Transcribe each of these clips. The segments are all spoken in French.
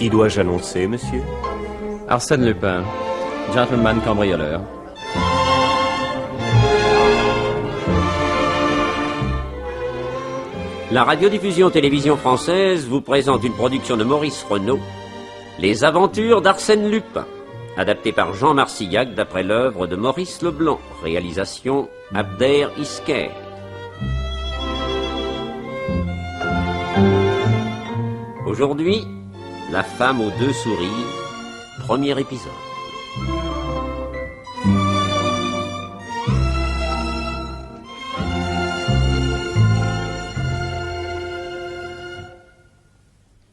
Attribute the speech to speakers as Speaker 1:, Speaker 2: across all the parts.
Speaker 1: Qui dois-je annoncer, monsieur?
Speaker 2: Arsène Lupin, gentleman cambrioleur.
Speaker 3: La radiodiffusion-télévision française vous présente une production de Maurice Renaud, Les aventures d'Arsène Lupin, adapté par Jean Marcillac d'après l'œuvre de Maurice Leblanc, réalisation Abder Isker. Aujourd'hui, La femme aux deux sourires, premier épisode.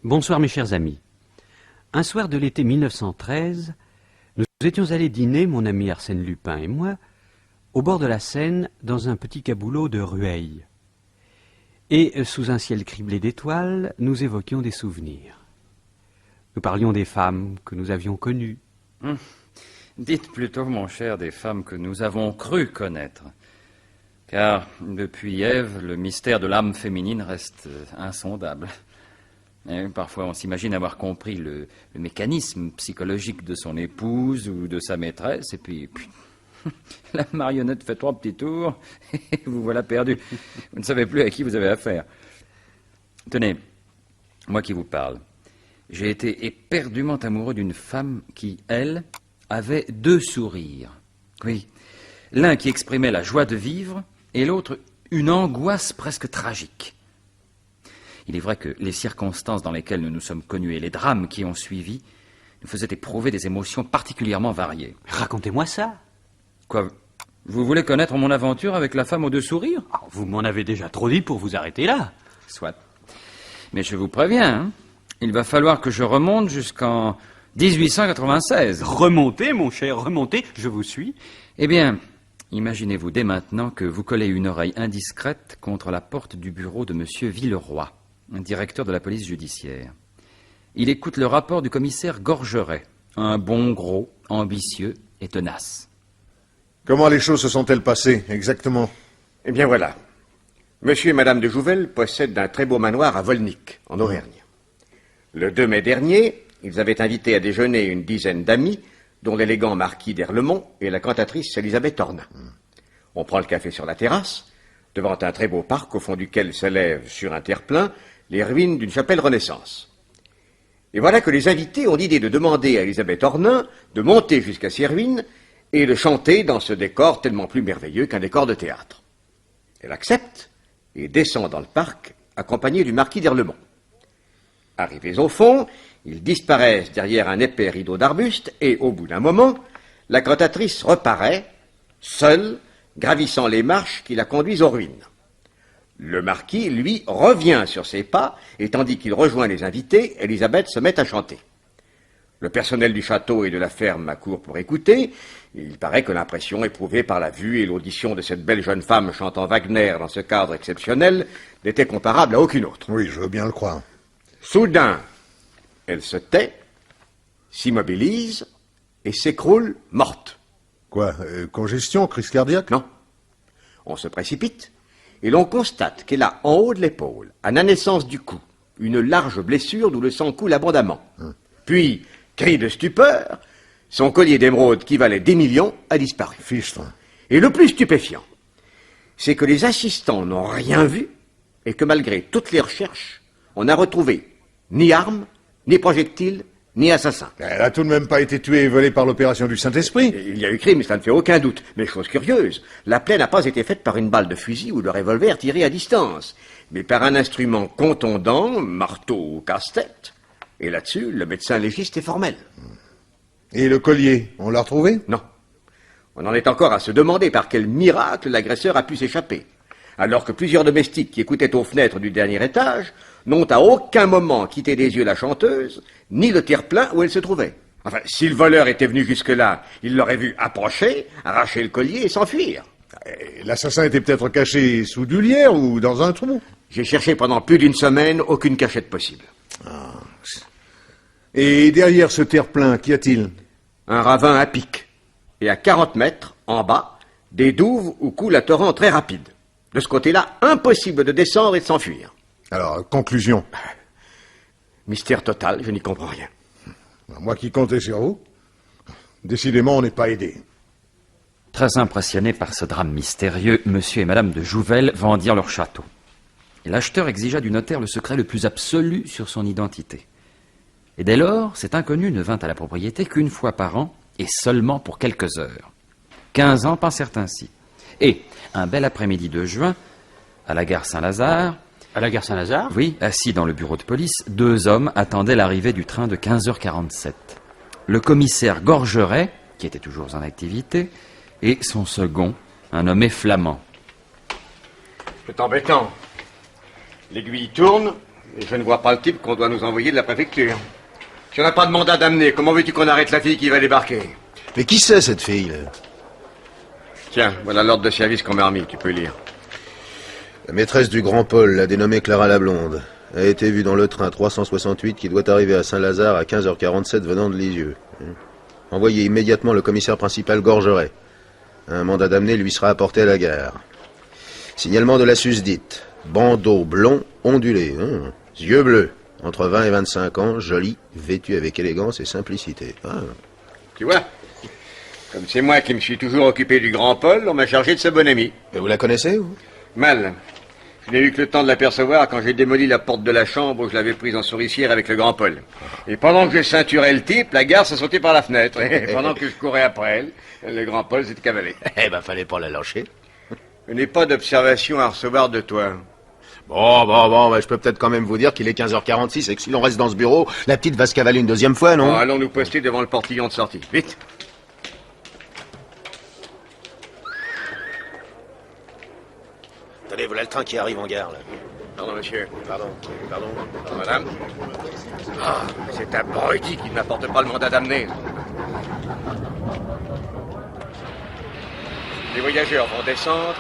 Speaker 4: Bonsoir mes chers amis. Un soir de l'été 1913, nous étions allés dîner, mon ami Arsène Lupin et moi, au bord de la Seine, dans un petit caboulot de Rueil. Et, sous un ciel criblé d'étoiles, nous évoquions des souvenirs. Nous parlions des femmes que nous avions connues.
Speaker 2: Dites plutôt, mon cher, des femmes que nous avons cru connaître. Car, depuis Ève, le mystère de l'âme féminine reste insondable. Et parfois, on s'imagine avoir compris le mécanisme psychologique de son épouse ou de sa maîtresse, et puis la marionnette fait 3 petits tours, et vous voilà perdu. Vous ne savez plus à qui vous avez affaire. Tenez, moi qui vous parle, j'ai été éperdument amoureux d'une femme qui, elle, avait 2 sourires. Oui, l'un qui exprimait la joie de vivre, et l'autre une angoisse presque tragique. Il est vrai que les circonstances dans lesquelles nous nous sommes connus et les drames qui ont suivi nous faisaient éprouver des émotions particulièrement variées.
Speaker 4: Racontez-moi ça.
Speaker 2: Quoi, vous voulez connaître mon aventure avec la femme aux 2 sourires?
Speaker 4: Vous m'en avez déjà trop dit pour vous arrêter là.
Speaker 2: Soit. Mais je vous préviens, hein, il va falloir que je remonte jusqu'en 1896.
Speaker 4: Remontez, mon cher, remontez, je vous suis.
Speaker 2: Eh bien, imaginez-vous dès maintenant que vous collez une oreille indiscrète contre la porte du bureau de monsieur Villeroy, un directeur de la police judiciaire. Il écoute le rapport du commissaire Gorgeret, un bon gros, ambitieux et tenace.
Speaker 5: Comment les choses se sont-elles passées, exactement?
Speaker 6: Eh bien voilà. Monsieur et madame de Jouvel possèdent un très beau manoir à Volnic, en Auvergne. Le 2 mai dernier, ils avaient invité à déjeuner une dizaine d'amis, dont l'élégant marquis d'Erlemont et la cantatrice Elisabeth Ornain. On prend le café sur la terrasse, devant un très beau parc au fond duquel s'élèvent sur un terre-plein les ruines d'une chapelle Renaissance. Et voilà que les invités ont l'idée de demander à Elisabeth Ornain de monter jusqu'à ces ruines et de chanter dans ce décor tellement plus merveilleux qu'un décor de théâtre. Elle accepte et descend dans le parc, accompagnée du marquis d'Erlemont. Arrivés au fond, ils disparaissent derrière un épais rideau d'arbustes et, au bout d'un moment, la cantatrice reparaît, seule, gravissant les marches qui la conduisent aux ruines. Le marquis, lui, revient sur ses pas, et tandis qu'il rejoint les invités, Elisabeth se met à chanter. Le personnel du château et de la ferme accourt pour écouter. Il paraît que l'impression éprouvée par la vue et l'audition de cette belle jeune femme chantant Wagner dans ce cadre exceptionnel n'était comparable à aucune autre.
Speaker 5: Oui, je veux bien le croire.
Speaker 6: Soudain, elle se tait, s'immobilise et s'écroule morte.
Speaker 5: Quoi, congestion, crise cardiaque?
Speaker 6: Non. On se précipite et l'on constate qu'elle a en haut de l'épaule, à la naissance du cou, une large blessure d'où le sang coule abondamment. Puis, cri de stupeur, son collier d'émeraude qui valait des millions a disparu.
Speaker 5: Fichtre.
Speaker 6: Et le plus stupéfiant, c'est que les assistants n'ont rien vu et que malgré toutes les recherches, on n'a retrouvé ni armes, ni projectiles, ni assassin.
Speaker 5: Elle a tout de même pas été tuée et volée par l'opération du Saint-Esprit.
Speaker 6: Il y a eu crime, cela ne fait aucun doute. Mais chose curieuse, la plaie n'a pas été faite par une balle de fusil ou de revolver tiré à distance, mais par un instrument contondant, marteau ou casse-tête. Et là-dessus, le médecin légiste est formel.
Speaker 5: Et le collier, on l'a retrouvé?
Speaker 6: Non. On en est encore à se demander par quel miracle l'agresseur a pu s'échapper, alors que plusieurs domestiques qui écoutaient aux fenêtres du dernier étage n'ont à aucun moment quitté des yeux la chanteuse, ni le terre-plein où elle se trouvait. Enfin, si le voleur était venu jusque-là, il l'aurait vu approcher, arracher le collier et s'enfuir.
Speaker 5: L'assassin était peut-être caché sous du lierre ou dans un trou.
Speaker 6: J'ai cherché pendant plus d'une semaine, aucune cachette possible.
Speaker 5: Et derrière ce terre-plein, qu'y a-t-il?
Speaker 6: Un ravin à pic. Et à 40 mètres, en bas, des douves où coule un torrent très rapide. De ce côté-là, impossible de descendre et de s'enfuir.
Speaker 5: Alors, conclusion.
Speaker 6: Mystère total, je n'y comprends rien.
Speaker 5: Moi qui comptais sur vous. Décidément, on n'est pas aidé.
Speaker 2: Très impressionnés par ce drame mystérieux, monsieur et madame de Jouvel vendirent leur château. Et l'acheteur exigea du notaire le secret le plus absolu sur son identité. Et dès lors, cet inconnu ne vint à la propriété qu'une fois par an, et seulement pour quelques heures. 15 ans passèrent ainsi. Et, un bel après-midi de juin, à la gare Saint-Lazare...
Speaker 4: À la gare Saint-Lazare?
Speaker 2: Oui, assis dans le bureau de police, 2 hommes attendaient l'arrivée du train de 15h47. Le commissaire Gorgeret, qui était toujours en activité, et son second, un nommé Flamand.
Speaker 6: C'est embêtant. L'aiguille tourne, et je ne vois pas le type qu'on doit nous envoyer de la préfecture. Si on n'a pas de mandat d'amener, comment veux-tu qu'on arrête la fille qui va débarquer?
Speaker 1: Mais qui c'est, cette fille, là?
Speaker 6: Tiens, voilà l'ordre de service qu'on m'a remis, tu peux lire.
Speaker 1: La maîtresse du Grand Paul, la dénommée Clara la Blonde, a été vue dans le train 368 qui doit arriver à Saint-Lazare à 15h47 venant de Lisieux. Envoyez immédiatement le commissaire principal Gorgeret. Un mandat d'amener lui sera apporté à la gare. Signalement de la susdite. Bandeau blond, ondulé, yeux bleus, entre 20 et 25 ans, joli, vêtu avec élégance et simplicité.
Speaker 6: Tu vois, comme c'est moi qui me suis toujours occupé du Grand Paul, on m'a chargé de sa bonne amie.
Speaker 1: Et vous la connaissez, vous?
Speaker 6: Mal. Je n'ai eu que le temps de l'apercevoir quand j'ai démoli la porte de la chambre où je l'avais prise en souricière avec le Grand Paul. Et pendant que je ceinturais le type, la garce a sauté par la fenêtre. Et pendant que je courais après elle, le Grand Paul s'est cavalé.
Speaker 1: Eh ben, fallait pas la lâcher.
Speaker 6: Je n'ai pas d'observation à recevoir de toi.
Speaker 1: Bon, je peux peut-être quand même vous dire qu'il est 15h46 et que si l'on reste dans ce bureau, la petite va se cavaler une deuxième fois, non?
Speaker 6: Bon, allons nous poster devant le portillon de sortie. Vite.
Speaker 1: Attendez, voilà le train qui arrive en gare, là.
Speaker 6: Pardon, monsieur.
Speaker 1: Pardon.
Speaker 6: Pardon, madame. Ah, c'est un abruti qui ne m'apporte pas le mandat d'amener. Les voyageurs vont descendre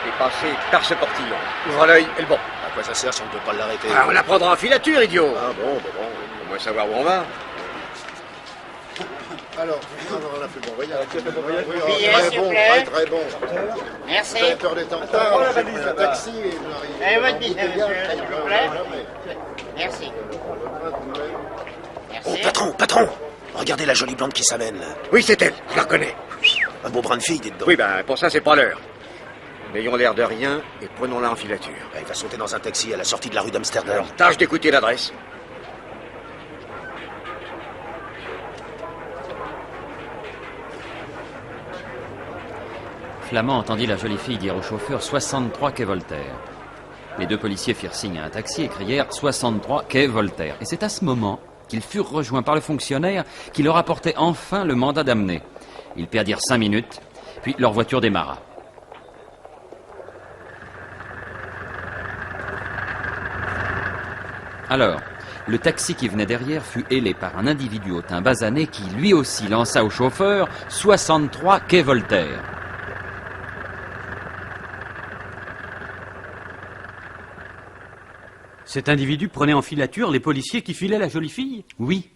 Speaker 6: et passer par ce portillon. Ouvre l'œil et le bon.
Speaker 1: À quoi ça sert si on ne peut pas l'arrêter?
Speaker 6: Ah, on la prendra en filature, idiot.
Speaker 1: Ah bon.
Speaker 6: Au moins savoir où on va.
Speaker 5: Alors, on a fait bon voyage.
Speaker 7: Billet, s'il vous plaît.
Speaker 5: Très bon.
Speaker 7: Merci.
Speaker 5: Vous avez peur d'être en retard, j'ai pris un taxi et vous arrivez.
Speaker 7: Et votre billet, monsieur, s'il vous plaît. Merci.
Speaker 1: Oh, patron! Regardez la jolie blonde qui s'amène, là.
Speaker 6: Oui, c'est elle, je la reconnais.
Speaker 1: Un beau brin de fille, dites donc.
Speaker 6: Oui, ben, pour ça, c'est pas l'heure. N'ayons l'air de rien et prenons-la en filature.
Speaker 1: Elle va sauter dans un taxi à la sortie de la rue d'Amsterdam.
Speaker 6: Alors, tâche d'écouter l'adresse.
Speaker 2: Flamand entendit la jolie fille dire au chauffeur 63 quai Voltaire. Les 2 policiers firent signe à un taxi et crièrent 63 quai Voltaire. Et c'est à ce moment qu'ils furent rejoints par le fonctionnaire qui leur apportait enfin le mandat d'amener. Ils perdirent 5 minutes, puis leur voiture démarra. Alors, le taxi qui venait derrière fut hélé par un individu au teint basané qui lui aussi lança au chauffeur 63 quai Voltaire.
Speaker 4: Cet individu prenait en filature les policiers qui filaient la jolie fille?
Speaker 2: Oui.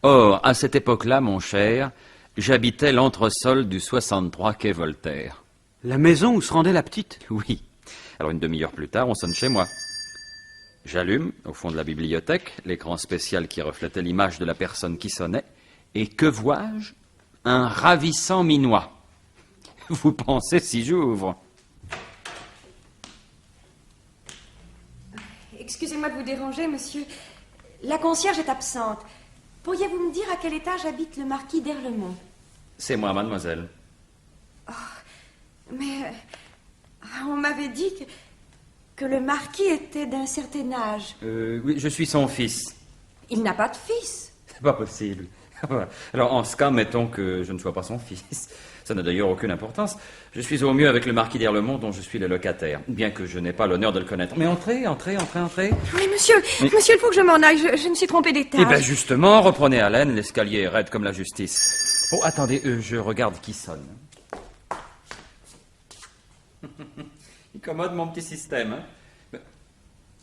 Speaker 2: Or, à cette époque-là, mon cher, j'habitais l'entresol du 63 quai Voltaire.
Speaker 4: La maison où se rendait la petite?
Speaker 2: Oui. Alors, une demi-heure plus tard, on sonne chez moi. J'allume, au fond de la bibliothèque, l'écran spécial qui reflétait l'image de la personne qui sonnait. Et que vois-je? Un ravissant minois. Vous pensez si j'ouvre?
Speaker 8: Excusez-moi de vous déranger, monsieur. La concierge est absente. Pourriez-vous me dire à quel étage habite le marquis d'Erlemont?
Speaker 2: C'est moi, mademoiselle.
Speaker 8: Mais on m'avait dit que le marquis était d'un certain âge.
Speaker 2: Oui, je suis son fils.
Speaker 8: Il n'a pas de fils.
Speaker 2: C'est pas possible. Alors, en ce cas, mettons que je ne sois pas son fils. Ça n'a d'ailleurs aucune importance. Je suis au mieux avec le marquis d'Erlemont, dont je suis le locataire, bien que je n'ai pas l'honneur de le connaître. Mais entrez.
Speaker 8: Oui, monsieur, monsieur, il faut que je m'en aille. Je me suis trompée d'étage.
Speaker 2: Eh bien, justement, reprenez haleine, l'escalier est raide comme la justice. Oh, attendez, je regarde qui sonne. Il commode mon petit système, hein.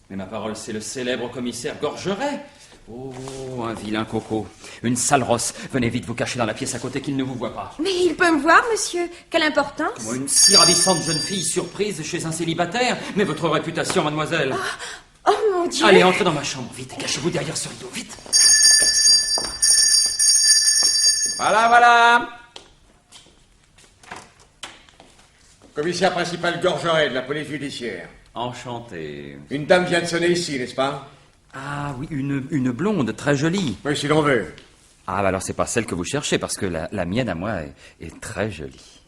Speaker 2: Mais ma parole, c'est le célèbre commissaire Gorgeret. Oh, un vilain coco. Une sale rosse. Venez vite vous cacher dans la pièce à côté qu'il ne vous voit pas.
Speaker 8: Mais il peut me voir, monsieur. Quelle importance?
Speaker 2: Moi, une si ravissante jeune fille surprise chez un célibataire. Mais votre réputation, mademoiselle.
Speaker 8: Oh, mon Dieu.
Speaker 2: Allez, entrez dans ma chambre, vite. Cachez-vous derrière ce rideau, vite.
Speaker 6: Voilà, voilà. Commissaire principal Gorgeret de la police judiciaire.
Speaker 2: Enchanté.
Speaker 6: Une dame vient de sonner ici, n'est-ce pas?
Speaker 2: Ah oui, une blonde très jolie.
Speaker 6: Oui, si l'on veut.
Speaker 2: Ah, bah alors c'est pas celle que vous cherchez, parce que la mienne à moi est très jolie.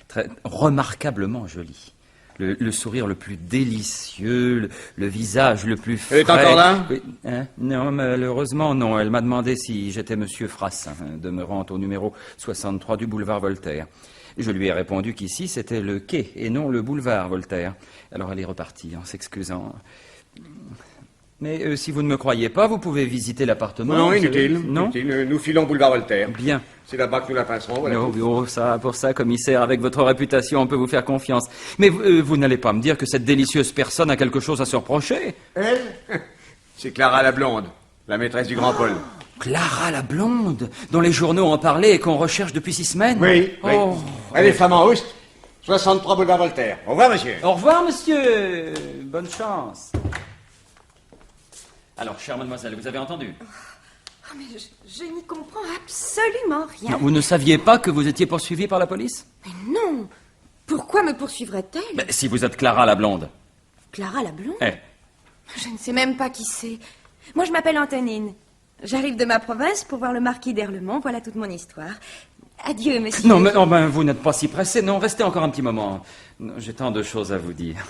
Speaker 2: Très, remarquablement jolie. Le sourire le plus délicieux, le visage le plus frais.
Speaker 6: Elle est encore là?
Speaker 2: Oui, hein? Non, malheureusement non. Elle m'a demandé si j'étais monsieur Frassin, demeurant au numéro 63 du boulevard Voltaire. Je lui ai répondu qu'ici c'était le quai et non le boulevard Voltaire. Alors elle est repartie en s'excusant. Mais si vous ne me croyez pas, vous pouvez visiter l'appartement.
Speaker 6: Non, inutile.
Speaker 2: Non.
Speaker 6: Inutile. Nous filons boulevard Voltaire.
Speaker 2: Bien.
Speaker 6: C'est là-bas que nous la passerons. Voilà.
Speaker 2: Oh, ça, pour ça, commissaire, avec votre réputation, on peut vous faire confiance. Mais vous n'allez pas me dire que cette délicieuse personne a quelque chose à se reprocher?
Speaker 6: Elle? C'est Clara la blonde, la maîtresse du Grand Paul.
Speaker 2: Clara la blonde, dont les journaux ont parlé et qu'on recherche depuis 6 semaines?
Speaker 6: Oui, oui.
Speaker 2: Oh.
Speaker 6: Elle est femme en Ouest, 63 boulevard Voltaire. Au revoir, monsieur.
Speaker 2: Au revoir, monsieur. Bonne chance. Alors, chère mademoiselle, vous avez entendu?
Speaker 8: Oh, mais je n'y comprends absolument rien.
Speaker 2: Non, vous ne saviez pas que vous étiez poursuivi par la police?
Speaker 8: Mais non. Pourquoi me poursuivrait-elle?
Speaker 2: Ben, si vous êtes Clara la blonde.
Speaker 8: Clara la blonde?
Speaker 2: Eh.
Speaker 8: Je ne sais même pas qui c'est. Moi, je m'appelle Antonine. J'arrive de ma province pour voir le marquis d'Erlemont. Voilà toute mon histoire. Adieu, monsieur.
Speaker 2: Non, mais oh, ben, vous n'êtes pas si pressé. Non, restez encore un petit moment. J'ai tant de choses à vous dire.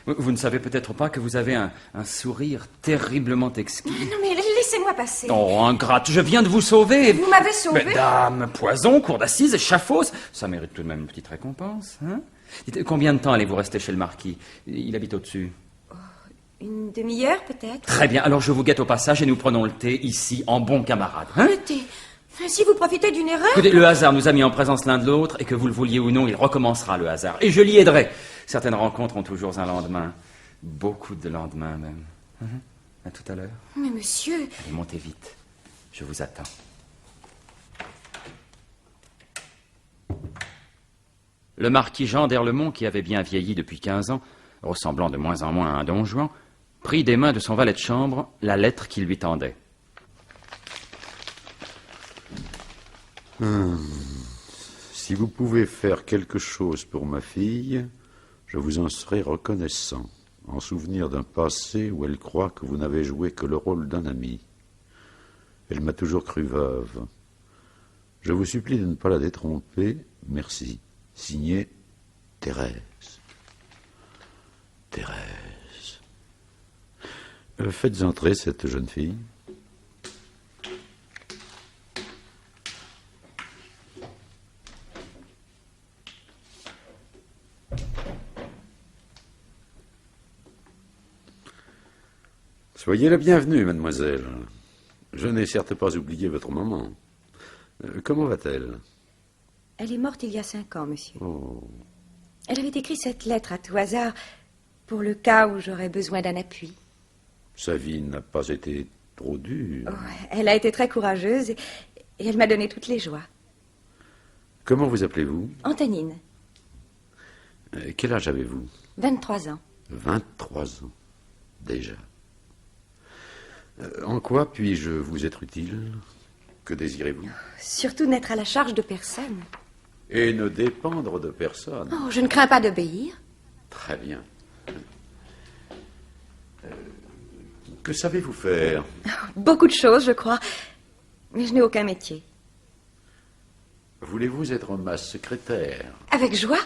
Speaker 2: Vous ne savez peut-être pas que vous avez un sourire terriblement exquis.
Speaker 8: Non, mais laissez-moi passer.
Speaker 2: Oh, ingrate, je viens de vous sauver.
Speaker 8: Vous m'avez sauvé?
Speaker 2: Mais dame, poison, cour d'assises, échafaud, ça mérite tout de même une petite récompense. Hein? Dites, combien de temps allez-vous rester chez le marquis? Il habite au-dessus.
Speaker 8: Une demi-heure, peut-être?
Speaker 2: Très bien, alors je vous guette au passage et nous prenons le thé ici, en bons camarades. Hein?
Speaker 8: Le thé? Si vous profitez d'une erreur...
Speaker 2: Écoutez, le hasard nous a mis en présence l'un de l'autre, et que vous le vouliez ou non, il recommencera, le hasard. Et je l'y aiderai. Certaines rencontres ont toujours un lendemain. Beaucoup de lendemains, même. À tout à l'heure.
Speaker 8: Mais monsieur...
Speaker 2: Allez, montez vite. Je vous attends. Le marquis Jean d'Erlemont, qui avait bien vieilli depuis 15 ans, ressemblant de moins en moins à un don Juan, prit des mains de son valet de chambre la lettre qu'il lui tendait.
Speaker 9: Si vous pouvez faire quelque chose pour ma fille, je vous en serai reconnaissant, en souvenir d'un passé où elle croit que vous n'avez joué que le rôle d'un ami. Elle m'a toujours cru veuve. Je vous supplie de ne pas la détromper. Merci. Signé Thérèse. Thérèse. Faites entrer cette jeune fille. Soyez la bienvenue, mademoiselle. Je n'ai certes pas oublié votre maman. Comment va-t-elle?
Speaker 8: Elle est morte il y a 5 ans, monsieur.
Speaker 9: Oh.
Speaker 8: Elle avait écrit cette lettre à tout hasard pour le cas où j'aurais besoin d'un appui.
Speaker 9: Sa vie n'a pas été trop dure.
Speaker 8: Oh, elle a été très courageuse et elle m'a donné toutes les joies.
Speaker 9: Comment vous appelez-vous?
Speaker 8: Antonine,
Speaker 9: Quel âge avez-vous?
Speaker 8: 23 ans.
Speaker 9: 23 ans, déjà. En quoi puis-je vous être utile? Que désirez-vous?
Speaker 8: Surtout n'être à la charge de personne.
Speaker 9: Et ne dépendre de personne.
Speaker 8: Oh, je ne crains pas d'obéir.
Speaker 9: Très bien. Que savez-vous faire?
Speaker 8: Beaucoup de choses, je crois. Mais je n'ai aucun métier.
Speaker 9: Voulez-vous être ma secrétaire?
Speaker 8: Avec joie.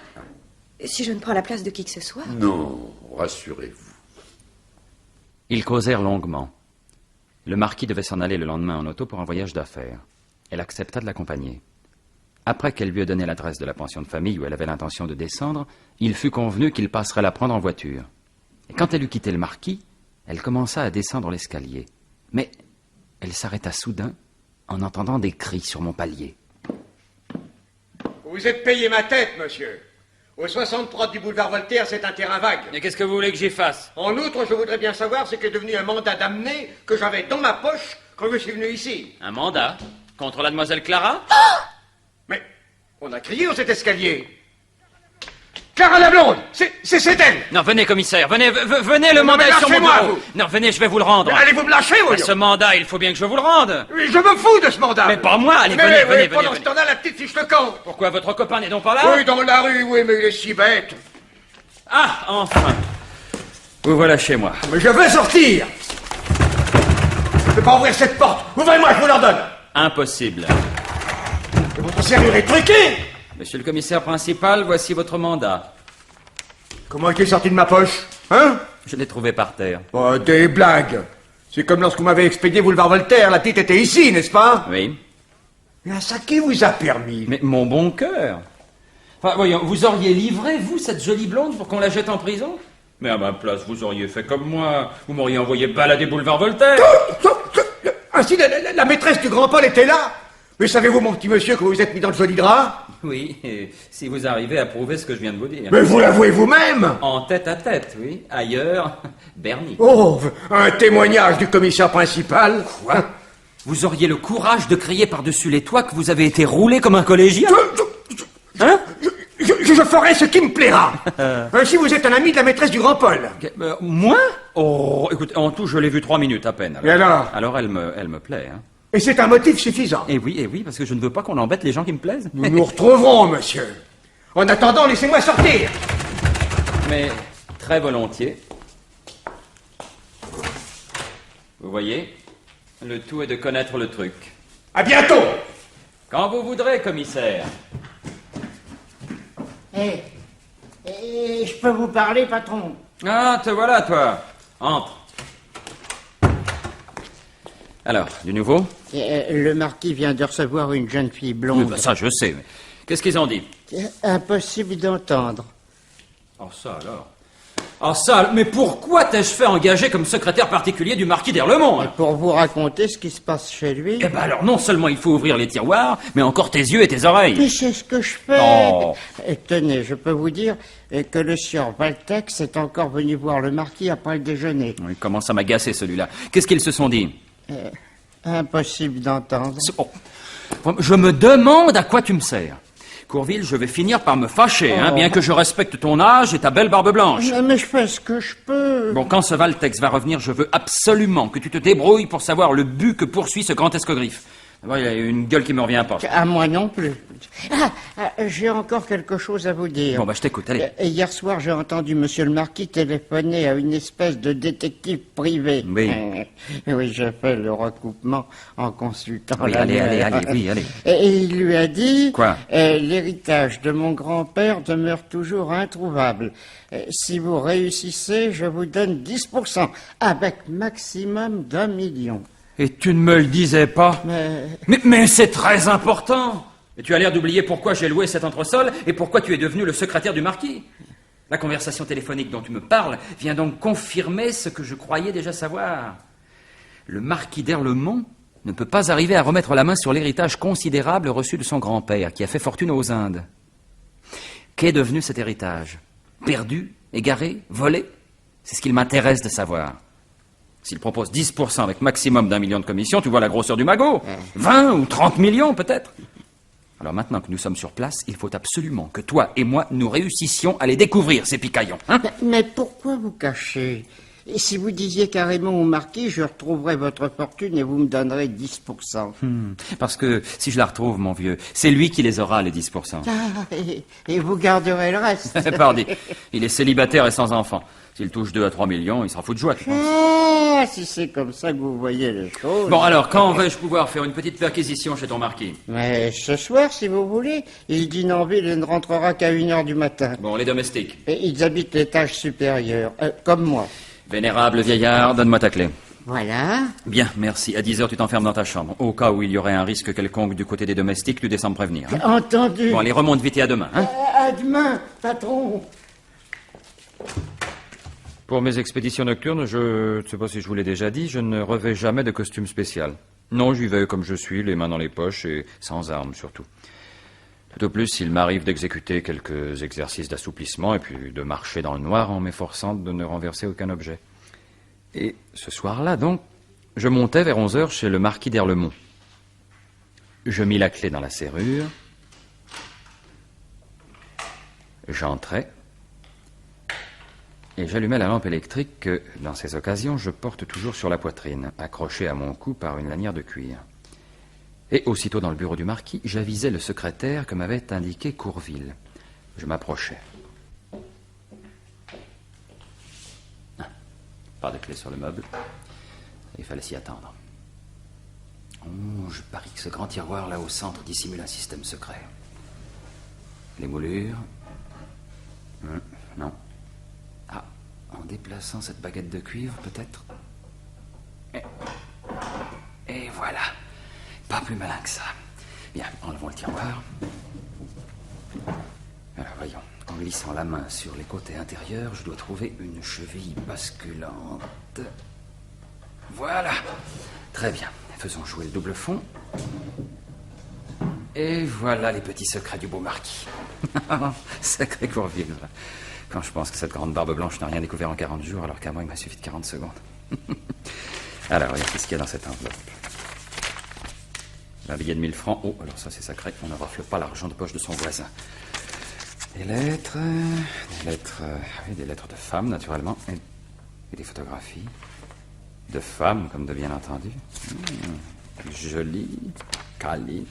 Speaker 8: Si je ne prends la place de qui que ce soit.
Speaker 9: Non, rassurez-vous.
Speaker 2: Ils causèrent longuement. Le marquis devait s'en aller le lendemain en auto pour un voyage d'affaires. Elle accepta de l'accompagner. Après qu'elle lui eut donné l'adresse de la pension de famille où elle avait l'intention de descendre, il fut convenu qu'il passerait la prendre en voiture. Et quand elle eut quitté le marquis, elle commença à descendre l'escalier. Mais elle s'arrêta soudain en entendant des cris sur mon palier.
Speaker 6: Vous êtes payé ma tête, monsieur. Au 63 du boulevard Voltaire, c'est un terrain vague.
Speaker 2: Mais qu'est-ce que vous voulez que j'y fasse?
Speaker 6: En outre, je voudrais bien savoir ce qu'est devenu un mandat d'amener que j'avais dans ma poche quand je suis venu ici.
Speaker 2: Un mandat? Contre la demoiselle Clara?
Speaker 6: Mais on a crié dans cet escalier. Clara la blonde, c'est elle.
Speaker 2: Non, venez, commissaire, venez, le
Speaker 6: Non,
Speaker 2: mandat
Speaker 6: mais
Speaker 2: est sur mon
Speaker 6: lâchez-moi,
Speaker 2: bureau.
Speaker 6: vous.
Speaker 2: Non, venez, je vais vous le rendre.
Speaker 6: Allez-vous me lâcher, voyons.
Speaker 2: Ce mandat, il faut bien que je vous le rende.
Speaker 6: Oui, je me fous de ce mandat.
Speaker 2: Mais pas moi, allez,
Speaker 6: Mais
Speaker 2: venez.
Speaker 6: pendant ce temps-là, la petite fiche le camp.
Speaker 2: Pourquoi votre copain n'est donc pas là?
Speaker 6: Oui, dans la rue, oui, mais il est si bête.
Speaker 2: Ah, enfin. Vous voilà chez moi.
Speaker 6: Mais je veux sortir. Je ne peux pas ouvrir cette porte. Ouvrez-moi, je vous l'ordonne.
Speaker 2: Impossible.
Speaker 6: Et votre serrure est truquée.
Speaker 2: Monsieur le commissaire principal, voici votre mandat.
Speaker 6: Comment est-il sorti de ma poche? Hein?
Speaker 2: Je l'ai trouvé par terre.
Speaker 6: Oh, des blagues. C'est comme lorsque vous m'avez expédié boulevard Voltaire, la petite était ici, n'est-ce pas?
Speaker 2: Oui.
Speaker 6: Mais ça qui vous a permis?
Speaker 2: Mais mon bon cœur. Enfin, voyons, vous auriez livré, vous, cette jolie blonde pour qu'on la jette en prison? Mais à ma place, vous auriez fait comme moi. Vous m'auriez envoyé balader boulevard Voltaire.
Speaker 6: Ainsi, la maîtresse du grand Paul était là. Mais savez-vous, mon petit monsieur, que vous vous êtes mis dans le joli drap?
Speaker 2: Oui, et si vous arrivez à prouver ce que je viens de vous dire.
Speaker 6: Mais vous l'avouez vous-même.
Speaker 2: En tête à tête, oui. Ailleurs, Bernie.
Speaker 6: Oh, un témoignage du commissaire principal.
Speaker 2: Quoi? Vous auriez le courage de crier par-dessus les toits que vous avez été roulé comme un collégien? Hein?
Speaker 6: Je ferai ce qui me plaira. Si vous êtes un ami de la maîtresse du grand Paul.
Speaker 2: Moi? Oh, écoutez, en tout, je l'ai vu 3 minutes à peine.
Speaker 6: Et alors?
Speaker 2: Alors, elle me plaît, hein.
Speaker 6: Et c'est un motif suffisant.
Speaker 2: Et oui, parce que je ne veux pas qu'on embête les gens qui me plaisent.
Speaker 6: Nous nous retrouverons, monsieur. En attendant, laissez-moi sortir.
Speaker 2: Mais très volontiers. Vous voyez, le tout est de connaître le truc.
Speaker 6: À bientôt.
Speaker 2: Quand vous voudrez, commissaire.
Speaker 7: Je peux vous parler, patron?
Speaker 2: Ah, te voilà, toi. Entre. Alors, du nouveau?
Speaker 7: Le marquis vient de recevoir une jeune fille blonde.
Speaker 2: Ça, je sais, mais qu'est-ce qu'ils ont dit?
Speaker 7: Impossible d'entendre.
Speaker 2: Oh, ça alors. Oh, ça, mais pourquoi t'ai-je fait engager comme secrétaire particulier du marquis d'Erlemont, hein?
Speaker 7: Pour vous raconter ce qui se passe chez lui.
Speaker 2: Eh ben alors, non seulement il faut ouvrir les tiroirs, mais encore tes yeux et tes oreilles.
Speaker 7: Mais c'est ce que je fais.
Speaker 2: Oh.
Speaker 7: Tenez, je peux vous dire que le sieur Valtex est encore venu voir le marquis après le déjeuner.
Speaker 2: Il commence à m'agacer, celui-là. Qu'est-ce qu'ils se sont dit?
Speaker 7: Impossible d'entendre.
Speaker 2: Oh. Je me demande à quoi tu me sers. Courville, je vais finir par me fâcher, hein, bien que je respecte ton âge et ta belle barbe blanche.
Speaker 7: Mais je fais ce que je peux.
Speaker 2: Bon, quand ce Valtex va revenir, je veux absolument que tu te débrouilles pour savoir le but que poursuit ce grand escogriffe. D'abord, il a une gueule qui me revient pas.
Speaker 7: À moi non plus. J'ai encore quelque chose à vous dire.
Speaker 2: Bon, je t'écoute, allez.
Speaker 7: Hier soir, j'ai entendu monsieur le marquis téléphoner à une espèce de détective privé.
Speaker 2: Oui.
Speaker 7: Oui, j'ai fait le recoupement en consultant
Speaker 2: Oui, allez, oui, allez.
Speaker 7: Et il lui a dit...
Speaker 2: Quoi?
Speaker 7: L'héritage de mon grand-père demeure toujours introuvable. Si vous réussissez, je vous donne 10%, avec maximum d'1 million.
Speaker 2: Et tu ne me le disais pas? Mais c'est très important. Et tu as l'air d'oublier pourquoi j'ai loué cet entresol et pourquoi tu es devenu le secrétaire du marquis. La conversation téléphonique dont tu me parles vient donc confirmer ce que je croyais déjà savoir. Le marquis d'Erlemont ne peut pas arriver à remettre la main sur l'héritage considérable reçu de son grand-père, qui a fait fortune aux Indes. Qu'est devenu cet héritage? Perdu? Égaré? Volé? C'est ce qu'il m'intéresse de savoir. S'il propose 10% avec maximum d'1 million de commission, tu vois la grosseur du magot. 20 ou 30 millions peut-être. Alors maintenant que nous sommes sur place, il faut absolument que toi et moi, nous réussissions à les découvrir, ces picaillons. Hein?
Speaker 7: Mais pourquoi vous cachez? Et si vous disiez carrément au marquis, je retrouverai votre fortune et vous me donnerez 10%.
Speaker 2: Parce que si je la retrouve, mon vieux, c'est lui qui les aura, les 10%.
Speaker 7: Et vous garderez le reste.
Speaker 2: Pardi, il est célibataire et sans enfant. S'il touche 2 à 3 millions, il sera fou de joie, tu penses?
Speaker 7: Ah, si c'est comme ça que vous voyez les choses.
Speaker 2: Bon, alors, quand vais-je pouvoir faire une petite perquisition chez ton marquis?
Speaker 7: Mais ce soir, si vous voulez, il dîne en ville et ne rentrera qu'à 1h du matin.
Speaker 2: Bon, les domestiques.
Speaker 7: Et ils habitent l'étage supérieur, comme moi.
Speaker 2: Vénérable vieillard, donne-moi ta clé.
Speaker 7: Voilà.
Speaker 2: Bien, merci. À 10h, tu t'enfermes dans ta chambre. Au cas où il y aurait un risque quelconque du côté des domestiques, tu descends me prévenir. Hein?
Speaker 7: Entendu.
Speaker 2: Bon, allez, remonte vite et à demain. Hein?
Speaker 7: À demain, patron.
Speaker 2: Pour mes expéditions nocturnes, je ne sais pas si je vous l'ai déjà dit, je ne revêts jamais de costume spécial. Non, j'y vais comme je suis, les mains dans les poches et sans armes surtout. Tout au plus, il m'arrive d'exécuter quelques exercices d'assouplissement et puis de marcher dans le noir en m'efforçant de ne renverser aucun objet. Et ce soir-là, donc, je montais vers 11h chez le marquis d'Erlemont. Je mis la clé dans la serrure. J'entrais. Et j'allumai la lampe électrique que, dans ces occasions, je porte toujours sur la poitrine, accrochée à mon cou par une lanière de cuir. Et aussitôt dans le bureau du marquis, j'avisai le secrétaire que m'avait indiqué Courville. Je m'approchai. Pas de clé sur le meuble. Il fallait s'y attendre. Oh, je parie que ce grand tiroir là au centre dissimule un système secret. Les moulures. Non. Ah, en déplaçant cette baguette de cuivre, peut-être. Et voilà. Pas plus malin que ça. Bien, enlevons le tiroir. Alors, voyons. En glissant la main sur les côtés intérieurs, je dois trouver une cheville basculante. Voilà. Très bien. Faisons jouer le double fond. Et voilà les petits secrets du beau marquis. Sacré Courville. Quand je pense que cette grande barbe blanche n'a rien découvert en 40 jours, alors qu'à moi, il m'a suffi de 40 secondes. Alors, regarde ce qu'il y a dans cette enveloppe. Un billet de 1000 francs. Oh, alors ça, c'est sacré. On ne rafle pas l'argent de poche de son voisin. Des lettres... oui, des lettres de femmes, naturellement. Et des photographies. De femmes, comme de bien entendu. Jolies, câlines.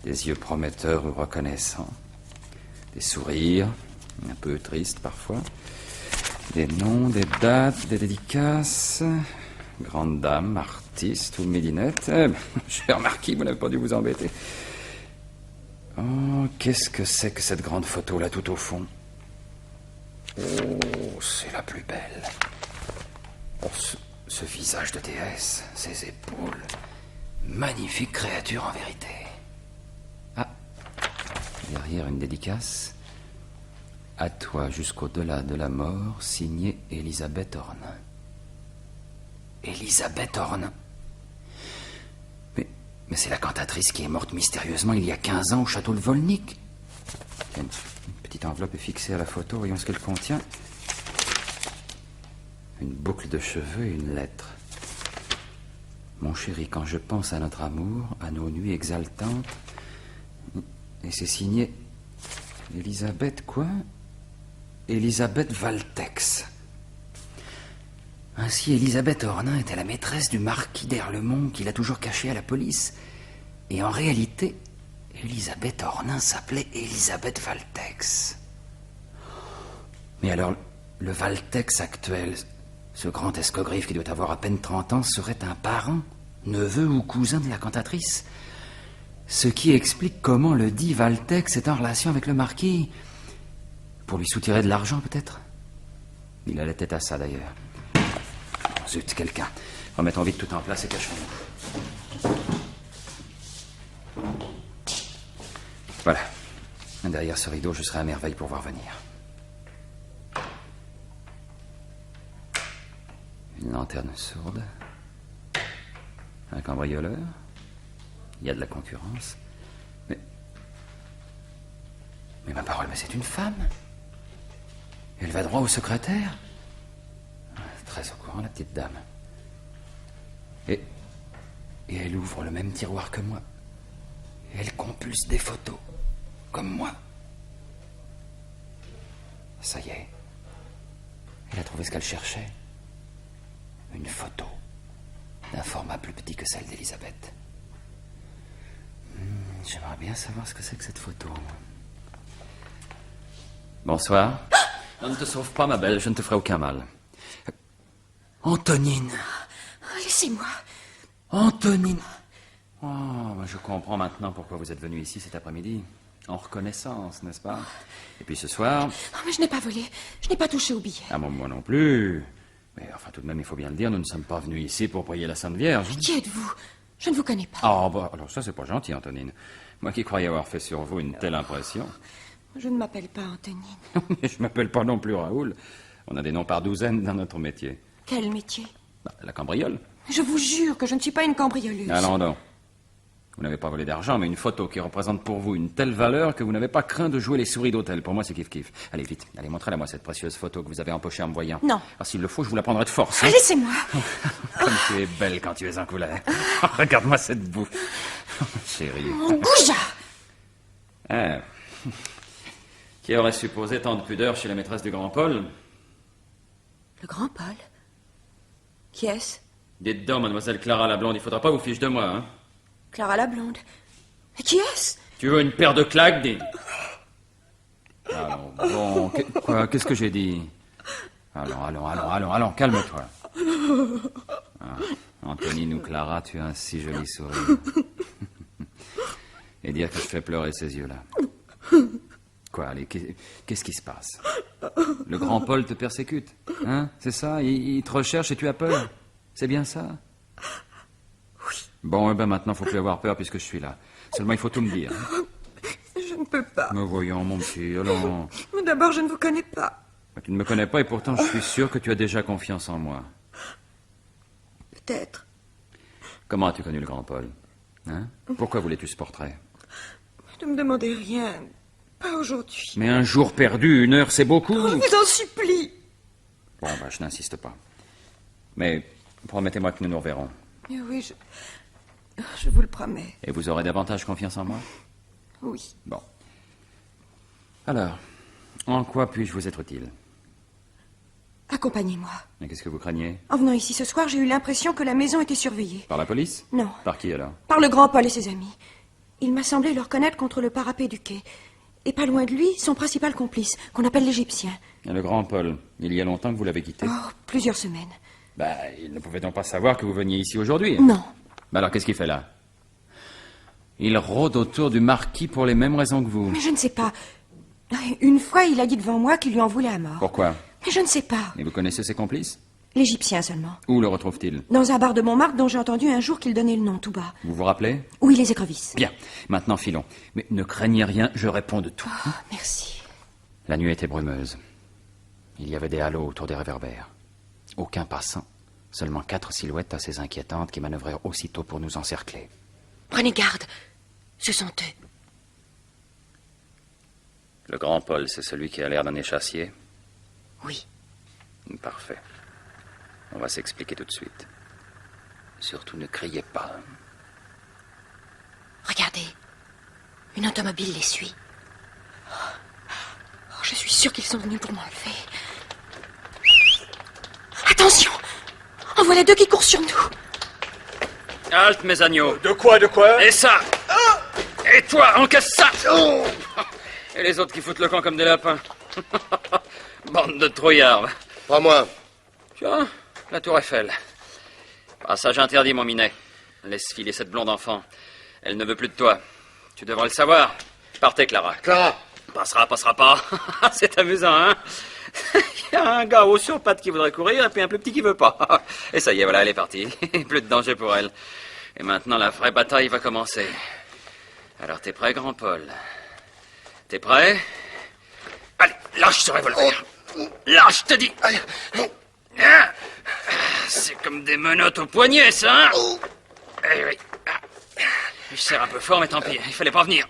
Speaker 2: Des yeux prometteurs ou reconnaissants. Des sourires, un peu tristes parfois. Des noms, des dates, des dédicaces. Grande dame, artiste ou midinette. Cher marquis, vous n'avez pas dû vous embêter. Oh, qu'est-ce que c'est que cette grande photo là tout au fond? Oh, c'est la plus belle. Oh, ce visage de déesse, ses épaules. Magnifique créature en vérité. Ah, derrière une dédicace. À toi jusqu'au-delà de la mort, signé Elisabeth Ornin. Elisabeth Ornin. Mais c'est la cantatrice qui est morte mystérieusement il y a 15 ans au château de Volnick. Une petite enveloppe est fixée à la photo, voyons ce qu'elle contient. Une boucle de cheveux et une lettre. Mon chéri, quand je pense à notre amour, à nos nuits exaltantes... Et c'est signé... Elisabeth quoi? Elisabeth Valtex. Ainsi, Elisabeth Ornin était la maîtresse du marquis d'Erlemont qu'il a toujours caché à la police. Et en réalité, Elisabeth Ornin s'appelait Elisabeth Valtex. Mais alors, le Valtex actuel, ce grand escogriffe qui doit avoir à peine 30 ans, serait un parent, neveu ou cousin de la cantatrice. Ce qui explique comment le dit Valtex est en relation avec le marquis. Pour lui soutirer de l'argent, peut-être? Il a la tête à ça, d'ailleurs. Zut, quelqu'un. Remettons vite tout en place et cachons-nous. Voilà. Derrière ce rideau, je serai à merveille pour voir venir. Une lanterne sourde. Un cambrioleur. Il y a de la concurrence. Mais ma parole, mais c'est une femme. Elle va droit au secrétaire. Très au courant, la petite dame. Et elle ouvre le même tiroir que moi. Et elle compulse des photos, comme moi. Ça y est. Elle a trouvé ce qu'elle cherchait. Une photo d'un format plus petit que celle d'Elisabeth. J'aimerais bien savoir ce que c'est que cette photo. Bonsoir. On ne te sauve pas, ma belle, je ne te ferai aucun mal. Antonine.
Speaker 8: Laissez-moi.
Speaker 2: Antonine. Oh, je comprends maintenant pourquoi vous êtes venue ici cet après-midi. En reconnaissance, n'est-ce pas? Et puis ce soir...
Speaker 8: Non, mais je n'ai pas volé. Je n'ai pas touché au billet.
Speaker 2: Ah, moi non plus. Mais enfin, tout de même, il faut bien le dire, nous ne sommes pas venus ici pour prier la Sainte Vierge.
Speaker 8: Mais qui êtes-vous? Je ne vous connais pas.
Speaker 2: Ah, bah, alors ça, c'est pas gentil, Antonine. Moi qui croyais avoir fait sur vous une telle impression.
Speaker 8: Je ne m'appelle pas Antonine.
Speaker 2: Je m'appelle pas non plus Raoul. On a des noms par douzaines dans notre métier.
Speaker 8: Quel métier?
Speaker 2: La cambriole.
Speaker 8: Je vous jure que je ne suis pas une cambrioleuse.
Speaker 2: Allons donc. Vous n'avez pas volé d'argent, mais une photo qui représente pour vous une telle valeur que vous n'avez pas craint de jouer les souris d'hôtel. Pour moi, c'est kiff-kiff. Allez, vite. Allez, montrez-la-moi cette précieuse photo que vous avez empochée en me voyant.
Speaker 8: Non.
Speaker 2: Ah, s'il le faut, je vous la prendrai de force. Hein.
Speaker 8: Laissez-moi.
Speaker 2: Comme tu es belle quand tu es en couleur. Regarde-moi cette bouffe. Chérie.
Speaker 8: Mon goujat.
Speaker 2: Ah. Qui aurait supposé tant de pudeur chez la maîtresse du Grand Paul?
Speaker 8: Le grand Paul? Qui est-ce?
Speaker 2: Dites donc, mademoiselle Clara la blonde, il faudra pas vous ficher de moi, hein.
Speaker 8: Clara la blonde. Mais qui est-ce?
Speaker 2: Tu veux une paire de claques, dis? Alors, bon, quoi, qu'est-ce que j'ai dit? Allons, calme-toi. Ah, Antonine ou Clara, tu as un si joli sourire. Et dire que je fais pleurer ces yeux-là. Quoi, allez, qu'est-ce qui se passe? Le grand Paul te persécute, hein? C'est ça? Il te recherche et tu as peur? C'est bien ça?
Speaker 8: Oui.
Speaker 2: Bon, eh ben maintenant, faut plus avoir peur puisque je suis là. Seulement, il faut tout me dire.
Speaker 8: Je ne peux pas.
Speaker 2: Me voyons, mon petit, allons.
Speaker 8: Mais d'abord, je ne vous connais pas.
Speaker 2: Tu ne me connais pas et pourtant, je suis sûr que tu as déjà confiance en moi.
Speaker 8: Peut-être.
Speaker 2: Comment as-tu connu le grand Paul? Hein? Pourquoi voulais-tu ce portrait?
Speaker 8: Ne me demandez rien. Pas aujourd'hui.
Speaker 2: Mais un jour perdu, une heure, c'est beaucoup.
Speaker 8: Je vous en supplie.
Speaker 2: Bon, bah, je n'insiste pas. Mais promettez-moi que nous nous reverrons.
Speaker 8: Oui, je vous le promets.
Speaker 2: Et vous aurez davantage confiance en moi?
Speaker 8: Oui.
Speaker 2: Bon. Alors, en quoi puis-je vous être utile?
Speaker 8: Accompagnez-moi.
Speaker 2: Et qu'est-ce que vous craignez?
Speaker 8: En venant ici ce soir, j'ai eu l'impression que la maison était surveillée.
Speaker 2: Par la police?
Speaker 8: Non.
Speaker 2: Par qui alors?
Speaker 8: Par le grand Paul et ses amis. Il m'a semblé le reconnaître contre le parapet du quai. Et pas loin de lui, son principal complice, qu'on appelle l'Égyptien.
Speaker 2: Et le grand Paul, il y a longtemps que vous l'avez quitté?
Speaker 8: Oh, plusieurs semaines.
Speaker 2: Bah, il ne pouvait donc pas savoir que vous veniez ici aujourd'hui?
Speaker 8: Non.
Speaker 2: Bah alors, qu'est-ce qu'il fait là? Il rôde autour du marquis pour les mêmes raisons que vous.
Speaker 8: Mais je ne sais pas. Une fois, il a dit devant moi qu'il lui en voulait à mort.
Speaker 2: Pourquoi?
Speaker 8: Mais je ne sais pas.
Speaker 2: Et vous connaissez ses complices?
Speaker 8: L'Égyptien seulement.
Speaker 2: Où le retrouve-t-il?
Speaker 8: Dans un bar de Montmartre dont j'ai entendu un jour qu'il donnait le nom tout bas.
Speaker 2: Vous vous rappelez?
Speaker 8: Oui, les écrevisses.
Speaker 2: Bien, maintenant filons. Mais ne craignez rien, je réponds de tout.
Speaker 8: Oh, merci.
Speaker 2: La nuit était brumeuse. Il y avait des halos autour des réverbères. Aucun passant. Seulement 4 silhouettes assez inquiétantes qui manœuvrèrent aussitôt pour nous encercler.
Speaker 8: Prenez garde. Ce sont eux.
Speaker 2: Le grand Paul, c'est celui qui a l'air d'un échassier?
Speaker 8: Oui.
Speaker 2: Parfait. On va s'expliquer tout de suite. Surtout ne criez pas.
Speaker 8: Regardez. Une automobile les suit. Oh, je suis sûre qu'ils sont venus pour m'enlever. Attention! En voilà 2 qui courent sur nous.
Speaker 2: Halte, mes agneaux.
Speaker 5: De quoi?
Speaker 2: Et ça! Et toi, encaisse ça! Et les autres qui foutent le camp comme des lapins. Bande de trouillards.
Speaker 5: Pas moi.
Speaker 2: Tiens, la tour Eiffel. Passage interdit, mon minet. Laisse filer cette blonde enfant. Elle ne veut plus de toi. Tu devrais le savoir. Partez, Clara.
Speaker 5: Clara!
Speaker 2: Passera pas. C'est amusant, hein? Il y a un gars haut sur pattes qui voudrait courir et puis un plus petit qui veut pas. Et ça y est, voilà, elle est partie. Plus de danger pour elle. Et maintenant, la vraie bataille va commencer. Alors, t'es prêt, grand Paul? T'es prêt? Allez, lâche ce revolver. Lâche, je te dis. C'est comme des menottes au poignet, ça, hein? Eh oui. Je serre un peu fort, mais tant pis, il fallait pas venir.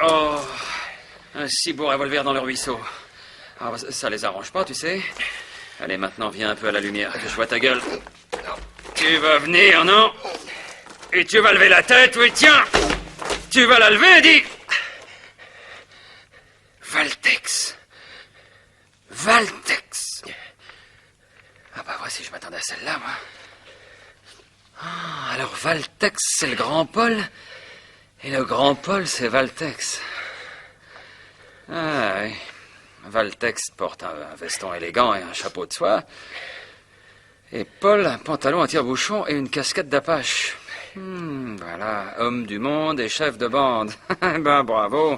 Speaker 2: Oh, un si beau revolver dans le ruisseau. Ah, ça les arrange pas, tu sais. Allez, maintenant, viens un peu à la lumière, que je vois ta gueule. Tu vas venir, non? Et tu vas lever la tête, oui, tiens! Tu vas la lever, dis! Valtex. Ah bah voici, je m'attendais à celle-là, moi. Ah, alors Valtex, c'est le grand Paul, et le grand Paul, c'est Valtex. Ah oui. Valtex porte un veston élégant et un chapeau de soie. Et Paul, un pantalon à tire-bouchon et une casquette d'Apache. Voilà, homme du monde et chef de bande. Ben bravo.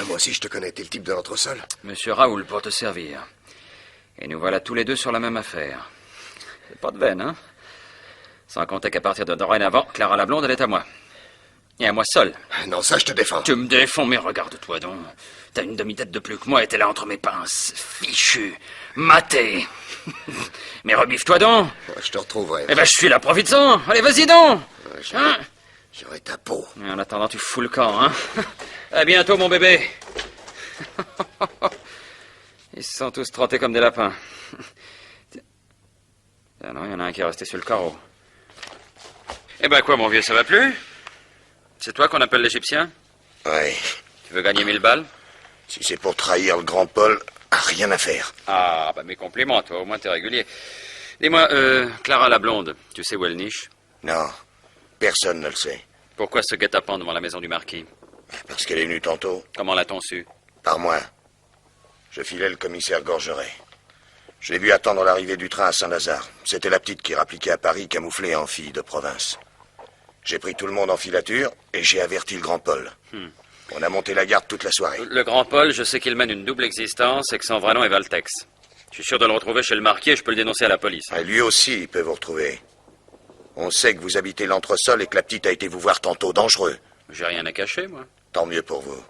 Speaker 5: Moi aussi, je te connais. T'es le type de l'entresol.
Speaker 2: Monsieur Raoul, pour te servir. Et nous voilà tous les deux sur la même affaire. C'est pas de veine, hein? Sans compter qu'à partir de dorénavant, Clara la blonde, elle est à moi. Et à moi seul.
Speaker 5: Non, ça, je te défends.
Speaker 2: Tu me défends, mais regarde-toi donc. T'as une demi-tête de plus que moi et t'es là entre mes pinces. Fichu. Maté. Mais rebiffe-toi donc.
Speaker 5: Je te retrouverai.
Speaker 2: Eh ben, je suis là, profite-en. Allez, vas-y donc.
Speaker 5: J'aurai ta peau.
Speaker 2: Et en attendant, tu fous le camp, hein? À bientôt, mon bébé. Ils se sont tous trottés comme des lapins. Ah non, il y en a un qui est resté sur le carreau. Eh ben quoi, mon vieux, ça va plus? C'est toi qu'on appelle l'Égyptien?
Speaker 5: Ouais.
Speaker 2: Tu veux gagner 1000 balles?
Speaker 5: Si c'est pour trahir le grand Paul,
Speaker 6: rien à faire.
Speaker 2: Ah, bah mes compliments, toi, au moins t'es régulier. Dis-moi, Clara la blonde, tu sais où elle niche?
Speaker 6: Non, personne ne le sait.
Speaker 2: Pourquoi ce guet-apens devant la maison du marquis?
Speaker 6: Parce qu'elle est venue tantôt.
Speaker 2: Comment l'a-t-on su?
Speaker 6: Par moi. Je filais le commissaire Gorgeret. Je l'ai vu attendre l'arrivée du train à Saint-Lazare. C'était la petite qui rappliquait à Paris, camouflée en fille de province. J'ai pris tout le monde en filature et j'ai averti le grand Paul. On a monté la garde toute la soirée.
Speaker 2: Le grand Paul, je sais qu'il mène une double existence et que son vrai nom est Valtex. Je suis sûr de le retrouver chez le marquis et je peux le dénoncer à la police.
Speaker 6: Et lui aussi, il peut vous retrouver. On sait que vous habitez l'entresol et que la petite a été vous voir tantôt dangereux.
Speaker 2: J'ai rien à cacher, moi.
Speaker 6: Tant mieux pour vous.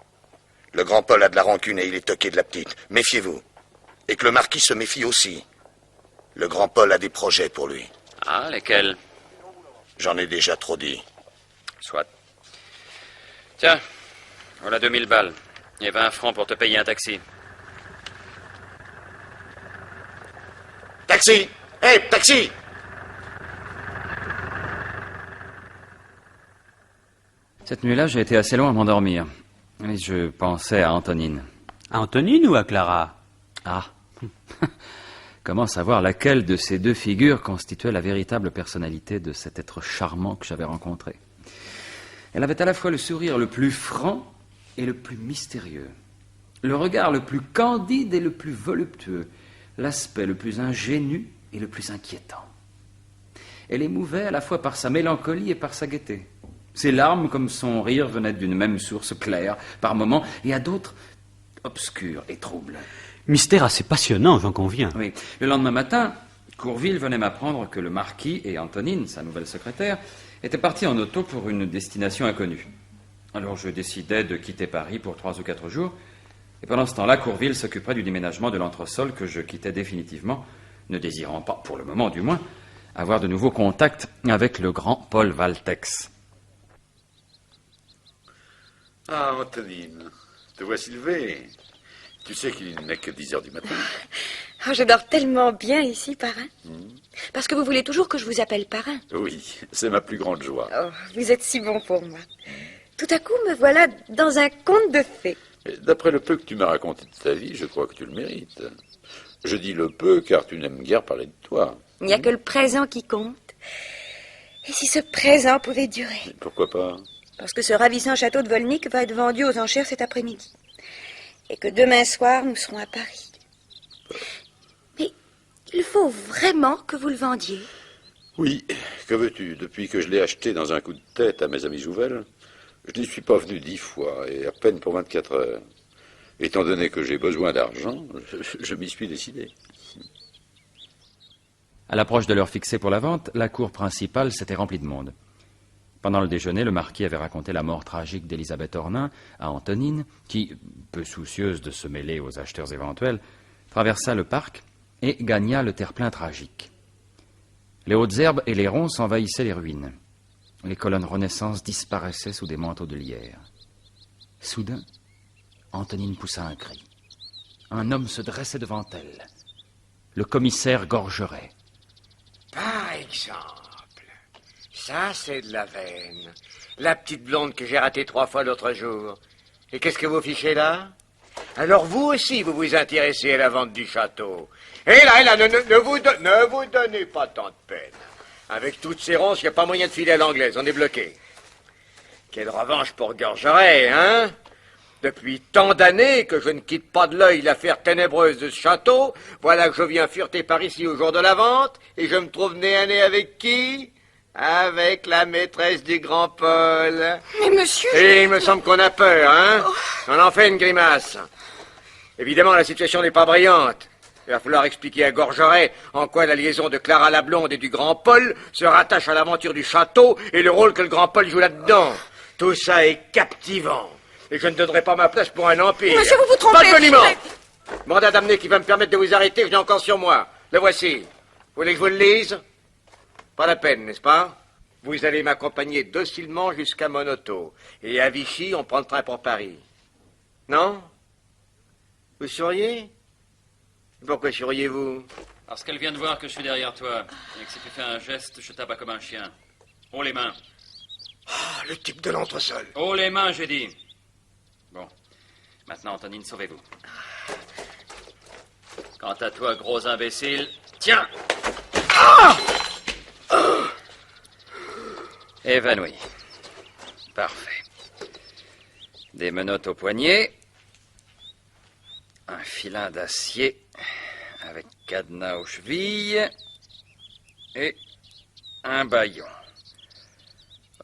Speaker 6: Le grand Paul a de la rancune et il est toqué de la petite. Méfiez-vous. Et que le marquis se méfie aussi. Le grand Paul a des projets pour lui.
Speaker 2: Ah, lesquels?
Speaker 6: J'en ai déjà trop dit.
Speaker 2: Soit. Tiens, voilà 2000 balles. Et 20 francs pour te payer un taxi.
Speaker 6: Taxi! Hé, taxi!
Speaker 2: Cette nuit-là, j'ai été assez loin à m'endormir. Et je pensais à Antonine.
Speaker 4: À Antonine ou à Clara?
Speaker 2: Ah. Comment savoir laquelle de ces deux figures constituait la véritable personnalité de cet être charmant que j'avais rencontré? Elle avait à la fois le sourire le plus franc et le plus mystérieux, le regard le plus candide et le plus voluptueux, l'aspect le plus ingénu et le plus inquiétant. Elle émouvait à la fois par sa mélancolie et par sa gaieté. Ses larmes, comme son rire, venaient d'une même source claire, par moments, et à d'autres obscures et troubles.
Speaker 4: Mystère assez passionnant, j'en conviens.
Speaker 2: Oui. Le lendemain matin, Courville venait m'apprendre que le marquis et Antonine, sa nouvelle secrétaire, étaient partis en auto pour une destination inconnue. Alors je décidai de quitter Paris pour 3 ou 4 jours, et pendant ce temps-là, Courville s'occuperait du déménagement de l'entresol que je quittais définitivement, ne désirant pas, pour le moment du moins, avoir de nouveaux contacts avec le grand Paul Valtex.
Speaker 9: Ah, Antonine, te voici levée. Tu sais qu'il n'est que 10 heures du matin.
Speaker 8: Oh, je dors tellement bien ici, parrain. Parce que vous voulez toujours que je vous appelle parrain.
Speaker 9: Oui, c'est ma plus grande joie.
Speaker 8: Oh, vous êtes si bon pour moi. Tout à coup, me voilà dans un conte de fées.
Speaker 9: Et d'après le peu que tu m'as raconté de ta vie, je crois que tu le mérites. Je dis le peu car tu n'aimes guère parler de toi.
Speaker 8: Il n'y a que le présent qui compte. Et si ce présent pouvait durer?
Speaker 9: Et pourquoi pas?
Speaker 8: Parce que ce ravissant château de Volnick va être vendu aux enchères cet après-midi. Et que demain soir, nous serons à Paris. Mais il faut vraiment que vous le vendiez.
Speaker 9: Oui, que veux-tu? Depuis que je l'ai acheté dans un coup de tête à mes amis Jouvel, je n'y suis pas venu 10 fois, et à peine pour 24 heures. Étant donné que j'ai besoin d'argent, je m'y suis décidé.
Speaker 2: À l'approche de l'heure fixée pour la vente, la cour principale s'était remplie de monde. Pendant le déjeuner, le marquis avait raconté la mort tragique d'Élisabeth Ornain à Antonine, qui, peu soucieuse de se mêler aux acheteurs éventuels, traversa le parc et gagna le terre-plein tragique. Les hautes herbes et les ronces envahissaient les ruines. Les colonnes Renaissance disparaissaient sous des manteaux de lierre. Soudain, Antonine poussa un cri. Un homme se dressait devant elle. Le commissaire Gorgeret.
Speaker 10: Par exemple, ça c'est de la veine. La petite blonde que j'ai ratée 3 fois l'autre jour. Et qu'est-ce que vous fichez là? Alors vous aussi, vous vous intéressez à la vente du château. Et là, ne vous donnez pas tant de peine. Avec toutes ces ronces, il n'y a pas moyen de filer à l'anglaise, on est bloqué. Quelle revanche pour Gorgeret, hein? Depuis tant d'années que je ne quitte pas de l'œil l'affaire ténébreuse de ce château, voilà que je viens fureter par ici au jour de la vente, et je me trouve nez à nez avec qui? Avec la maîtresse du grand Paul.
Speaker 8: Mais monsieur...
Speaker 10: Et il me semble qu'on a peur, hein? On en fait une grimace. Évidemment, la situation n'est pas brillante. Il va falloir expliquer à Gorgeret en quoi la liaison de Clara la blonde et du grand Paul se rattache à l'aventure du château et le rôle que le grand Paul joue là-dedans. Tout ça est captivant. Et je ne donnerai pas ma place pour un empire.
Speaker 8: Monsieur, vous vous trompez.
Speaker 10: Pas de monument. Mandat d'amener qui va me permettre de vous arrêter, je l'ai encore sur moi. Le voici. Vous voulez que je vous le lise? Pas la peine, n'est-ce pas? Vous allez m'accompagner docilement jusqu'à mon auto. Et à Vichy, on prend le train pour Paris. Non? Vous souriez? Pourquoi souriez-vous?
Speaker 2: Parce qu'elle vient de voir que je suis derrière toi, et que si tu fais un geste, je t'abats comme un chien. Haut les mains.
Speaker 10: Ah, le type de l'entresol.
Speaker 2: Haut les mains, j'ai dit. Bon. Maintenant, Antonine, sauvez-vous. Quant à toi, gros imbécile, tiens. Évanoui. Parfait. Des menottes aux poignets. Un filin d'acier avec cadenas aux chevilles. Et un bâillon.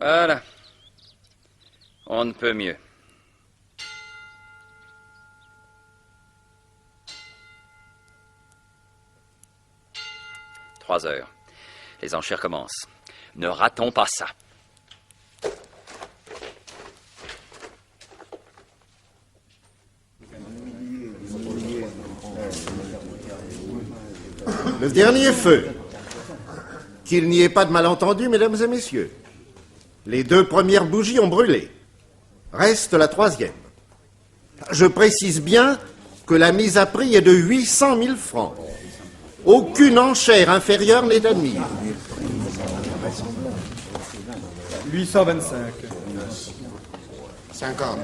Speaker 2: Voilà. On ne peut mieux. « 3 heures. Les enchères commencent. Ne ratons pas ça. »
Speaker 11: Le dernier feu. Qu'il n'y ait pas de malentendu, mesdames et messieurs. Les 2 premières bougies ont brûlé. Reste la 3e. Je précise bien que la mise à prix est de 800 000 francs. Aucune enchère inférieure n'est admise.
Speaker 12: 825.
Speaker 11: 50.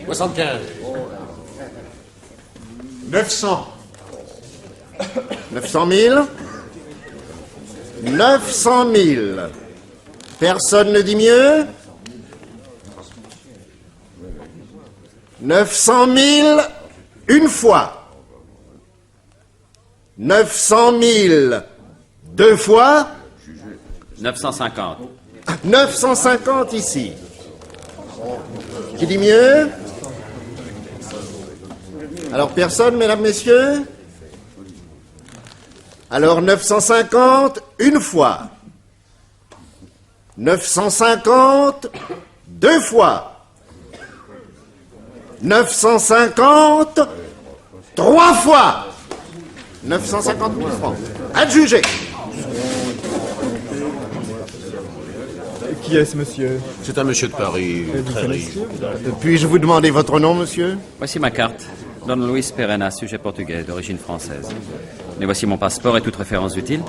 Speaker 10: 75.
Speaker 11: 900. 900 000. 900 000. Personne ne dit mieux? 900 000 une fois. 900 000 2 fois.
Speaker 2: 950.
Speaker 11: 950 ici. Qui dit mieux? Alors personne, mesdames, messieurs? Alors 950 une fois. 950 2 fois. 950 3 fois. 950 000 francs. Adjugé.
Speaker 12: Qui est-ce, monsieur?
Speaker 1: C'est un monsieur de Paris, très riche.
Speaker 11: Puis-je vous demander votre nom, monsieur?
Speaker 2: Voici ma carte. Don Luis Perena, sujet portugais, d'origine française. Mais voici mon passeport et toute référence utile.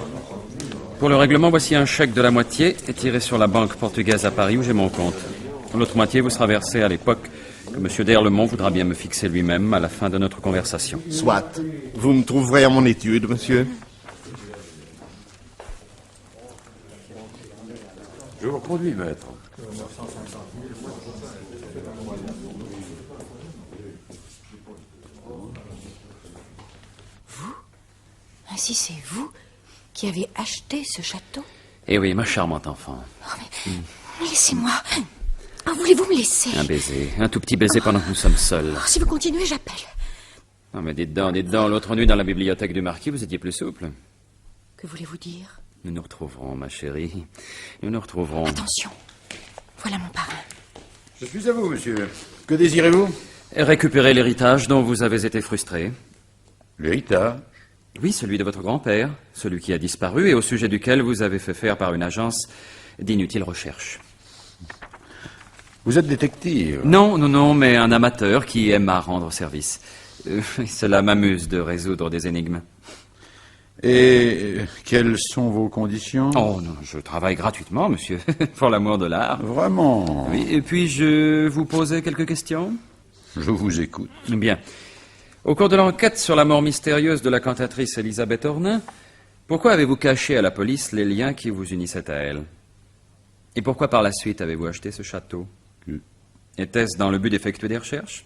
Speaker 2: Pour le règlement, voici un chèque de la moitié étiré sur la banque portugaise à Paris où j'ai mon compte. L'autre moitié vous sera versée à l'époque que M. d'Erlemont voudra bien me fixer lui-même à la fin de notre conversation.
Speaker 11: Soit. Vous me trouverez à mon étude, monsieur.
Speaker 9: Je vous reconduis, maître.
Speaker 13: Ainsi, c'est vous qui avez acheté ce château?
Speaker 2: Eh oui, ma charmante enfant.
Speaker 13: Oh, mais laissez-moi. Oh, voulez-vous me laisser?
Speaker 2: Un baiser, un tout petit baiser pendant que nous sommes seuls.
Speaker 13: Oh, si vous continuez, j'appelle.
Speaker 2: Non mais dites donc, l'autre nuit dans la bibliothèque du marquis, vous étiez plus souple.
Speaker 13: Que voulez-vous dire?
Speaker 2: Nous nous retrouverons, ma chérie. Nous nous retrouverons.
Speaker 13: Attention, voilà mon parrain.
Speaker 9: Je suis à vous, monsieur. Que désirez-vous?
Speaker 2: Récupérer l'héritage dont vous avez été frustré.
Speaker 9: L'héritage?
Speaker 2: Oui, celui de votre grand-père, celui qui a disparu et au sujet duquel vous avez fait faire par une agence d'inutiles recherches.
Speaker 9: Vous êtes détective?
Speaker 2: Non, mais un amateur qui aime à rendre service. Cela m'amuse de résoudre des énigmes.
Speaker 9: Et quelles sont vos conditions?
Speaker 2: Oh non, je travaille gratuitement, monsieur, pour l'amour de l'art.
Speaker 9: Vraiment?
Speaker 2: Oui, et puis je vous posais quelques questions?
Speaker 9: Je vous écoute.
Speaker 2: Bien. Au cours de l'enquête sur la mort mystérieuse de la cantatrice Elisabeth Ornin, pourquoi avez-vous caché à la police les liens qui vous unissaient à elle? Et pourquoi par la suite avez-vous acheté ce château? Était-ce dans le but d'effectuer des recherches?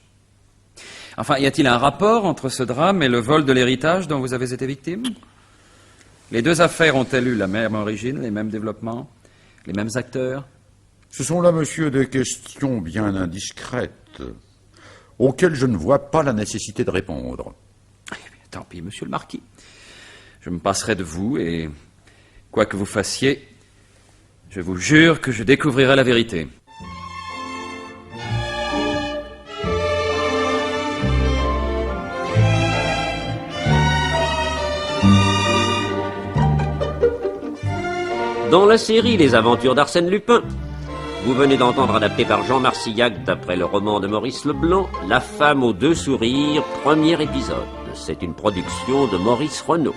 Speaker 2: Enfin, y a-t-il un rapport entre ce drame et le vol de l'héritage dont vous avez été victime? Les deux affaires ont-elles eu la même origine, les mêmes développements, les mêmes acteurs?
Speaker 9: Ce sont là, monsieur, des questions bien indiscrètes, auxquelles je ne vois pas la nécessité de répondre.
Speaker 2: Eh bien, tant pis, monsieur le marquis. Je me passerai de vous et, quoi que vous fassiez, je vous jure que je découvrirai la vérité.
Speaker 3: Dans la série Les Aventures d'Arsène Lupin, vous venez d'entendre, adapté par Jean Marcillac d'après le roman de Maurice Leblanc, La femme aux 2 sourires, premier épisode. C'est une production de Maurice Renaud.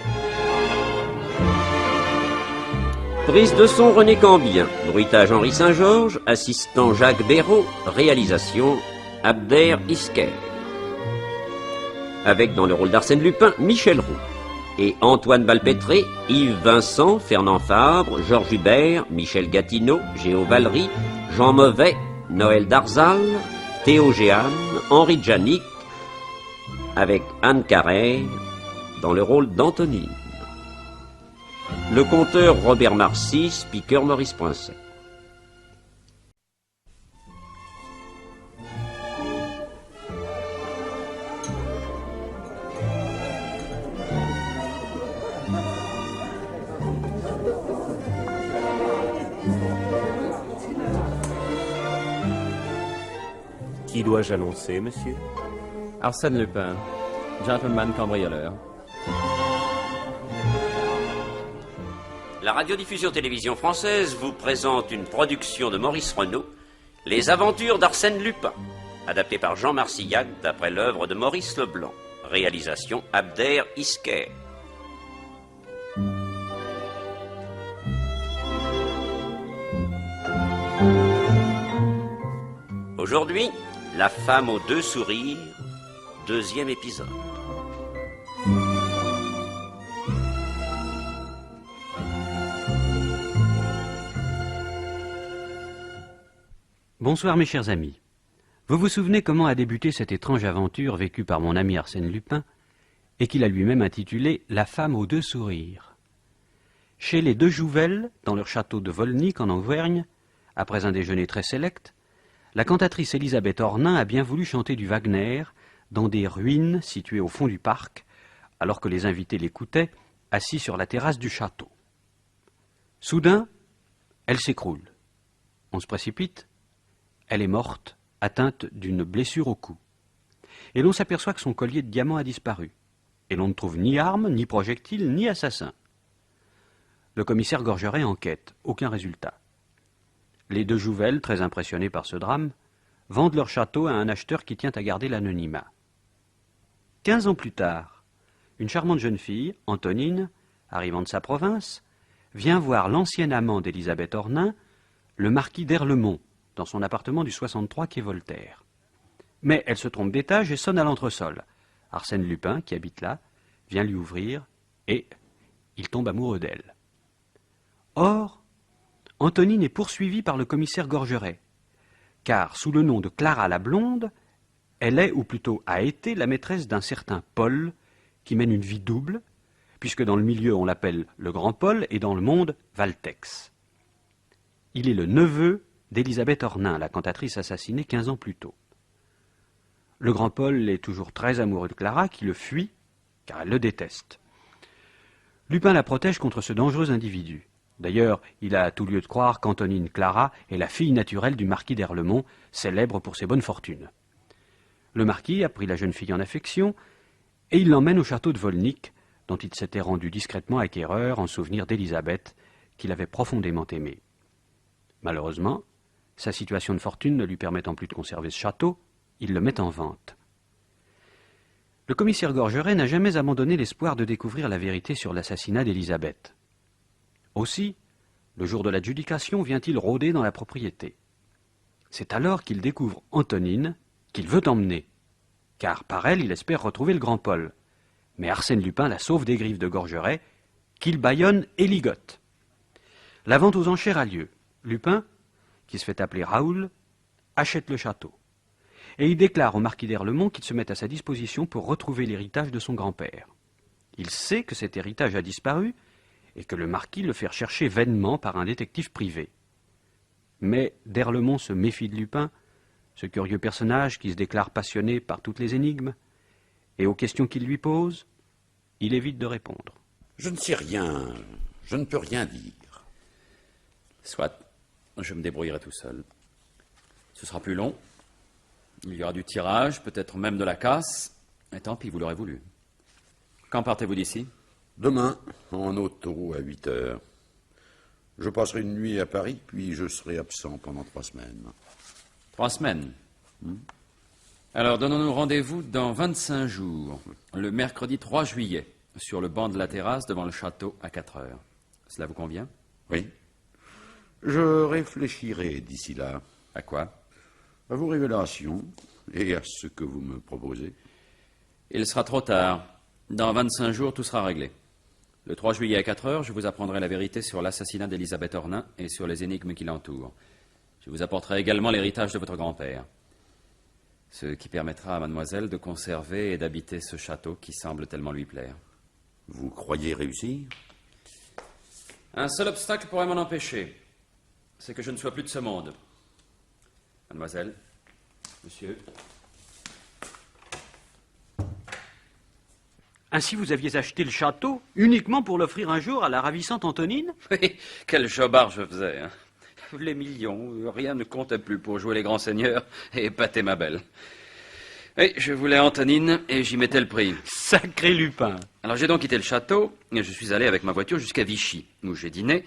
Speaker 3: Prise de son René Cambien, bruitage Henri Saint-Georges, assistant Jacques Béraud, réalisation Abder Isker. Avec dans le rôle d'Arsène Lupin, Michel Roux. et Antoine Balpétré, Yves Vincent, Fernand Fabre, Georges Hubert, Michel Gatineau, Géo Valery, Jean Mauvais, Noël Darzal, Théo Géane, Henri Djanik, avec Anne Carrère dans le rôle d'Antonine. Le conteur Robert Marcy, speaker Maurice Poinsett.
Speaker 14: Qui dois-je annoncer, monsieur?
Speaker 2: Arsène Lupin, gentleman cambrioleur.
Speaker 3: La radiodiffusion télévision française vous présente une production de Maurice Renaud, Les aventures d'Arsène Lupin, adapté par Jean Marcillac d'après l'œuvre de Maurice Leblanc. Réalisation Abder Isker. Aujourd'hui, La femme aux deux sourires, deuxième épisode.
Speaker 4: Bonsoir mes chers amis. Vous vous souvenez comment a débuté cette étrange aventure vécue par mon ami Arsène Lupin et qu'il a lui-même intitulée « La femme aux deux sourires ». Chez les deux Jouvel, dans leur château de Volnic en Auvergne, après un déjeuner très sélect, la cantatrice Élisabeth Ornain a bien voulu chanter du Wagner dans des ruines situées au fond du parc, alors que les invités l'écoutaient, assis sur la terrasse du château. Soudain, elle s'écroule. On se précipite. Elle est morte, atteinte d'une blessure au cou. Et l'on s'aperçoit que son collier de diamants a disparu. Et l'on ne trouve ni arme, ni projectile, ni assassin. Le commissaire Gorgeret enquête. Aucun résultat. Les deux Jouvel, très impressionnés par ce drame, vendent leur château à un acheteur qui tient à garder l'anonymat. 15 ans plus tard, une charmante jeune fille, Antonine, arrivant de sa province, vient voir l'ancien amant d'Élisabeth Ornain, le marquis d'Erlemont, dans son appartement du 63 quai Voltaire. Mais elle se trompe d'étage et sonne à l'entresol. Arsène Lupin, qui habite là, vient lui ouvrir et il tombe amoureux d'elle. Or, Antonine est poursuivie par le commissaire Gorgeret, car sous le nom de Clara la Blonde, elle est, ou plutôt a été, la maîtresse d'un certain Paul, qui mène une vie double, puisque dans le milieu on l'appelle le Grand Paul et dans le monde Valtex. Il est le neveu d'Élisabeth Ornain, la cantatrice assassinée 15 ans plus tôt. Le Grand Paul est toujours très amoureux de Clara, qui le fuit, car elle le déteste. Lupin la protège contre ce dangereux individu. D'ailleurs, il a tout lieu de croire qu'Antonine Clara est la fille naturelle du marquis d'Erlemont, célèbre pour ses bonnes fortunes. Le marquis a pris la jeune fille en affection, et il l'emmène au château de Volnic, dont il s'était rendu discrètement acquéreur en souvenir d'Élisabeth, qu'il avait profondément aimée. Malheureusement, sa situation de fortune ne lui permettant plus de conserver ce château, il le met en vente. Le commissaire Gorgeret n'a jamais abandonné l'espoir de découvrir la vérité sur l'assassinat d'Élisabeth. Aussi, le jour de l'adjudication, vient-il rôder dans la propriété. C'est alors qu'il découvre Antonine, qu'il veut emmener, car par elle, il espère retrouver le Grand Paul. Mais Arsène Lupin la sauve des griffes de Gorgeret, qu'il bâillonne et ligote. La vente aux enchères a lieu. Lupin, qui se fait appeler Raoul, achète le château. Et il déclare au marquis d'Erlemont qu'il se met à sa disposition pour retrouver l'héritage de son grand-père. Il sait que cet héritage a disparu et que le marquis le fait rechercher vainement par un détective privé. Mais d'Erlemont se méfie de Lupin, ce curieux personnage qui se déclare passionné par toutes les énigmes, et aux questions qu'il lui pose, il évite de répondre.
Speaker 9: Je ne sais rien, je ne peux rien dire.
Speaker 2: Soit, je me débrouillerai tout seul. Ce sera plus long, il y aura du tirage, peut-être même de la casse, et tant pis, vous l'aurez voulu. Quand partez-vous d'ici ?
Speaker 9: Demain, en auto à 8 heures. Je passerai une nuit à Paris, puis je serai absent pendant 3 semaines.
Speaker 2: 3 semaines. Alors, donnons-nous rendez-vous dans 25 jours, le mercredi 3 juillet, sur le banc de la terrasse devant le château à 4 heures. Cela vous convient ?
Speaker 9: Oui. Je réfléchirai d'ici là.
Speaker 2: À quoi ?
Speaker 9: À vos révélations et à ce que vous me proposez.
Speaker 2: Il sera trop tard. Dans 25 jours, tout sera réglé. Le 3 juillet à 4 heures, je vous apprendrai la vérité sur l'assassinat d'Elisabeth Ornain et sur les énigmes qui l'entourent. Je vous apporterai également l'héritage de votre grand-père. Ce qui permettra à mademoiselle de conserver et d'habiter ce château qui semble tellement lui plaire.
Speaker 9: Vous croyez réussir?
Speaker 2: Un seul obstacle pourrait m'en empêcher. C'est que je ne sois plus de ce monde. Mademoiselle, monsieur...
Speaker 4: Ainsi vous aviez acheté le château uniquement pour l'offrir un jour à la ravissante Antonine?
Speaker 2: Oui, quel jobard je faisais, hein. Les millions, rien ne comptait plus pour jouer les grands seigneurs et épater ma belle. Oui, je voulais Antonine et j'y mettais le prix.
Speaker 4: Sacré Lupin!
Speaker 2: Alors j'ai donc quitté le château et je suis allé avec ma voiture jusqu'à Vichy, où j'ai dîné,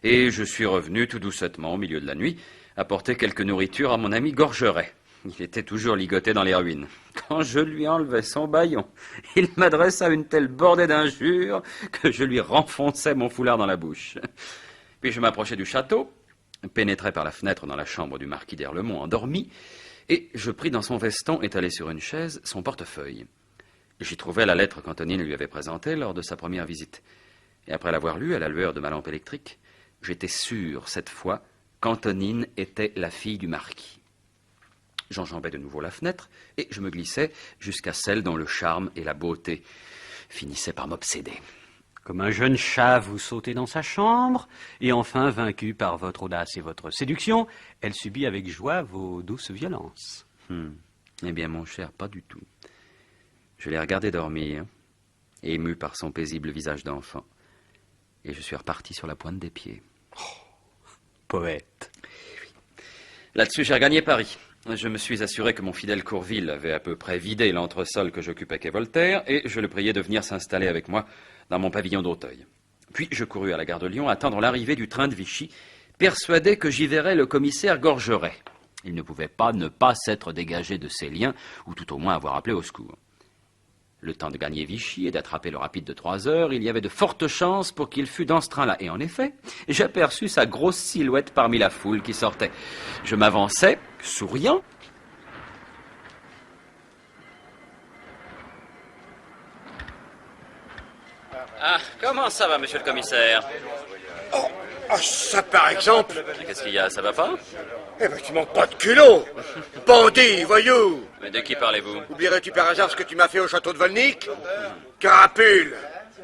Speaker 2: et je suis revenu tout doucettement au milieu de la nuit, apporter quelque nourriture à mon ami Gorgeret. Il était toujours ligoté dans les ruines. Quand je lui enlevai son bâillon, il m'adressa une telle bordée d'injures que je lui renfonçai mon foulard dans la bouche. Puis je m'approchai du château, pénétrai par la fenêtre dans la chambre du marquis d'Erlemont endormi, et je pris dans son veston, étalé sur une chaise, son portefeuille. J'y trouvai la lettre qu'Antonine lui avait présentée lors de sa première visite. Et après l'avoir lue à la lueur de ma lampe électrique, j'étais sûr, cette fois, qu'Antonine était la fille du marquis. J'enjambais de nouveau la fenêtre, et je me glissais jusqu'à celle dont le charme et la beauté finissaient par m'obséder.
Speaker 4: Comme un jeune chat, vous sautez dans sa chambre, et enfin, vaincu par votre audace et votre séduction, elle subit avec joie vos douces violences.
Speaker 2: Eh bien, mon cher, pas du tout. Je l'ai regardé dormir, ému par son paisible visage d'enfant, et je suis reparti sur la pointe des pieds.
Speaker 4: Poète.
Speaker 2: Là-dessus, j'ai regagné Paris. Je me suis assuré que mon fidèle Courville avait à peu près vidé l'entresol que j'occupais quai Voltaire, et je le priai de venir s'installer avec moi dans mon pavillon d'Auteuil. Puis je courus à la gare de Lyon attendre l'arrivée du train de Vichy, persuadé que j'y verrais le commissaire Gorgeret. Il ne pouvait pas ne pas s'être dégagé de ses liens, ou tout au moins avoir appelé au secours. Le temps de gagner Vichy et d'attraper le rapide de 3 heures, il y avait de fortes chances pour qu'il fût dans ce train-là. Et en effet, j'aperçus sa grosse silhouette parmi la foule qui sortait. Je m'avançai, souriant. Ah, comment ça va, monsieur le commissaire?
Speaker 10: Oh, ça par exemple.
Speaker 2: Qu'est-ce qu'il y a, ça va pas?
Speaker 10: Eh ben, tu manques pas de culot. Bandit, voyou.
Speaker 2: Mais de qui parlez-vous?
Speaker 10: Oublierais-tu par hasard ce que tu m'as fait au château de Volnic? Carapule,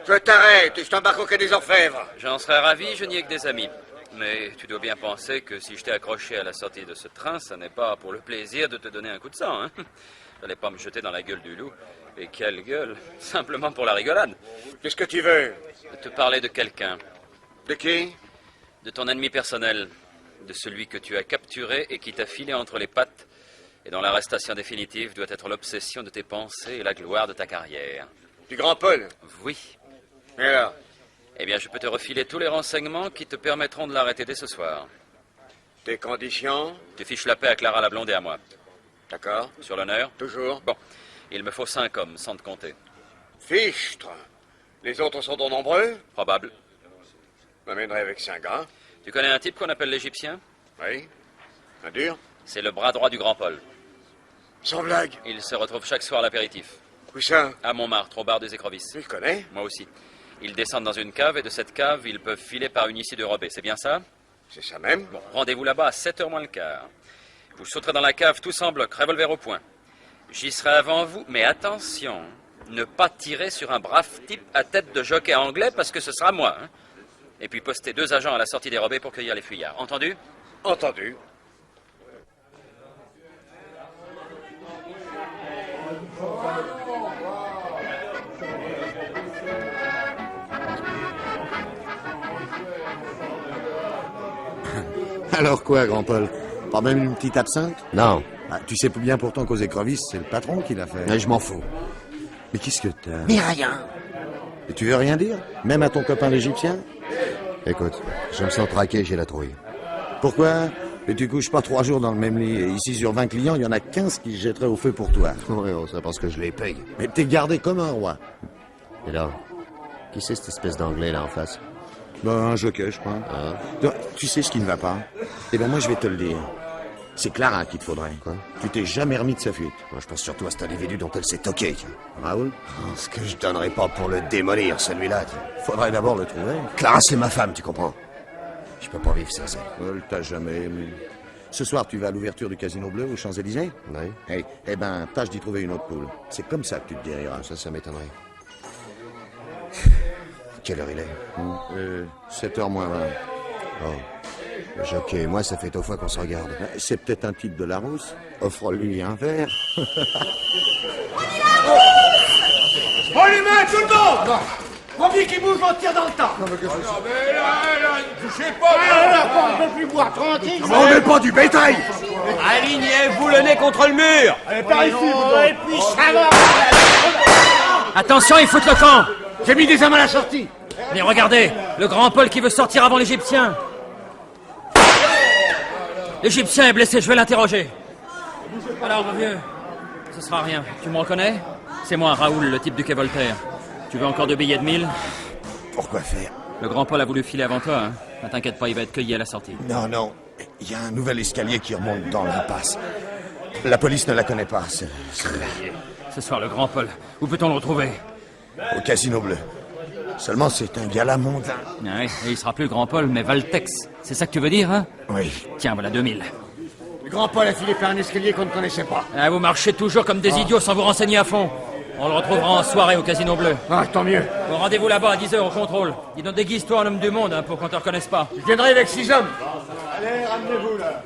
Speaker 10: je t'arrête et je t'embarque au quai des Orfèvres.
Speaker 2: J'en serais ravi, je n'y ai que des amis. Mais tu dois bien penser que si je t'ai accroché à la sortie de ce train, ça n'est pas pour le plaisir de te donner un coup de sang, hein. J'allais pas me jeter dans la gueule du loup. Et quelle gueule, simplement pour la rigolade.
Speaker 10: Qu'est-ce que tu veux?
Speaker 2: Te parler de quelqu'un.
Speaker 10: De qui?
Speaker 2: De ton ennemi personnel. De celui que tu as capturé et qui t'a filé entre les pattes, et dont l'arrestation définitive doit être l'obsession de tes pensées et la gloire de ta carrière.
Speaker 10: Du grand Paul?
Speaker 2: Oui.
Speaker 10: Et alors?
Speaker 2: Eh bien, je peux te refiler tous les renseignements qui te permettront de l'arrêter dès ce soir.
Speaker 10: Tes conditions?
Speaker 2: Tu fiches la paix à Clara la Blonde et à moi.
Speaker 10: D'accord.
Speaker 2: Sur l'honneur?
Speaker 10: Toujours.
Speaker 2: Bon. Il me faut 5 hommes, sans te compter.
Speaker 10: Fichtre. Les autres sont donc nombreux?
Speaker 2: Probable.
Speaker 10: M'amènerai avec 5 gars.
Speaker 2: Tu connais un type qu'on appelle l'Égyptien?
Speaker 10: Oui. Un dur?
Speaker 2: C'est le bras droit du grand Paul.
Speaker 10: Sans blague.
Speaker 2: Il se retrouve chaque soir à l'apéritif.
Speaker 10: Où ça?
Speaker 2: À Montmartre, au bar des écrevisses.
Speaker 10: Tu le connais?
Speaker 2: Moi aussi. Ils descendent dans une cave et de cette cave, ils peuvent filer par une issue dérobée. C'est bien ça?
Speaker 10: C'est ça même.
Speaker 2: Bon, rendez-vous là-bas à 7h moins le quart. Vous sauterez dans la cave tous en bloc, revolver au poing. J'y serai avant vous, mais attention, ne pas tirer sur un brave type à tête de jockey anglais parce que ce sera moi. Hein. Et puis poster 2 agents à la sortie dérobée pour cueillir les fuyards. Entendu?
Speaker 10: Entendu.
Speaker 11: Alors quoi, grand Paul? Pas même une petite absinthe?
Speaker 15: Non.
Speaker 11: Ah, tu sais bien pourtant qu'aux écrevisses, c'est le patron qui l'a fait.
Speaker 15: Mais je m'en fous.
Speaker 11: Mais qu'est-ce que t'as?
Speaker 15: Mais rien.
Speaker 11: Et tu veux rien dire? Même à ton copain l'Égyptien?
Speaker 15: Écoute, je me sens traqué, j'ai la trouille.
Speaker 11: Pourquoi? Et tu couches pas 3 jours dans le même lit. Et ici, sur 20 clients, il y en a 15 qui se jetteraient au feu pour toi.
Speaker 15: Oui, c'est parce que je les paye.
Speaker 11: Mais t'es gardé comme un roi.
Speaker 15: Et là, qui c'est cette espèce d'anglais là en face?
Speaker 11: Ben, un jockey, je crois. Tu sais ce qui ne va pas? Eh ben, moi, je vais te le dire. C'est Clara qu'il te faudrait.
Speaker 15: Quoi?
Speaker 11: Tu t'es jamais remis de sa fuite.
Speaker 15: Moi, je pense surtout à cet individu dont elle s'est toquée.
Speaker 11: Raoul?
Speaker 15: Ce que je donnerais pas pour le démolir, celui-là.
Speaker 11: Faudrait d'abord le trouver.
Speaker 15: Clara, c'est ma femme, tu comprends? Je peux pas vivre sans elle.
Speaker 11: Elle t'a jamais aimé. Ce soir, tu vas à l'ouverture du Casino Bleu aux Champs-Élysées?
Speaker 15: Oui.
Speaker 11: Hey, eh ben, tâche d'y trouver une autre poule. C'est comme ça que tu te guériras.
Speaker 15: Ça m'étonnerait. Quelle heure il est?
Speaker 11: 7h moins 20.
Speaker 15: Oh. Le jockey et moi, ça fait 2 fois qu'on se regarde.
Speaker 11: C'est peut-être un type de Larousse. Offre-lui un verre.
Speaker 10: On les mains, tout le monde! Premier qui bouge, on tire dans le temps.
Speaker 5: Non, mais là, ne touchez pas!
Speaker 7: On ne peut plus boire tranquille.
Speaker 11: On n'est pas du bétail!
Speaker 14: Alignez-vous le nez contre le mur!
Speaker 5: Allez, par ici, vous
Speaker 7: Et puis ça va.
Speaker 2: Attention, ils foutent le camp!
Speaker 10: J'ai mis des hommes à la sortie.
Speaker 2: Mais regardez, le grand Paul qui veut sortir avant l'Égyptien. L'Égyptien est blessé, je vais l'interroger. Alors, mon vieux, ce sera rien. Tu me reconnais? C'est moi, Raoul, le type du quai Voltaire. Tu veux encore 2 billets de 1000?
Speaker 15: Pourquoi faire?
Speaker 2: Le grand Paul a voulu filer avant toi, hein. Ne t'inquiète pas, il va être cueilli à la sortie.
Speaker 15: Non, non. Il y a un nouvel escalier qui remonte dans l'impasse. La police ne la connaît pas, celui-là.
Speaker 2: Ce soir, le grand Paul. Où peut-on le retrouver?
Speaker 15: Au Casino Bleu. Seulement, c'est un gala mondain.
Speaker 2: Ah oui, et il sera plus le grand Paul, mais Valtex. C'est ça que tu veux dire, hein?
Speaker 15: Oui.
Speaker 2: Tiens, voilà 2000.
Speaker 10: Le grand Paul a filé par un escalier qu'on ne connaissait pas.
Speaker 2: Ah, vous marchez toujours comme des idiots sans vous renseigner à fond. On le retrouvera en soirée au Casino Bleu.
Speaker 10: Ah, tant mieux.
Speaker 2: Bon, rendez-vous là-bas à 10h au contrôle. Dis donc, déguise-toi en homme du monde, hein, pour qu'on te reconnaisse pas.
Speaker 10: Je viendrai avec 6 hommes.
Speaker 5: Allez, ramenez-vous, là.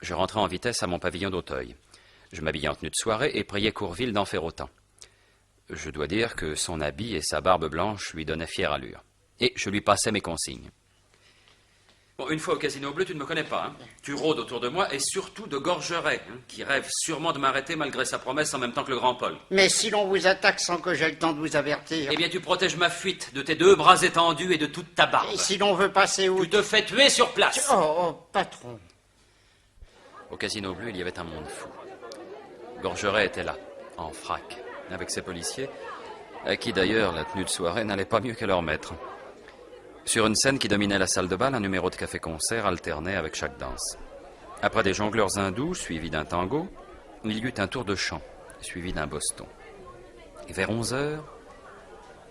Speaker 2: Je rentrai en vitesse à mon pavillon d'Auteuil. Je m'habillai en tenue de soirée et priai Courville d'en faire autant. Je dois dire que son habit et sa barbe blanche lui donnaient fière allure. Et je lui passai mes consignes. Bon, une fois au Casino Bleu, tu ne me connais pas, hein. Tu rôdes autour de moi et surtout de Gorgeret, hein, qui rêve sûrement de m'arrêter malgré sa promesse en même temps que le grand Paul.
Speaker 7: Mais si l'on vous attaque sans que j'aie le temps de vous avertir.
Speaker 2: Eh bien, tu protèges ma fuite de tes 2 bras étendus et de toute ta barbe.
Speaker 7: Et si l'on veut passer où?
Speaker 2: Tu te fais tuer sur place.
Speaker 7: Oh, patron.
Speaker 2: Au Casino Bleu, il y avait un monde fou. Gorgeret était là, en frac, avec ses policiers, à qui d'ailleurs la tenue de soirée n'allait pas mieux que leur maître. Sur une scène qui dominait la salle de bal, un numéro de café-concert alternait avec chaque danse. Après des jongleurs hindous, suivis d'un tango, il y eut un tour de chant, suivi d'un boston. Et vers 11h,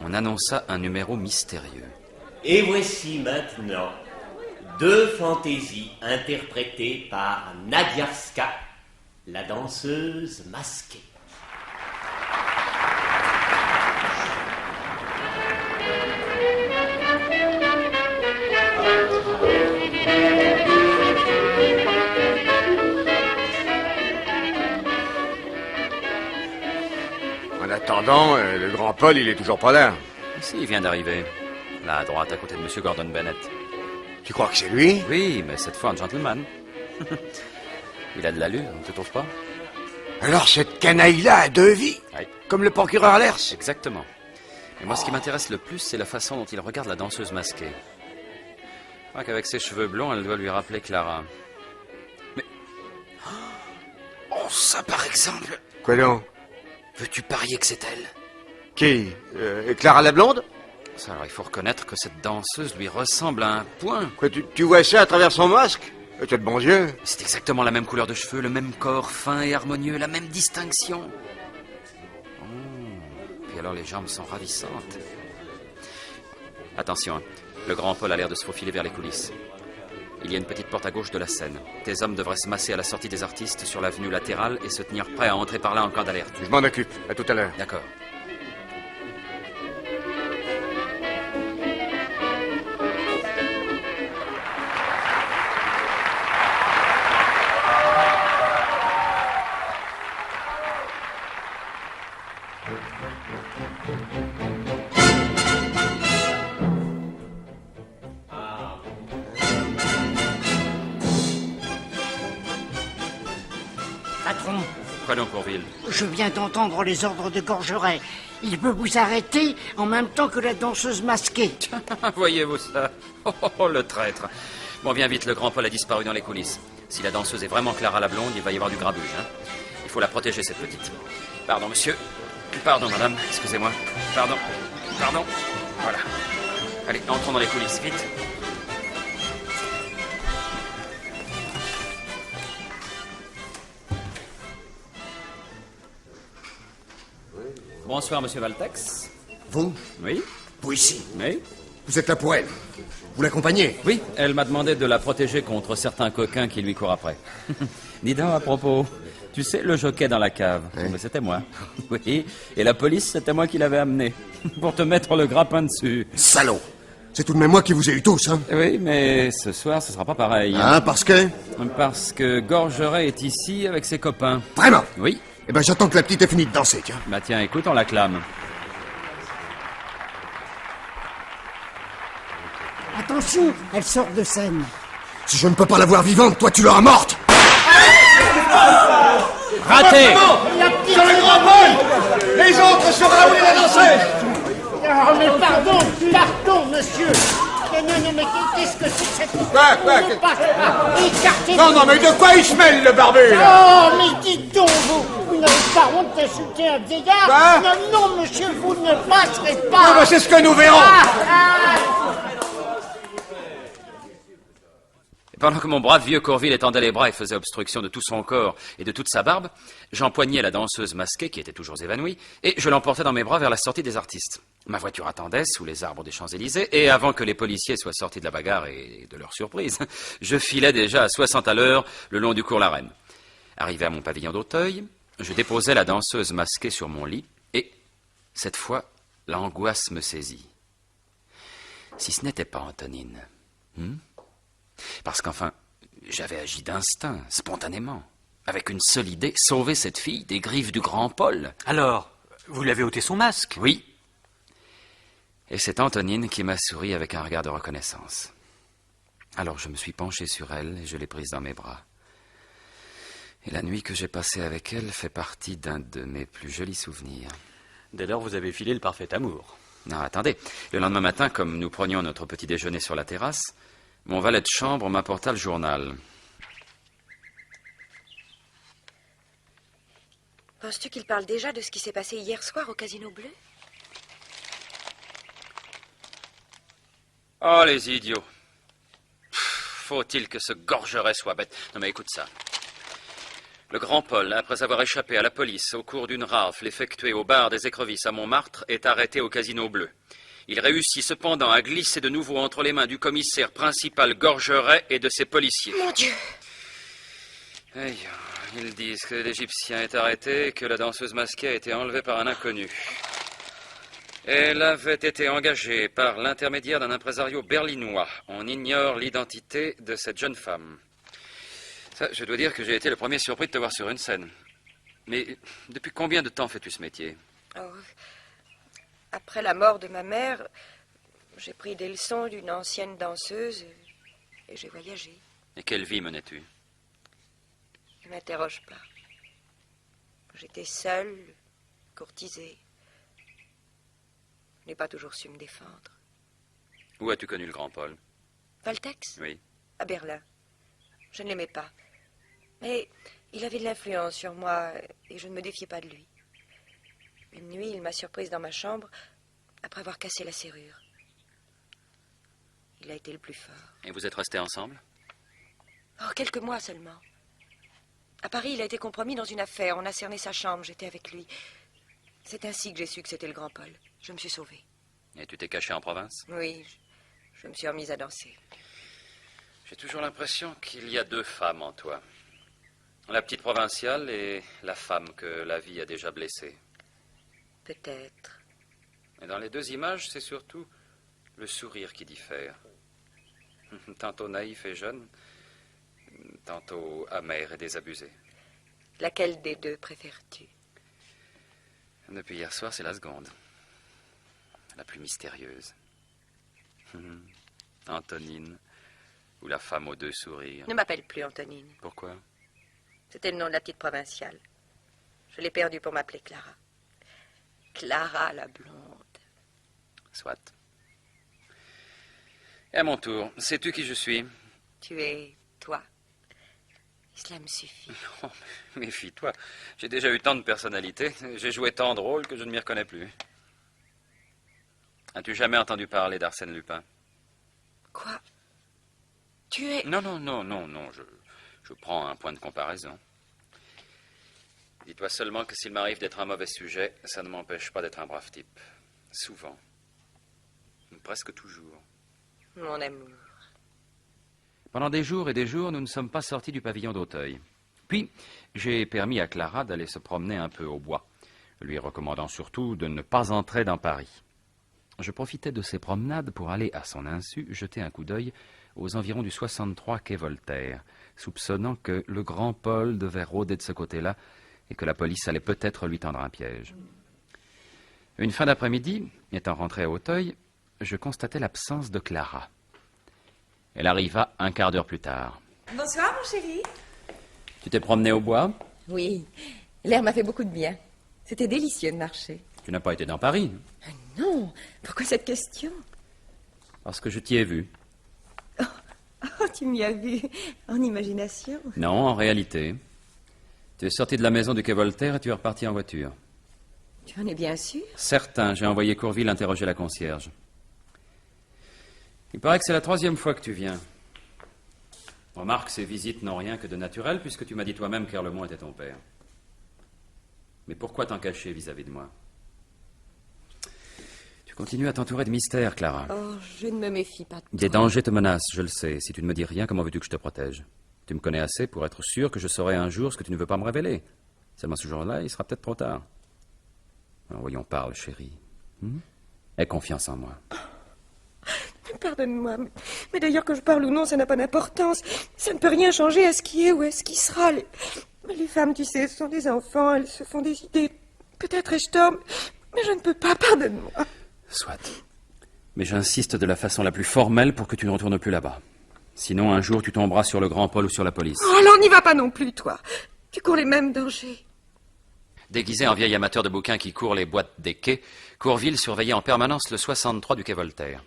Speaker 2: on annonça un numéro mystérieux.
Speaker 14: Et voici maintenant 2 fantaisies interprétées par Nadiarska, la danseuse masquée.
Speaker 6: En attendant, le grand Paul, il est toujours pas là.
Speaker 2: Si, il vient d'arriver. Là, à droite, à côté de M. Gordon Bennett.
Speaker 6: Tu crois que c'est lui?
Speaker 2: Oui, mais cette fois un gentleman. Il a de l'allure, ne te trouves pas?
Speaker 6: Alors cette canaille-là a 2 vies?
Speaker 2: Oui.
Speaker 6: Comme le procureur Lers?
Speaker 2: Exactement. Mais moi, ce qui m'intéresse le plus, c'est la façon dont il regarde la danseuse masquée. Je crois qu'avec ses cheveux blonds, elle doit lui rappeler Clara. Mais... Oh, ça par exemple!
Speaker 6: Quoi donc?
Speaker 2: Veux-tu parier que c'est elle?
Speaker 6: Qui? Clara la blonde?
Speaker 2: Ça, alors, il faut reconnaître que cette danseuse lui ressemble à un point.
Speaker 6: Quoi, tu vois ça à travers son masque? Tu as de bons yeux.
Speaker 2: C'est exactement la même couleur de cheveux, le même corps fin et harmonieux, la même distinction. Oh, puis alors les jambes sont ravissantes. Attention, hein. Le grand Paul a l'air de se faufiler vers les coulisses. Il y a une petite porte à gauche de la scène. Tes hommes devraient se masser à la sortie des artistes sur l'avenue latérale et se tenir prêts à entrer par là en cas d'alerte.
Speaker 6: Je m'en occupe. À tout à l'heure.
Speaker 2: D'accord.
Speaker 7: Patron,
Speaker 2: Prenons Courville.
Speaker 7: je viens d'entendre les ordres de Gorgeret. Il peut vous arrêter en même temps que la danseuse masquée.
Speaker 2: Voyez-vous ça? Oh, le traître. Bon, viens vite, le grand Paul a disparu dans les coulisses. Si la danseuse est vraiment Clara la blonde, il va y avoir du grabuge, hein. Il faut la protéger, cette petite. Pardon, monsieur. Pardon, madame. Excusez-moi. Pardon. Pardon. Voilà. Allez, entrons dans les coulisses, vite. Bonsoir, monsieur Valtex.
Speaker 15: Vous?
Speaker 2: Oui.
Speaker 15: Vous ici?
Speaker 2: Oui.
Speaker 15: Vous êtes là pour elle? Vous l'accompagnez?
Speaker 2: Oui, elle m'a demandé de la protéger contre certains coquins qui lui courent après. Dis donc, à propos, tu sais, le jockey dans la cave, mais c'était moi. Oui, et la police, c'était moi qui l'avais amené, pour te mettre le grappin dessus.
Speaker 15: Salaud! C'est tout de même moi qui vous ai eu tous, hein?
Speaker 2: Oui, mais ce soir, ce sera pas pareil.
Speaker 15: Ah, parce que?
Speaker 2: Parce que Gorgeret est ici avec ses copains.
Speaker 15: Vraiment?
Speaker 2: Oui.
Speaker 15: Eh ben, j'attends que la petite ait fini de danser, tiens.
Speaker 2: Bah tiens, écoute, on l'acclame.
Speaker 7: Attention, elle sort de scène.
Speaker 15: Si je ne peux pas la voir vivante, toi, tu l'auras morte!
Speaker 2: Raté!
Speaker 10: Sur le grand Paul! Les autres sur Raoul et la danseuse!
Speaker 7: Oh, mais pardon, monsieur. Non, mais qu'est-ce que c'est que cette
Speaker 10: Quoi?
Speaker 7: Ne passe pas. Écartez-vous.
Speaker 10: Non, mais de quoi il se mêle, le barbu, là?
Speaker 7: Oh, mais dites donc, vous n'avez pas honte d'insulter un vieillard?
Speaker 10: Quoi?
Speaker 7: Non, monsieur, vous ne passerez pas.
Speaker 10: Ah, bah, c'est ce que nous verrons.
Speaker 2: Pendant que mon brave vieux Courville étendait les bras et faisait obstruction de tout son corps et de toute sa barbe, j'empoignai la danseuse masquée, qui était toujours évanouie, et je l'emportai dans mes bras vers la sortie des artistes. Ma voiture attendait sous les arbres des Champs-Élysées, et avant que les policiers soient sortis de la bagarre et de leur surprise, je filais déjà à 60 à l'heure le long du cours La Reine. Arrivé à mon pavillon d'Auteuil, je déposai la danseuse masquée sur mon lit, et, cette fois, l'angoisse me saisit. Si ce n'était pas Antonine, parce qu'enfin, j'avais agi d'instinct, spontanément, avec une seule idée, sauver cette fille des griffes du grand Paul.
Speaker 4: Alors, vous l'avez ôté son masque?
Speaker 2: Oui. Et c'est Antonine qui m'a souri avec un regard de reconnaissance. Alors je me suis penché sur elle et je l'ai prise dans mes bras. Et la nuit que j'ai passée avec elle fait partie d'un de mes plus jolis souvenirs.
Speaker 4: Dès lors, vous avez filé le parfait amour.
Speaker 2: Non, attendez. Le lendemain matin, comme nous prenions notre petit déjeuner sur la terrasse, mon valet de chambre m'apporta le journal.
Speaker 8: Penses-tu qu'il parle déjà de ce qui s'est passé hier soir au Casino Bleu?
Speaker 2: Oh, les idiots. Faut-il que ce Gorgeret soit bête? Non, mais écoute ça. Le grand Paul, après avoir échappé à la police au cours d'une rafle effectuée au bar des Écrevisses à Montmartre, est arrêté au Casino Bleu. Il réussit cependant à glisser de nouveau entre les mains du commissaire principal Gorgeret et de ses policiers.
Speaker 8: Mon Dieu!
Speaker 2: Aïe, ils disent que l'Égyptien est arrêté et que la danseuse masquée a été enlevée par un inconnu. Elle avait été engagée par l'intermédiaire d'un impresario berlinois. On ignore l'identité de cette jeune femme. Ça, je dois dire que j'ai été le premier surpris de te voir sur une scène. Mais depuis combien de temps fais-tu ce métier?
Speaker 8: Oh, après la mort de ma mère, j'ai pris des leçons d'une ancienne danseuse et j'ai voyagé.
Speaker 2: Et quelle vie menais-tu?
Speaker 8: Ne m'interroge pas. J'étais seule, courtisée. Je n'ai pas toujours su me défendre.
Speaker 2: Où as-tu connu le grand Paul?
Speaker 8: Valtex?
Speaker 2: Oui.
Speaker 8: À Berlin. Je ne l'aimais pas. Mais il avait de l'influence sur moi et je ne me défiais pas de lui. Une nuit, il m'a surprise dans ma chambre après avoir cassé la serrure. Il a été le plus fort.
Speaker 2: Et vous êtes restés ensemble?
Speaker 8: Oh, quelques mois seulement. À Paris, il a été compromis dans une affaire. On a cerné sa chambre, j'étais avec lui. C'est ainsi que j'ai su que c'était le grand Paul. Je me suis sauvée.
Speaker 2: Et tu t'es caché en province?
Speaker 8: Oui, je me suis remise à danser.
Speaker 2: J'ai toujours l'impression qu'il y a deux femmes en toi. La petite provinciale et la femme que la vie a déjà blessée.
Speaker 8: Peut-être.
Speaker 2: Et dans les deux images, c'est surtout le sourire qui diffère. Tantôt naïf et jeune, tantôt amer et désabusé.
Speaker 8: Laquelle des deux préfères-tu?
Speaker 2: Depuis hier soir, c'est la seconde. La plus mystérieuse. Antonine, ou la femme aux deux sourires.
Speaker 8: Ne m'appelle plus Antonine.
Speaker 2: Pourquoi?
Speaker 8: C'était le nom de la petite provinciale. Je l'ai perdue pour m'appeler Clara. Clara la blonde.
Speaker 2: Soit. Et à mon tour, sais-tu qui je suis?
Speaker 8: Tu es toi. Cela me suffit.
Speaker 2: Oh, méfie-toi. J'ai déjà eu tant de personnalités. J'ai joué tant de rôles que je ne m'y reconnais plus. As-tu jamais entendu parler d'Arsène Lupin?
Speaker 8: Quoi? Tu es...
Speaker 2: Non. Je prends un point de comparaison. Dis-toi seulement que s'il m'arrive d'être un mauvais sujet, ça ne m'empêche pas d'être un brave type. Souvent. Presque toujours.
Speaker 8: Mon amour.
Speaker 2: Pendant des jours et des jours, nous ne sommes pas sortis du pavillon d'Auteuil. Puis, j'ai permis à Clara d'aller se promener un peu au bois, lui recommandant surtout de ne pas entrer dans Paris. Je profitais de ces promenades pour aller, à son insu, jeter un coup d'œil aux environs du 63 quai Voltaire, soupçonnant que le grand Paul devait rôder de ce côté-là et que la police allait peut-être lui tendre un piège. Une fin d'après-midi, étant rentré à Auteuil, je constatai l'absence de Clara. Elle arriva un quart d'heure plus tard.
Speaker 16: Bonsoir, mon chéri.
Speaker 2: Tu t'es promené au bois?
Speaker 16: Oui, l'air m'a fait beaucoup de bien. C'était délicieux de marcher.
Speaker 2: Tu n'as pas été dans Paris?
Speaker 16: Non, pourquoi cette question?
Speaker 2: Parce que je t'y ai vu.
Speaker 16: Oh, tu m'y as vu en imagination.
Speaker 2: Non, en réalité. Tu es sorti de la maison du quai Voltaire et tu es reparti en voiture.
Speaker 16: Tu en es bien sûr?
Speaker 2: Certain, j'ai envoyé Courville interroger la concierge. Il paraît que c'est la 3e fois que tu viens. Remarque, ces visites n'ont rien que de naturel, puisque tu m'as dit toi-même qu'Erlemont était ton père. Mais pourquoi t'en cacher vis-à-vis de moi? Tu continues à t'entourer de mystères, Clara.
Speaker 16: Oh, je ne me méfie pas de toi.
Speaker 2: Des dangers te menacent, je le sais. Si tu ne me dis rien, comment veux-tu que je te protège? Tu me connais assez pour être sûr que je saurai un jour ce que tu ne veux pas me révéler. Seulement ce jour-là, il sera peut-être trop tard. Alors, voyons, parle, chérie. Aie confiance en moi.
Speaker 16: Pardonne-moi, mais d'ailleurs que je parle ou non, ça n'a pas d'importance. Ça ne peut rien changer à ce qui est ou à ce qui sera. Les femmes, tu sais, sont des enfants, elles se font des idées. Peut-être ai-je tort, mais je ne peux pas, pardonne-moi.
Speaker 2: Soit. Mais j'insiste de la façon la plus formelle pour que tu ne retournes plus là-bas. Sinon, un jour, tu tomberas sur le grand Paul ou sur la police.
Speaker 16: Oh, alors n'y va pas non plus, toi. Tu cours les mêmes dangers.
Speaker 2: Déguisé en vieil amateur de bouquins qui court les boîtes des quais, Courville surveillait en permanence le 63 du quai Voltaire.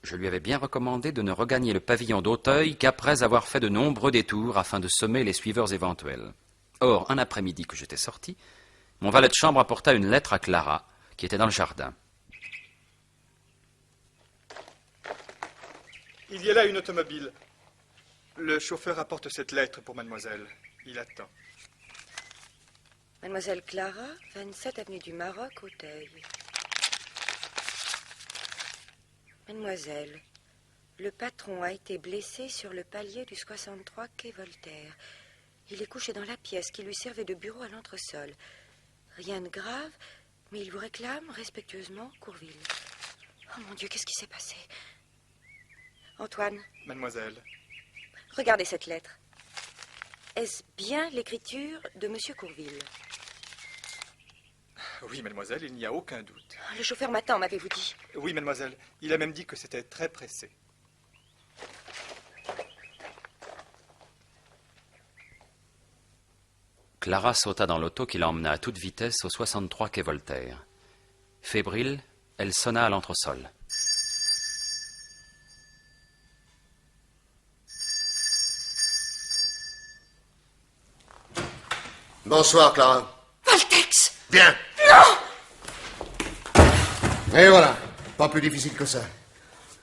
Speaker 2: Je lui avais bien recommandé de ne regagner le pavillon d'Auteuil qu'après avoir fait de nombreux détours afin de semer les suiveurs éventuels. Or, un après-midi que j'étais sorti, mon valet de chambre apporta une lettre à Clara, qui était dans le jardin.
Speaker 12: Il y a là une automobile. Le chauffeur apporte cette lettre pour mademoiselle. Il attend.
Speaker 8: Mademoiselle Clara, 27 avenue du Maroc, Auteuil. Mademoiselle, le patron a été blessé sur le palier du 63 quai Voltaire. Il est couché dans la pièce qui lui servait de bureau à l'entresol. Rien de grave, mais il vous réclame respectueusement Courville. Oh mon Dieu, qu'est-ce qui s'est passé? Antoine.
Speaker 12: Mademoiselle.
Speaker 8: Regardez cette lettre. Est-ce bien l'écriture de Monsieur Courville?
Speaker 12: Oui, mademoiselle, il n'y a aucun doute.
Speaker 8: Le chauffeur m'attend, m'avez-vous dit?
Speaker 12: Oui, mademoiselle. Il a même dit que c'était très pressé.
Speaker 2: Clara sauta dans l'auto qui l'emmena à toute vitesse au 63 quai Voltaire. Fébrile, elle sonna à l'entresol.
Speaker 11: Bonsoir, Clara.
Speaker 8: Valtex!
Speaker 11: Bien.
Speaker 8: Non!
Speaker 11: Et voilà. Pas plus difficile que ça.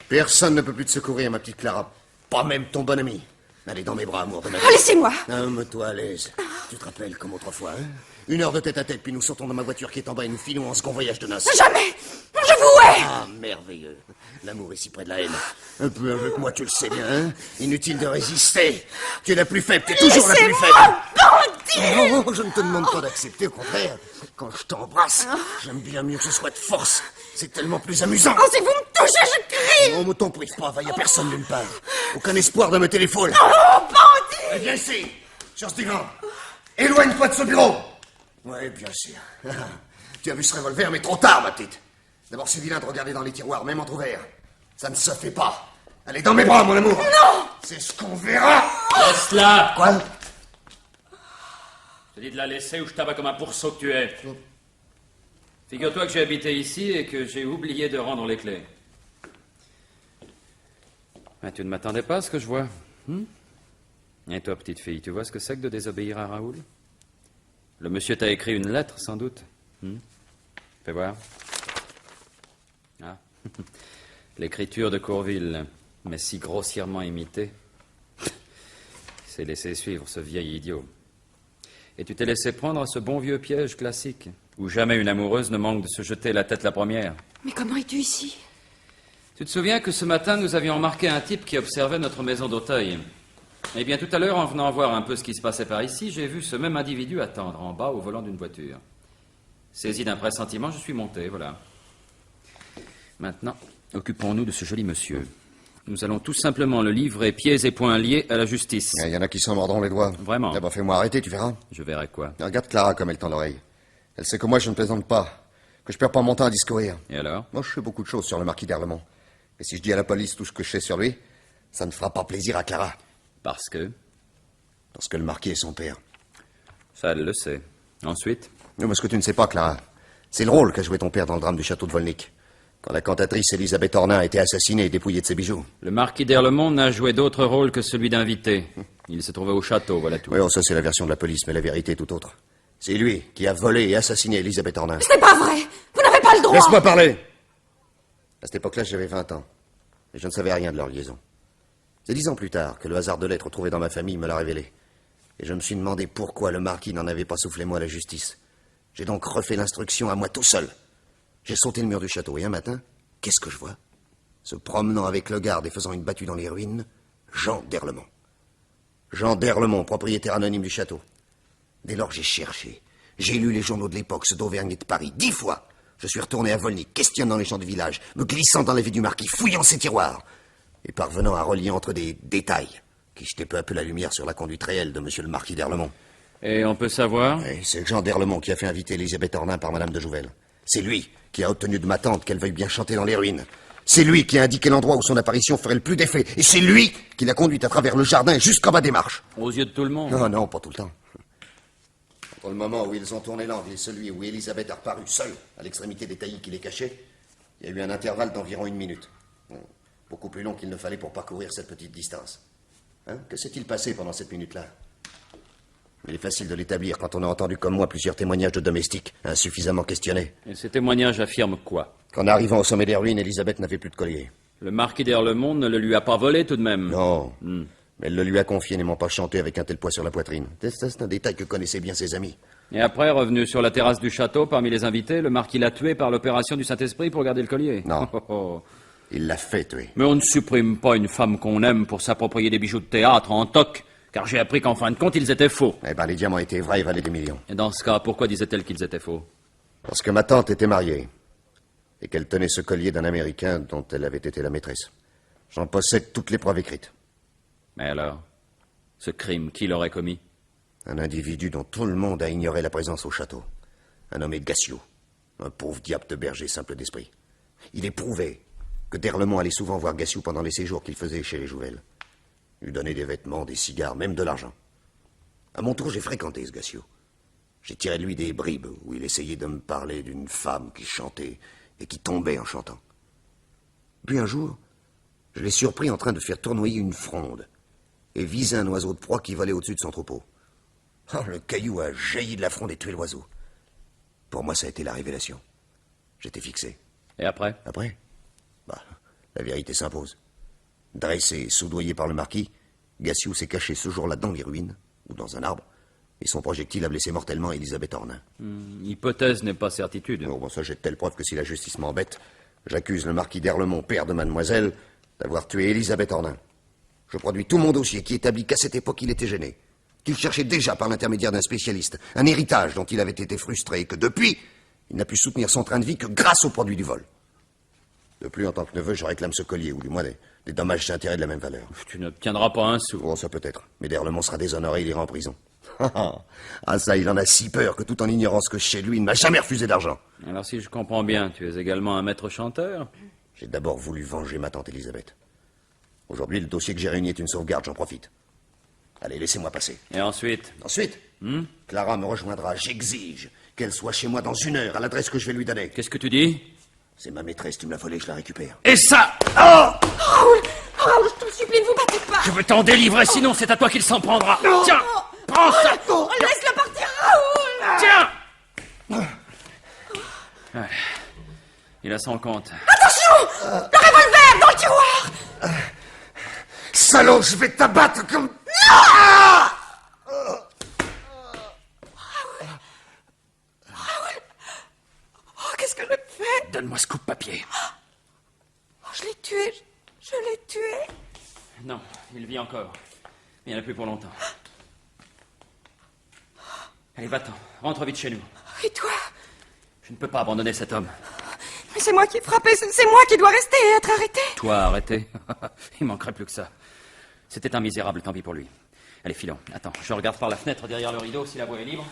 Speaker 11: Personne ne peut plus te secourir, ma petite Clara. Pas même ton bon ami. Allez dans mes bras, amour de ma vie.
Speaker 16: Oh, laissez-moi!
Speaker 11: Mets-toi à l'aise. Tu te rappelles comme autrefois, hein? 1 heure de tête à tête, puis nous sortons dans ma voiture qui est en bas et nous filons en second voyage de noces.
Speaker 16: Jamais! Je vous hais!
Speaker 11: Ah, merveilleux. L'amour est si près de la haine. Un peu avec moi, tu le sais bien, hein? Inutile de résister. Tu es la plus faible, tu es toujours la plus faible.
Speaker 16: Bandit!
Speaker 11: Oh, je ne te demande pas d'accepter, au contraire. Quand je t'embrasse, j'aime bien mieux que ce soit de force. C'est tellement plus amusant.
Speaker 16: Oh, si vous me touchez, je crie!
Speaker 11: On me t'en prive pas, va, y a personne nulle part. Aucun espoir de me téléphoner.
Speaker 16: Oh, bandit!
Speaker 11: Eh bien, ici, sur ce divan. Éloigne-toi de ce bureau. Oui, bien sûr. Tu as vu ce revolver, mais trop tard, ma petite. D'abord, c'est vilain de regarder dans les tiroirs, même entrouverts. Ça ne se fait pas. Allez, dans mes bras, mon amour.
Speaker 16: Non!
Speaker 11: C'est ce qu'on verra.
Speaker 2: Laisse-la!
Speaker 11: Quoi?
Speaker 2: Je te dis de la laisser ou je t'abats comme un pourceau que tu es. Figure-toi que j'ai habité ici et que j'ai oublié de rendre les clés. Mais tu ne m'attendais pas à ce que je vois. Et toi, petite fille, tu vois ce que c'est que de désobéir à Raoul? Le monsieur t'a écrit une lettre, sans doute. Fais voir. Ah. L'écriture de Courville, mais si grossièrement imitée. C'est laissé suivre ce vieil idiot. Et tu t'es laissé prendre à ce bon vieux piège classique, où jamais une amoureuse ne manque de se jeter la tête la première.
Speaker 13: Mais comment es-tu ici?
Speaker 2: Tu te souviens que ce matin, nous avions remarqué un type qui observait notre maison d'Auteuil. Eh bien, tout à l'heure, en venant voir un peu ce qui se passait par ici, j'ai vu ce même individu attendre en bas au volant d'une voiture. Saisi d'un pressentiment, je suis monté, voilà. Maintenant, occupons-nous de ce joli monsieur. Nous allons tout simplement le livrer pieds et poings liés à la justice.
Speaker 17: Il y en a qui s'en mordront les doigts.
Speaker 2: Vraiment?
Speaker 17: D'abord, fais-moi arrêter, tu verras.
Speaker 2: Je verrai quoi?
Speaker 17: Regarde Clara comme elle tend l'oreille. Elle sait que moi, je ne plaisante pas, que je perds pas mon temps à discourir.
Speaker 2: Et alors?
Speaker 17: Moi, je sais beaucoup de choses sur le marquis d'Erlemont. Et si je dis à la police tout ce que je sais sur lui, ça ne fera pas plaisir à Clara.
Speaker 2: Parce que?
Speaker 17: Parce que le marquis est son père.
Speaker 2: Ça, elle le sait. Ensuite?
Speaker 17: Non, mais ce que tu ne sais pas, Clara, c'est le rôle qu'a joué ton père dans le drame du château de Volnick. Quand la cantatrice Elisabeth Ornain a été assassinée et dépouillée de ses bijoux.
Speaker 2: Le marquis d'Erlemont n'a joué d'autre rôle que celui d'invité. Il se trouvait au château, voilà tout.
Speaker 17: Oui, ça c'est la version de la police, mais la vérité est tout autre. C'est lui qui a volé et assassiné Elisabeth Ornain.
Speaker 13: Ce n'est pas vrai! Vous n'avez pas le droit!
Speaker 17: Laisse-moi parler! À cette époque-là, j'avais 20 ans. Et je ne savais rien de leur liaison. C'est 10 ans plus tard que le hasard de lettres trouvé dans ma famille me l'a révélé. Et je me suis demandé pourquoi le marquis n'en avait pas soufflé moi à la justice. J'ai donc refait l'instruction à moi tout seul. J'ai sauté le mur du château et un matin, qu'est-ce que je vois? Se promenant avec le garde et faisant une battue dans les ruines, Jean d'Erlemont. Jean d'Erlemont, propriétaire anonyme du château. Dès lors, j'ai cherché. J'ai lu les journaux de l'époque, ceux d'Auvergne et de Paris, 10 fois. Je suis retourné à Volnick, questionnant les gens du village, me glissant dans la vie du marquis, fouillant ses tiroirs, et parvenant à relier entre des détails qui jetaient peu à peu la lumière sur la conduite réelle de monsieur le marquis d'Erlemont.
Speaker 2: Et on peut savoir?
Speaker 17: Oui, c'est Jean d'Erlemont qui a fait inviter Elisabeth Ornain par madame de Jouvel. C'est lui qui a obtenu de ma tante qu'elle veuille bien chanter dans les ruines. C'est lui qui a indiqué l'endroit où son apparition ferait le plus d'effet. Et c'est lui qui l'a conduite à travers le jardin jusqu'en bas des marches.
Speaker 2: Aux yeux de tout le monde?
Speaker 17: Non, non, pas tout le temps. Entre le moment où ils ont tourné l'angle et celui où Elisabeth a reparu seule à l'extrémité des taillis qui les cachaient, il y a eu un intervalle d'environ 1 minute. Bon, beaucoup plus long qu'il ne fallait pour parcourir cette petite distance. Hein? Que s'est-il passé pendant cette minute-là? Il est facile de l'établir quand on a entendu comme moi plusieurs témoignages de domestiques insuffisamment questionnés.
Speaker 2: Et ces témoignages affirment quoi?
Speaker 17: Qu'en arrivant au sommet des ruines, Elisabeth n'avait plus de collier.
Speaker 2: Le marquis d'Erlemont ne le lui a pas volé tout de même?
Speaker 17: Non, mais elle le lui a confié, n'aimant pas chanter avec un tel poids sur la poitrine. C'est un détail que connaissaient bien ses amis.
Speaker 2: Et après, revenu sur la terrasse du château, parmi les invités, le marquis l'a tué par l'opération du Saint-Esprit pour garder le collier?
Speaker 17: Non.
Speaker 2: Oh, oh, oh.
Speaker 17: Il l'a fait tuer.
Speaker 2: Mais on ne supprime pas une femme qu'on aime pour s'approprier des bijoux de théâtre en toc, car j'ai appris qu'en fin de compte, ils étaient faux.
Speaker 17: Eh ben, les diamants étaient vrais et valaient des millions.
Speaker 2: Et dans ce cas, pourquoi disait-elle qu'ils étaient faux?
Speaker 17: Parce que ma tante était mariée, et qu'elle tenait ce collier d'un Américain dont elle avait été la maîtresse. J'en possède toutes les preuves écrites.
Speaker 2: Mais alors, ce crime, qui l'aurait commis?
Speaker 17: Un individu dont tout le monde a ignoré la présence au château. Un nommé Gassiot. Un pauvre diable de berger simple d'esprit. Il est prouvé que d'Erlemont allait souvent voir Gassiot pendant les séjours qu'il faisait chez les Jouvel. Lui donner des vêtements, des cigares, même de l'argent. À mon tour, j'ai fréquenté ce Gassiot. J'ai tiré de lui des bribes où il essayait de me parler d'une femme qui chantait et qui tombait en chantant. Puis un jour, je l'ai surpris en train de faire tournoyer une fronde et viser un oiseau de proie qui volait au-dessus de son troupeau. Oh, le caillou a jailli de la fronde et tué l'oiseau. Pour moi, ça a été la révélation. J'étais fixé.
Speaker 2: Et après?
Speaker 17: Après? Bah, la vérité s'impose. Dressé et soudoyé par le marquis, Gassiot s'est caché ce jour-là dans les ruines, ou dans un arbre, et son projectile a blessé mortellement Elisabeth Ornain.
Speaker 2: Hypothèse n'est pas certitude.
Speaker 17: Oh, bon, ça, j'ai de telles preuves que si la justice m'embête, j'accuse le marquis d'Erlemont, père de mademoiselle, d'avoir tué Elisabeth Ornain. Je produis tout mon dossier qui établit qu'à cette époque, il était gêné, qu'il cherchait déjà par l'intermédiaire d'un spécialiste un héritage dont il avait été frustré, et que depuis, il n'a pu soutenir son train de vie que grâce au produit du vol. De plus, en tant que neveu, je réclame ce collier, ou du moins des dommages et intérêts de la même valeur.
Speaker 2: Tu n'obtiendras pas un sou.
Speaker 17: Oh, ça peut-être. Mais d'Erlemont sera déshonoré, il ira en prison. Ah ça, il en a si peur que tout en ignorant ce que chez lui, il ne m'a jamais refusé d'argent.
Speaker 2: Alors si je comprends bien, tu es également un maître chanteur?
Speaker 17: J'ai d'abord voulu venger ma tante Elisabeth. Aujourd'hui, le dossier que j'ai réuni est une sauvegarde, j'en profite. Allez, laissez-moi passer.
Speaker 2: Et ensuite?
Speaker 17: Ensuite, Clara me rejoindra. J'exige qu'elle soit chez moi dans 1 heure, à l'adresse que je vais lui donner.
Speaker 2: Qu'est-ce que tu dis?
Speaker 17: C'est ma maîtresse, tu me l'as volée, je la récupère.
Speaker 2: Et ça?
Speaker 16: Oh Raoul, Raoul, je te supplie, ne vous battez pas.
Speaker 2: Je veux t'en délivrer, sinon c'est à toi qu'il s'en prendra. Tiens, prends ça.
Speaker 16: Laisse-le partir, Raoul.
Speaker 2: Tiens. Allez. Il a son compte.
Speaker 16: Attention, le revolver dans le tiroir.
Speaker 17: Salaud, je vais t'abattre comme...
Speaker 16: Non.
Speaker 2: donne-moi ce coupe-papier.
Speaker 16: Oh, je l'ai tué. Je l'ai tué.
Speaker 2: Non, il vit encore. Il n'y en a plus pour longtemps. Allez, va-t'en. Rentre vite chez nous.
Speaker 16: Et toi?
Speaker 2: Je ne peux pas abandonner cet homme.
Speaker 16: Mais c'est moi qui ai frappé. C'est moi qui dois rester et être arrêté.
Speaker 2: Toi, arrêté? Il manquerait plus que ça. C'était un misérable, tant pis pour lui. Allez, filons. Attends, je regarde par la fenêtre derrière le rideau si la voie est libre.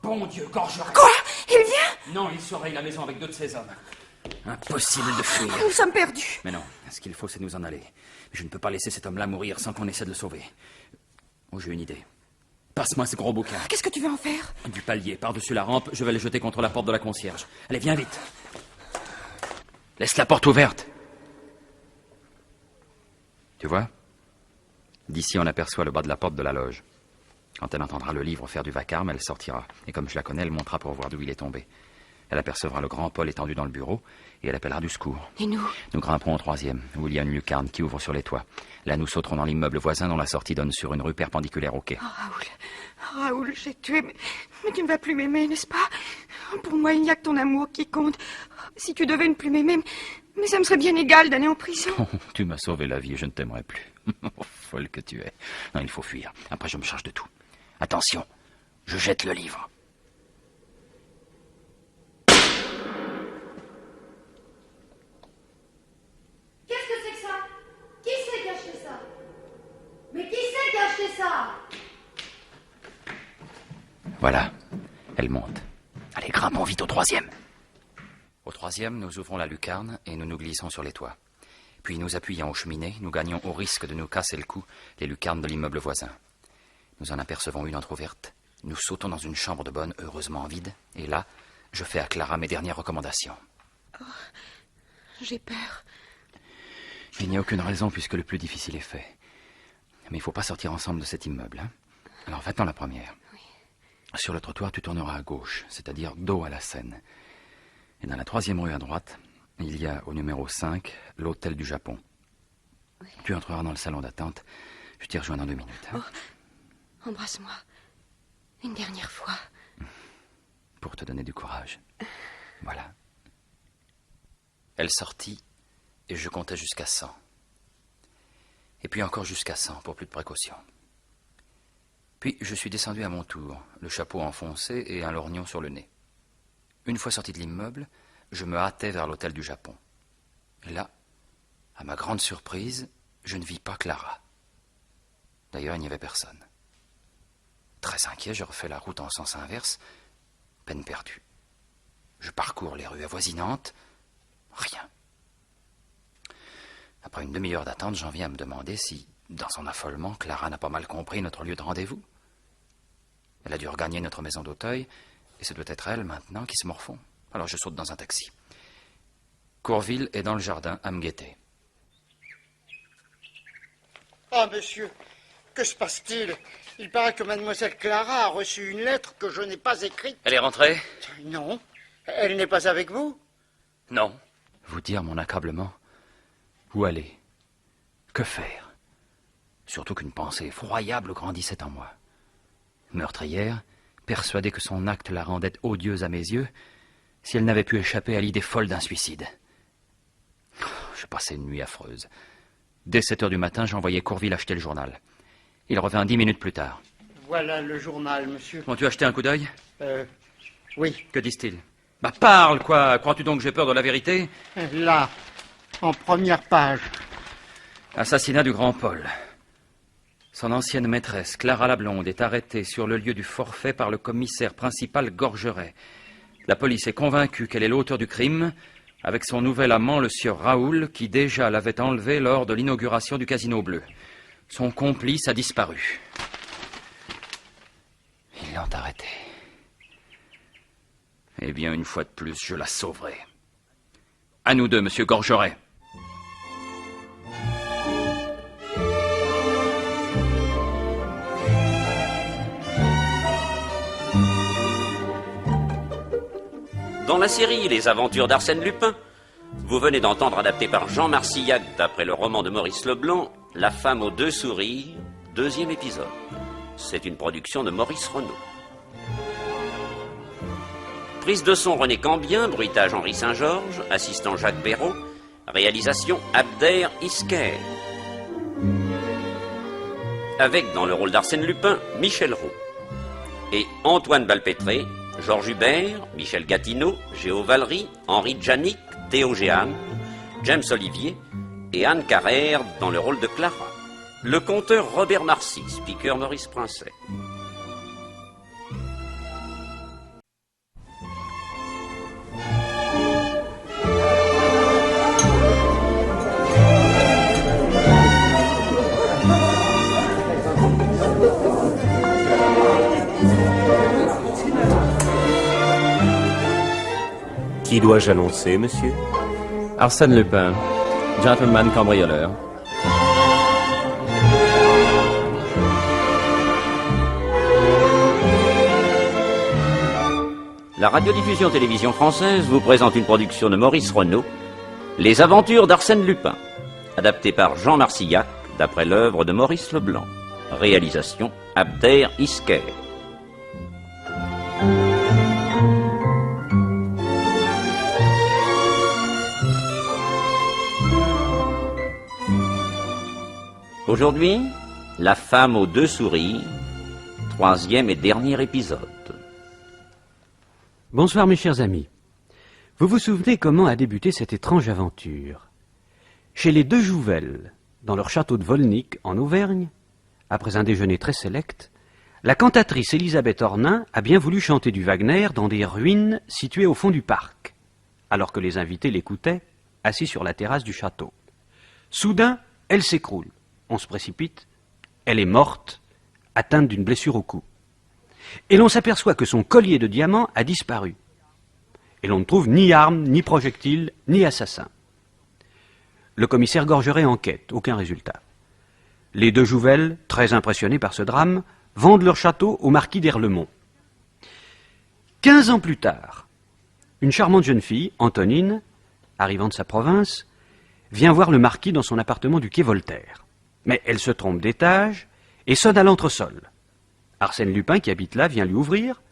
Speaker 2: Bon Dieu, Gorgeret.
Speaker 16: Quoi? Il vient?
Speaker 2: Non, il surveille la maison avec 2 de ses hommes. Impossible de fuir.
Speaker 16: Nous sommes perdus.
Speaker 2: Mais non, ce qu'il faut, c'est nous en aller. Je ne peux pas laisser cet homme-là mourir sans qu'on essaie de le sauver. Oh, j'ai une idée. Passe-moi ce gros bouquin.
Speaker 16: Qu'est-ce que tu veux en faire?
Speaker 2: Du palier, par-dessus la rampe, je vais le jeter contre la porte de la concierge. Allez, viens vite. Laisse la porte ouverte. Tu vois? D'ici, on aperçoit le bas de la porte de la loge. Quand elle entendra le livre faire du vacarme, elle sortira. Et comme je la connais, elle montera pour voir d'où il est tombé. Elle apercevra le grand Paul étendu dans le bureau et elle appellera du secours.
Speaker 16: Et nous?
Speaker 2: Nous grimperons au 3e, où il y a une lucarne qui ouvre sur les toits. Là, nous sauterons dans l'immeuble voisin dont la sortie donne sur une rue perpendiculaire au quai.
Speaker 16: Oh, Raoul, j'ai tué, mais tu ne vas plus m'aimer, n'est-ce pas? Pour moi, il n'y a que ton amour qui compte. Si tu devais ne plus m'aimer, mais ça me serait bien égal d'aller en prison.
Speaker 2: Oh, tu m'as sauvé la vie et je ne t'aimerai plus. Oh, folle que tu es. Non, il faut fuir. Après, je me charge de tout. Attention, je jette le livre.
Speaker 18: Qu'est-ce que c'est que ça? Qui c'est qui a acheté ça? Mais qui c'est qui a acheté ça?
Speaker 2: Voilà, elle monte. Allez, grimpons vite au 3e. Au 3e, nous ouvrons la lucarne et nous nous glissons sur les toits. Puis, nous appuyant aux cheminées, nous gagnons au risque de nous casser le cou les lucarnes de l'immeuble voisin. Nous en apercevons une entr'ouverte. Nous sautons dans une chambre de bonne, heureusement vide. Et là, je fais à Clara mes dernières recommandations.
Speaker 16: Oh, j'ai peur.
Speaker 2: Il n'y a aucune raison puisque le plus difficile est fait. Mais il ne faut pas sortir ensemble de cet immeuble. Hein? Alors, va-t'en la première.
Speaker 16: Oui.
Speaker 2: Sur le trottoir, tu tourneras à gauche, c'est-à-dire dos à la Seine. Et dans la 3e rue à droite, il y a au numéro 5 l'hôtel du Japon.
Speaker 16: Oui.
Speaker 2: Tu entreras dans le salon d'attente. Je t'y rejoins dans 2 minutes. Hein?
Speaker 16: Oh. Embrasse-moi. Une dernière fois.
Speaker 2: Pour te donner du courage. Voilà. Elle sortit et je comptais jusqu'à 100. Et puis encore jusqu'à 100 pour plus de précaution. Puis je suis descendu à mon tour, le chapeau enfoncé et un lorgnon sur le nez. Une fois sorti de l'immeuble, je me hâtais vers l'hôtel du Japon. Et là, à ma grande surprise, je ne vis pas Clara. D'ailleurs, il n'y avait personne. Très inquiet, je refais la route en sens inverse. Peine perdue. Je parcours les rues avoisinantes. Rien. Après une demi-heure d'attente, j'en viens à me demander si, dans son affolement, Clara n'a pas mal compris notre lieu de rendez-vous. Elle a dû regagner notre maison d'Auteuil, et ce doit être elle, maintenant, qui se morfond. Alors je saute dans un taxi. Courville est dans le jardin à me guetter.
Speaker 7: Ah, monsieur, que se passe-t-il? Il paraît que mademoiselle Clara a reçu une lettre que je n'ai pas écrite.
Speaker 2: Elle est rentrée?
Speaker 7: Non. Elle n'est pas avec vous?
Speaker 2: Non. Vous dire mon accablement? Où aller? Que faire? Surtout qu'une pensée effroyable grandissait en moi. Meurtrière, persuadée que son acte la rendait odieuse à mes yeux, si elle n'avait pu échapper à l'idée folle d'un suicide. Je passais une nuit affreuse. Dès 7 heures du matin, j'envoyais Courville acheter le journal. Il revint 10 minutes plus tard.
Speaker 7: Voilà le journal, monsieur.
Speaker 2: Bon, tu as acheté un coup d'œil?
Speaker 7: Oui.
Speaker 2: Que disent-ils? Bah parle, quoi. Crois-tu donc que j'ai peur de la vérité?
Speaker 7: Là, en première page.
Speaker 2: Assassinat du grand Paul. Son ancienne maîtresse, Clara la Blonde, est arrêtée sur le lieu du forfait par le commissaire principal Gorgeret. La police est convaincue qu'elle est l'auteur du crime, avec son nouvel amant, le sieur Raoul, qui déjà l'avait enlevée lors de l'inauguration du Casino Bleu. Son complice a disparu. Ils l'ont arrêtée. Eh bien, une fois de plus, je la sauverai. À nous deux, monsieur Gorgeret.
Speaker 3: Dans la série Les Aventures d'Arsène Lupin, vous venez d'entendre, adapté par Jean Marcillac d'après le roman de Maurice Leblanc, La femme aux 2 sourires, 2e épisode. C'est une production de Maurice Renaud. Prise de son René Cambien, bruitage Henri Saint-Georges, assistant Jacques Béraud, réalisation Abder Isker. Avec dans le rôle d'Arsène Lupin, Michel Roux. Et Antoine Balpétré, Georges Hubert, Michel Gatineau, Géo Valery, Henri Djanik, Théo Géhan, James Olivier et Anne Carrère dans le rôle de Clara. Le conteur Robert Marcy, speaker Maurice Princet.
Speaker 19: Qui dois-je annoncer, monsieur?
Speaker 2: Arsène Lupin, gentleman cambrioleur.
Speaker 3: La radiodiffusion télévision française vous présente une production de Maurice Renaud, Les aventures d'Arsène Lupin, adapté par Jean Marcillac, d'après l'œuvre de Maurice Leblanc. Réalisation Abder Isker. Aujourd'hui, La femme aux deux sourires, 3e et dernier épisode.
Speaker 4: Bonsoir mes chers amis. Vous vous souvenez comment a débuté cette étrange aventure? Chez les de Jouvel, dans leur château de Volnic, en Auvergne, après un déjeuner très sélect, la cantatrice Élisabeth Ornin a bien voulu chanter du Wagner dans des ruines situées au fond du parc, alors que les invités l'écoutaient, assis sur la terrasse du château. Soudain, elle s'écroule. On se précipite, elle est morte, atteinte d'une blessure au cou. Et l'on s'aperçoit que son collier de diamants a disparu. Et l'on ne trouve ni arme, ni projectile, ni assassin. Le commissaire Gorgeret enquête, aucun résultat. Les de Jouvel, très impressionnés par ce drame, vendent leur château au marquis d'Erlemont. 15 ans plus tard, une charmante jeune fille, Antonine, arrivant de sa province, vient voir le marquis dans son appartement du quai Voltaire. Mais elle se trompe d'étage et sonne à l'entresol. Arsène Lupin, qui habite là, vient lui ouvrir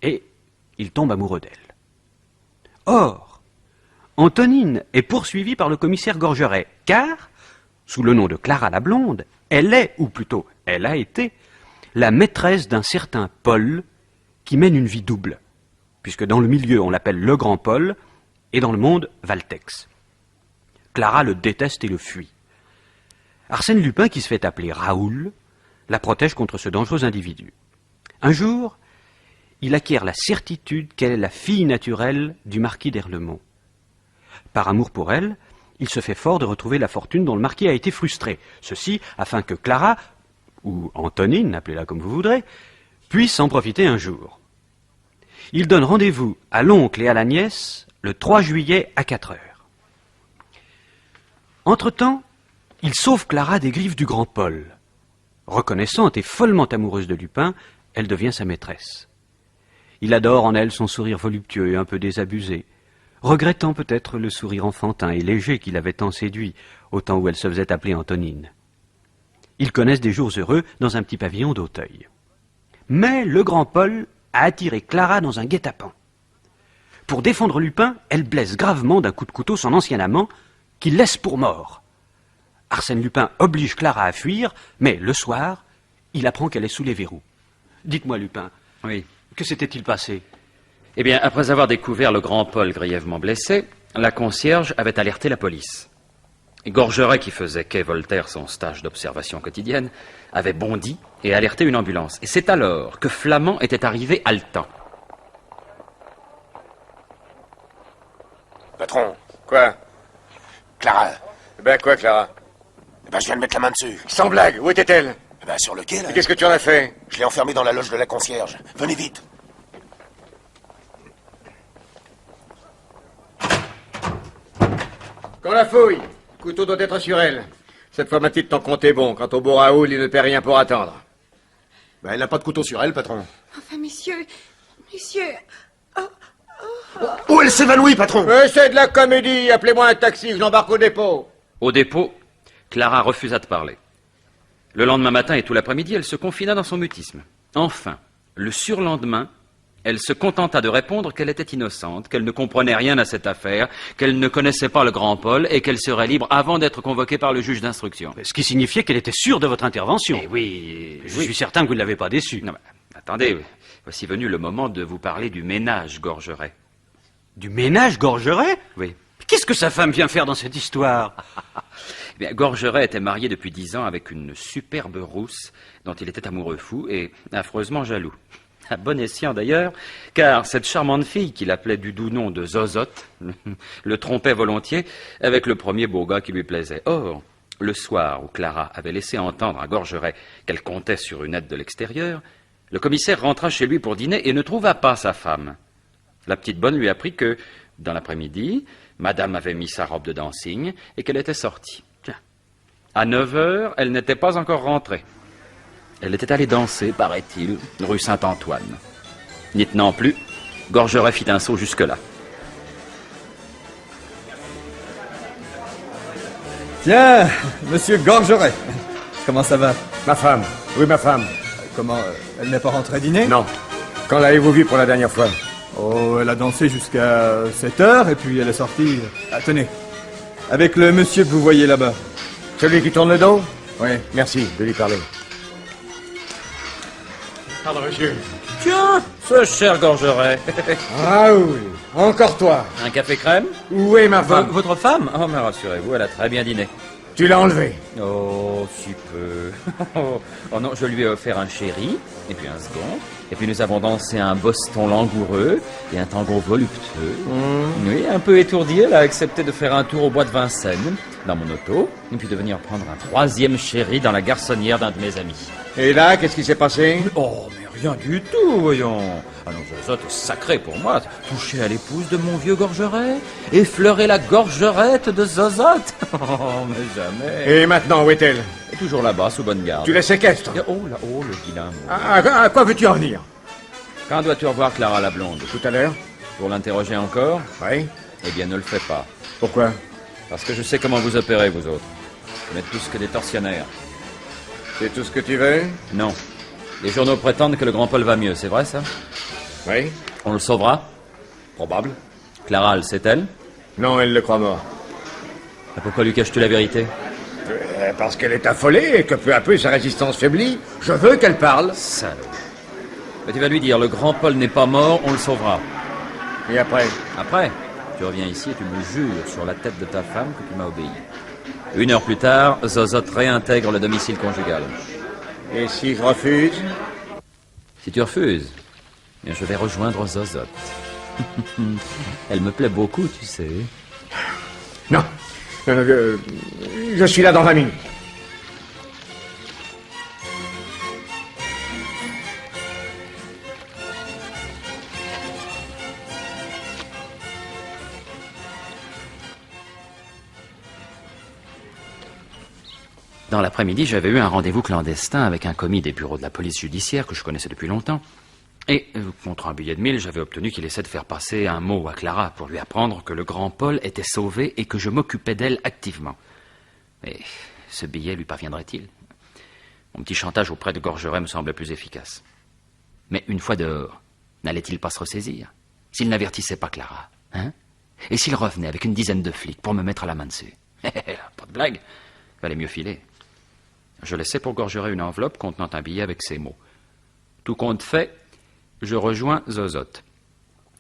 Speaker 4: et il tombe amoureux d'elle. Or, Antonine est poursuivie par le commissaire Gorgeret, car, sous le nom de Clara la Blonde, elle est, ou plutôt, elle a été, la maîtresse d'un certain Paul qui mène une vie double, puisque dans le milieu on l'appelle le grand Paul et dans le monde Valtex. Clara le déteste et le fuit. Arsène Lupin, qui se fait appeler Raoul, la protège contre ce dangereux individu. Un jour, il acquiert la certitude qu'elle est la fille naturelle du marquis d'Erlemont. Par amour pour elle, il se fait fort de retrouver la fortune dont le marquis a été frustré. Ceci afin que Clara, ou Antonine, appelez-la comme vous voudrez, puisse en profiter un jour. Il donne rendez-vous à l'oncle et à la nièce le 3 juillet à 4 heures. Entre-temps, il sauve Clara des griffes du grand Paul. Reconnaissante et follement amoureuse de Lupin, elle devient sa maîtresse. Il adore en elle son sourire voluptueux et un peu désabusé, regrettant peut-être le sourire enfantin et léger qui l'avait tant séduit, au temps où elle se faisait appeler Antonine. Ils connaissent des jours heureux dans un petit pavillon d'Auteuil. Mais le grand Paul a attiré Clara dans un guet-apens. Pour défendre Lupin, elle blesse gravement d'un coup de couteau son ancien amant, qu'il laisse pour mort. Arsène Lupin oblige Clara à fuir, mais le soir, il apprend qu'elle est sous les verrous. Dites-moi, Lupin,
Speaker 2: oui.
Speaker 4: Que s'était-il passé?
Speaker 2: Eh bien, après avoir découvert le grand Paul grièvement blessé, la concierge avait alerté la police. Gorgeret, qui faisait quai Voltaire son stage d'observation quotidienne, avait bondi et alerté une ambulance. Et c'est alors que Flamand était arrivé haletant.
Speaker 15: Patron.
Speaker 10: Quoi?
Speaker 15: Clara.
Speaker 10: Ben quoi, Clara?
Speaker 15: Ben, je viens de mettre la main dessus.
Speaker 10: Sans blague, où était-elle?
Speaker 15: Ben, sur le quai, là.
Speaker 10: Et qu'est-ce que tu en as fait?
Speaker 15: Je l'ai enfermée dans la loge de la concierge. Venez vite.
Speaker 10: Qu'on la fouille. Le couteau doit être sur elle. Cette fois, ma petite, ton compte est bon. Quant au beau Raoul, il ne paie rien pour attendre.
Speaker 5: Ben, elle n'a pas de couteau sur elle, patron.
Speaker 16: Enfin, messieurs...
Speaker 5: Où elle s'évanouit, patron?
Speaker 10: Mais c'est de la comédie. Appelez-moi un taxi, je l'embarque au dépôt.
Speaker 2: Au dépôt, Clara refusa de parler. Le lendemain matin et tout l'après-midi, elle se confina dans son mutisme. Enfin, le surlendemain, Elle se contenta de répondre qu'elle était innocente, qu'elle ne comprenait rien à cette affaire, qu'elle ne connaissait pas le grand Paul et qu'elle serait libre avant d'être convoquée par le juge d'instruction.
Speaker 4: Ce qui signifiait qu'elle était sûre de votre intervention.
Speaker 2: Eh oui,
Speaker 4: Je suis certain que vous ne l'avez pas déçue.
Speaker 2: Non, mais attendez, voici venu le moment de vous parler du ménage Gorgeret.
Speaker 4: Du ménage Gorgeret?
Speaker 2: Oui.
Speaker 4: Qu'est-ce que sa femme vient faire dans cette histoire?
Speaker 2: Eh bien, Gorgeret était marié depuis 10 ans avec une superbe rousse dont il était amoureux fou et affreusement jaloux. À bon escient d'ailleurs, car cette charmante fille qu'il appelait du doux nom de Zozote le trompait volontiers avec le premier beau gars qui lui plaisait. Or, le soir où Clara avait laissé entendre à Gorgeret qu'elle comptait sur une aide de l'extérieur, le commissaire rentra chez lui pour dîner et ne trouva pas sa femme. La petite bonne lui apprit que, dans l'après-midi, madame avait mis sa robe de dancing et qu'elle était sortie. À 9 heures, elle n'était pas encore rentrée. Elle était allée danser, paraît-il, rue Saint-Antoine. N'y tenant plus, Gorgeret fit un saut jusque-là.
Speaker 12: Tiens, monsieur Gorgeret, comment ça va?
Speaker 6: Ma femme. Oui, ma femme.
Speaker 12: Comment, elle n'est pas rentrée dîner?
Speaker 6: Non. Quand l'avez-vous vue pour la dernière fois?
Speaker 12: Oh, elle a dansé jusqu'à 7 heures et puis elle est sortie. Ah, tenez, avec le monsieur que vous voyez là-bas.
Speaker 6: Celui qui tourne le dos?
Speaker 12: Oui.
Speaker 6: Merci de lui parler.
Speaker 10: Pardon, monsieur.
Speaker 2: Tiens, ce cher Gorgeret.
Speaker 6: Ah oui, encore toi.
Speaker 2: Un café crème?
Speaker 6: Où est ma femme?
Speaker 2: Votre femme? Oh, mais rassurez-vous, elle a très bien dîné.
Speaker 6: Tu l'as enlevée?
Speaker 2: Oh, si peu. Oh non, je lui ai offert un chéri, et puis un second, et puis nous avons dansé un boston langoureux et un tango voluptueux. Oui, un peu étourdi, elle a accepté de faire un tour au bois de Vincennes, dans mon auto, et puis de venir prendre un troisième chéri dans la garçonnière d'un de mes amis.
Speaker 6: Et là, qu'est-ce qui s'est passé?
Speaker 2: Oh, mais rien du tout, voyons. Ah non, Zozote est sacré pour moi. Toucher à l'épouse de mon vieux Gorgeret, effleurer la gorgerette de Zozote. Oh, mais jamais.
Speaker 6: Et maintenant, où est-elle?
Speaker 2: Et toujours là-bas, sous bonne garde.
Speaker 6: Tu la séquestres?
Speaker 2: Oh là, oh, le vilain mot.
Speaker 6: À quoi veux-tu en venir?
Speaker 2: Quand dois-tu revoir Clara la blonde?
Speaker 6: Tout à l'heure.
Speaker 2: Pour l'interroger encore?
Speaker 6: Oui.
Speaker 2: Eh bien, ne le fais pas.
Speaker 6: Pourquoi?
Speaker 2: Parce que je sais comment vous opérez, vous autres. Vous n'êtes tous que des tortionnaires.
Speaker 6: C'est tout ce que tu veux?
Speaker 2: Non. Les journaux prétendent que le grand Paul va mieux, c'est vrai ça?
Speaker 6: Oui.
Speaker 2: On le sauvera?
Speaker 6: Probable.
Speaker 2: Clara, le sait-elle?
Speaker 6: Non, elle le croit mort.
Speaker 2: Et pourquoi lui caches-tu la vérité?
Speaker 6: Parce qu'elle est affolée et que peu à peu sa résistance faiblit. Je veux qu'elle parle.
Speaker 2: Salaud. Mais tu vas lui dire, le grand Paul n'est pas mort, on le sauvera.
Speaker 6: Et après?
Speaker 2: Après, tu reviens ici et tu me jures sur la tête de ta femme que tu m'as obéi. 1 heure plus tard, Zozote réintègre le domicile conjugal.
Speaker 6: Et si je refuse?
Speaker 2: Si tu refuses, eh bien, je vais rejoindre Zozote. Elle me plaît beaucoup, tu sais.
Speaker 6: Non. Je suis là dans 20 minutes.
Speaker 2: Dans l'après-midi, j'avais eu un rendez-vous clandestin avec un commis des bureaux de la police judiciaire que je connaissais depuis longtemps. Et, contre un billet de 1000, j'avais obtenu qu'il essaie de faire passer un mot à Clara pour lui apprendre que le grand Paul était sauvé et que je m'occupais d'elle activement. Mais ce billet lui parviendrait-il? Mon petit chantage auprès de Gorgeret me semblait plus efficace. Mais une fois dehors, n'allait-il pas se ressaisir? S'il n'avertissait pas Clara, hein? Et s'il revenait avec une dizaine de flics pour me mettre à la main dessus? Pas de blague, fallait mieux filer. Je laissais pour Gorgeret une enveloppe contenant un billet avec ces mots. Tout compte fait, je rejoins Zozote.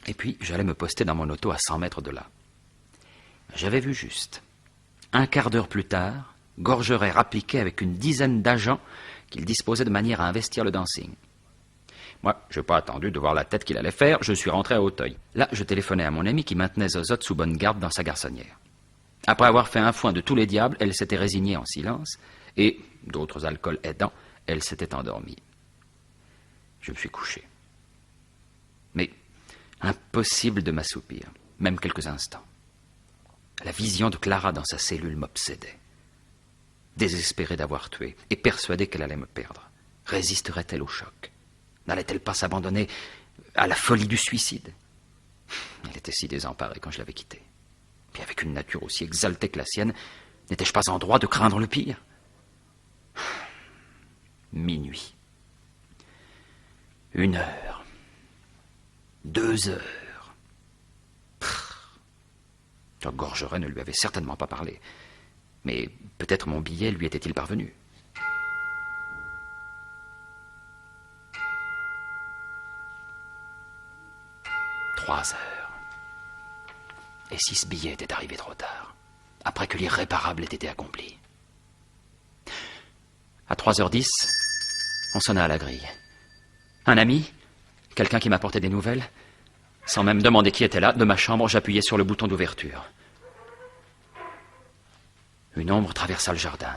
Speaker 2: Et puis, j'allais me poster dans mon auto à 100 mètres de là. J'avais vu juste. Un quart d'heure plus tard, Gorgeret rappliquait avec une dizaine d'agents qu'il disposait de manière à investir le dancing. Moi, je n'ai pas attendu de voir la tête qu'il allait faire, je suis rentré à Auteuil. Là, je téléphonais à mon ami qui maintenait Zozote sous bonne garde dans sa garçonnière. Après avoir fait un foin de tous les diables, elle s'était résignée en silence, et, d'autres alcools aidant, elle s'était endormie. Je me suis couché. Mais impossible de m'assoupir, même quelques instants. La vision de Clara dans sa cellule m'obsédait. Désespérée d'avoir tué, et persuadée qu'elle allait me perdre, résisterait-elle au choc? N'allait-elle pas s'abandonner à la folie du suicide? Elle était si désemparée quand je l'avais quittée. Puis avec une nature aussi exaltée que la sienne, n'étais-je pas en droit de craindre le pire? Minuit. 1 heure. 2 heures. Gorgeret ne lui avait certainement pas parlé. Mais peut-être mon billet lui était-il parvenu. « 3 heures. Et si ce billet était arrivé trop tard, après que l'irréparable ait été accompli. À 3h10, on sonna à la grille. Un ami, quelqu'un qui m'apportait des nouvelles. Sans même demander qui était là, de ma chambre, j'appuyai sur le bouton d'ouverture. Une ombre traversa le jardin.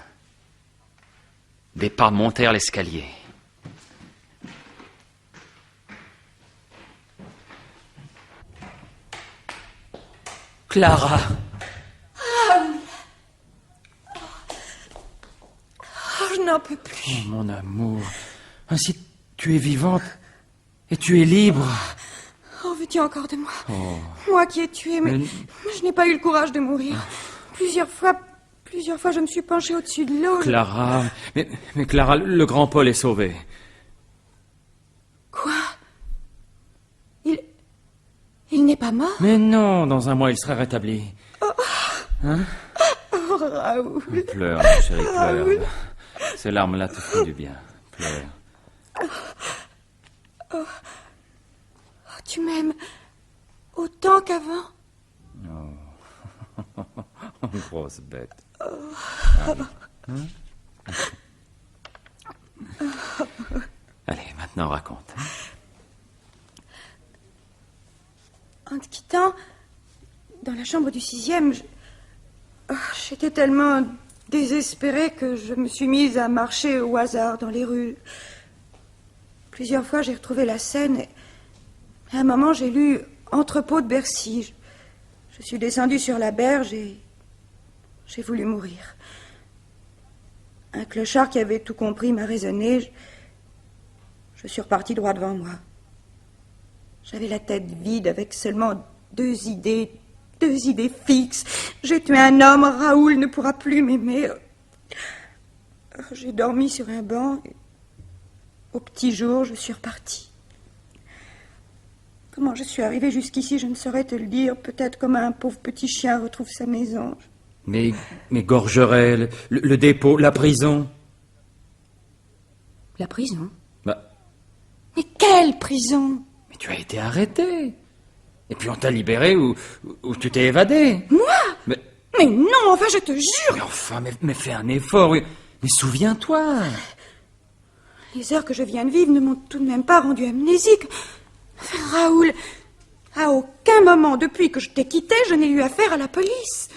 Speaker 2: Des pas montèrent l'escalier. Clara!
Speaker 16: Oh, je n'en peux plus.
Speaker 2: Oh, mon amour, ainsi tu es vivante et tu es libre.
Speaker 16: Oh, veux-tu encore de moi?
Speaker 2: Oh.
Speaker 16: Moi qui ai tué, mais je n'ai pas eu le courage de mourir. Plusieurs fois, je me suis penchée au-dessus de l'eau.
Speaker 2: Clara, mais Clara, le grand Paul est sauvé.
Speaker 16: Quoi? Il n'est pas mort?
Speaker 2: Mais non, dans un mois, il sera rétabli.
Speaker 16: Oh.
Speaker 2: Hein?
Speaker 16: Oh, Raoul.
Speaker 2: Pleure, ma chérie, pleure.
Speaker 16: Raoul.
Speaker 2: Ces larmes-là te font du bien. Pleure.
Speaker 16: Oh, tu m'aimes autant qu'avant?
Speaker 2: Oh. Grosse bête.
Speaker 16: Oh.
Speaker 2: Hein? Allez, maintenant raconte.
Speaker 16: En te quittant, dans la chambre du 6e, j'étais tellement désespérée que je me suis mise à marcher au hasard dans les rues. Plusieurs fois, j'ai retrouvé la scène et à un moment, j'ai lu Entrepôt de Bercy. Je suis descendue sur la berge et j'ai voulu mourir. Un clochard qui avait tout compris m'a raisonné. Je suis repartie droit devant moi. J'avais la tête vide avec seulement deux idées fixes. J'ai tué un homme, Raoul ne pourra plus m'aimer. J'ai dormi sur un banc. Et au petit jour, je suis repartie. Comment je suis arrivée jusqu'ici, je ne saurais te le dire. Peut-être comme un pauvre petit chien retrouve sa maison.
Speaker 2: Mais Gorgeret, le dépôt, la prison.
Speaker 16: La prison?
Speaker 2: Bah,
Speaker 16: mais quelle prison?
Speaker 2: Mais tu as été arrêté. Et puis on t'a libéré ou tu t'es évadé.
Speaker 16: Moi?
Speaker 2: Mais
Speaker 16: non, enfin, je te jure.
Speaker 2: Mais enfin, mais fais un effort. Mais souviens-toi.
Speaker 16: Les heures que je viens de vivre ne m'ont tout de même pas rendu amnésique. Enfin, Raoul, à aucun moment depuis que je t'ai quitté, je n'ai eu affaire à la police.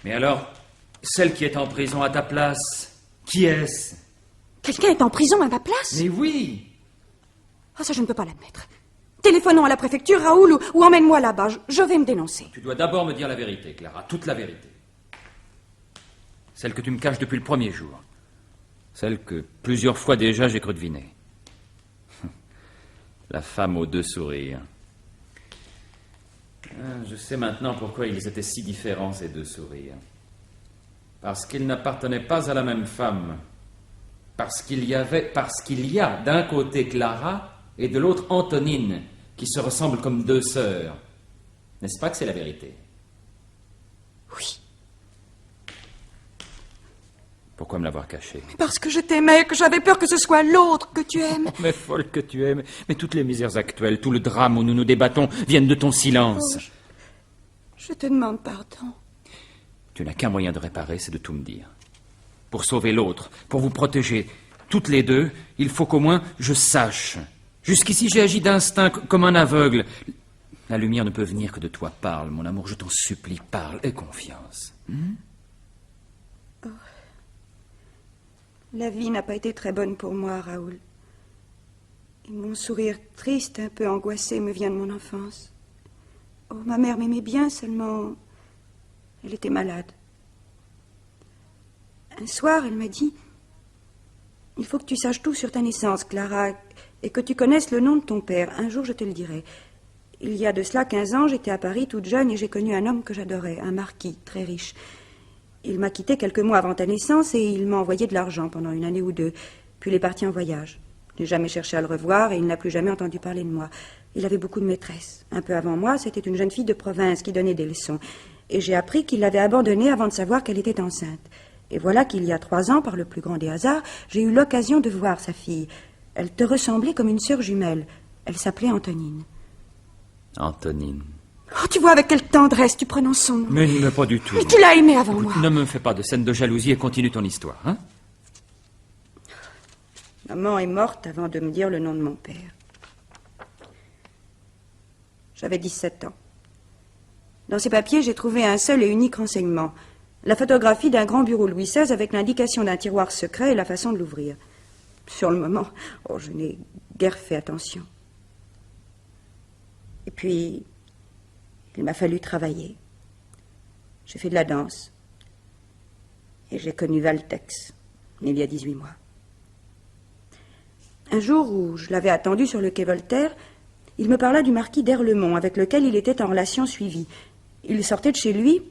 Speaker 2: Mais alors, celle qui est en prison à ta place, qui est-ce?
Speaker 16: Quelqu'un est en prison à ma place?
Speaker 2: Mais oui.
Speaker 16: Ah, ça, je ne peux pas l'admettre. Téléphonons à la préfecture, Raoul, ou emmène-moi là-bas. Je vais me dénoncer.
Speaker 2: Tu dois d'abord me dire la vérité, Clara, toute la vérité. Celle que tu me caches depuis le premier jour. Celle que plusieurs fois déjà j'ai cru deviner. La femme aux deux sourires. Je sais maintenant pourquoi ils étaient si différents, ces deux sourires. Parce qu'ils n'appartenaient pas à la même femme. Parce qu'il y a d'un côté Clara et de l'autre Antonine, qui se ressemblent comme deux sœurs. N'est-ce pas que c'est la vérité?
Speaker 16: Oui.
Speaker 2: Pourquoi me l'avoir caché?
Speaker 16: Parce que je t'aimais, que j'avais peur que ce soit l'autre que tu aimes.
Speaker 2: Mais folle que tu aimes. Mais toutes les misères actuelles, tout le drame où nous nous débattons viennent de ton silence.
Speaker 16: Oh, je te demande pardon.
Speaker 2: Tu n'as qu'un moyen de réparer, c'est de tout me dire. Pour sauver l'autre, pour vous protéger, toutes les deux, il faut qu'au moins je sache. Jusqu'ici, j'ai agi d'instinct comme un aveugle. La lumière ne peut venir que de toi. Parle, mon amour, je t'en supplie, parle, aie confiance.
Speaker 16: Oh. La vie n'a pas été très bonne pour moi, Raoul. Et mon sourire triste, un peu angoissé, me vient de mon enfance. Oh, ma mère m'aimait bien, seulement elle était malade. Un soir, elle m'a dit « Il faut que tu saches tout sur ta naissance, Clara, et que tu connaisses le nom de ton père. Un jour, je te le dirai. Il y a de cela 15 ans, j'étais à Paris toute jeune et j'ai connu un homme que j'adorais, un marquis très riche. Il m'a quitté quelques mois avant ta naissance et il m'a envoyé de l'argent pendant une année ou deux, puis il est parti en voyage.
Speaker 20: Je n'ai jamais cherché à le revoir et il n'a plus jamais entendu parler de moi. Il avait beaucoup de maîtresses. Un peu avant moi, c'était une jeune fille de province qui donnait des leçons. Et j'ai appris qu'il l'avait abandonnée avant de savoir qu'elle était enceinte. Et voilà qu'il y a 3 ans, par le plus grand des hasards, j'ai eu l'occasion de voir sa fille. Elle te ressemblait comme une sœur jumelle. Elle s'appelait Antonine.
Speaker 2: Antonine.
Speaker 20: Oh, tu vois avec quelle tendresse tu prononces son nom.
Speaker 2: Mais pas du tout.
Speaker 20: Mais tu l'as aimée avant moi.
Speaker 2: Ne me fais pas de scène de jalousie et continue ton histoire, hein?
Speaker 20: Maman est morte avant de me dire le nom de mon père. J'avais 17 ans. Dans ces papiers, j'ai trouvé un seul et unique renseignement. La photographie d'un grand bureau Louis XVI avec l'indication d'un tiroir secret et la façon de l'ouvrir. Sur le moment, je n'ai guère fait attention. Et puis, il m'a fallu travailler. J'ai fait de la danse. Et j'ai connu Valtex, il y a 18 mois. Un jour où je l'avais attendu sur le quai Voltaire, il me parla du marquis d'Erlemont, avec lequel il était en relation suivie. Il sortait de chez lui,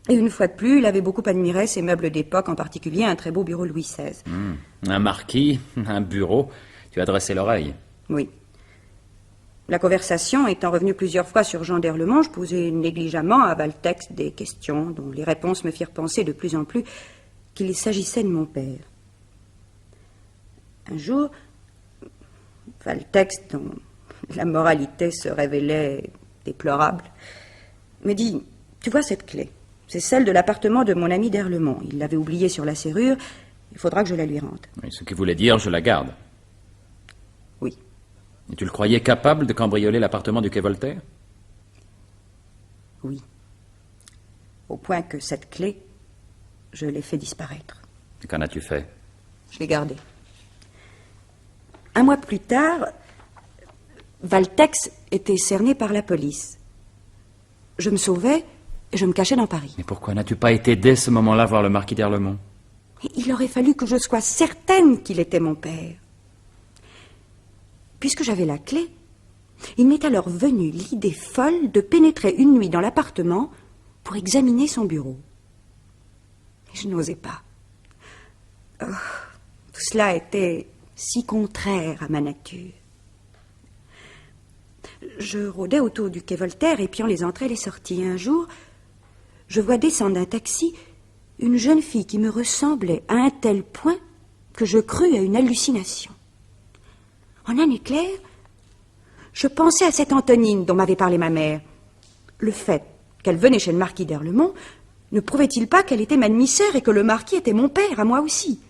Speaker 20: et une fois de plus, il avait beaucoup admiré ses meubles d'époque, en particulier un très beau bureau Louis XVI.
Speaker 2: Un marquis, un bureau, tu as dressé l'oreille.
Speaker 20: Oui. La conversation étant revenue plusieurs fois sur Jean d'Erlemont, je posais négligemment à Valtex des questions dont les réponses me firent penser de plus en plus qu'il s'agissait de mon père. Un jour, Valtex, dont la moralité se révélait déplorable, me dit « Tu vois cette clé? C'est celle de l'appartement de mon ami d'Erlemont. Il l'avait oubliée sur la serrure. Il faudra que je la lui rende. »
Speaker 2: Oui, ce qui voulait dire, je la garde.
Speaker 20: Oui.
Speaker 2: Et tu le croyais capable de cambrioler l'appartement du quai Voltaire?
Speaker 20: Oui. Au point que cette clé, je l'ai fait disparaître.
Speaker 2: Et qu'en as-tu fait?
Speaker 20: Je l'ai gardée. Un mois plus tard, Valtex était cerné par la police. Je me sauvais et je me cachais dans Paris.
Speaker 2: Mais pourquoi n'as-tu pas été dès ce moment-là voir le marquis d'Erlemont?
Speaker 20: Il aurait fallu que je sois certaine qu'il était mon père. Puisque j'avais la clé, il m'est alors venu l'idée folle de pénétrer une nuit dans l'appartement pour examiner son bureau. Mais je n'osais pas. Oh, tout cela était si contraire à ma nature. Je rôdais autour du quai Voltaire, épiant les entrées et les sorties. Un jour, je vois descendre d'un taxi une jeune fille qui me ressemblait à un tel point que je crus à une hallucination. En un éclair, je pensais à cette Antonine dont m'avait parlé ma mère. Le fait qu'elle venait chez le marquis d'Erlemont ne prouvait-il pas qu'elle était ma demi-sœur et que le marquis était mon père, à moi aussi?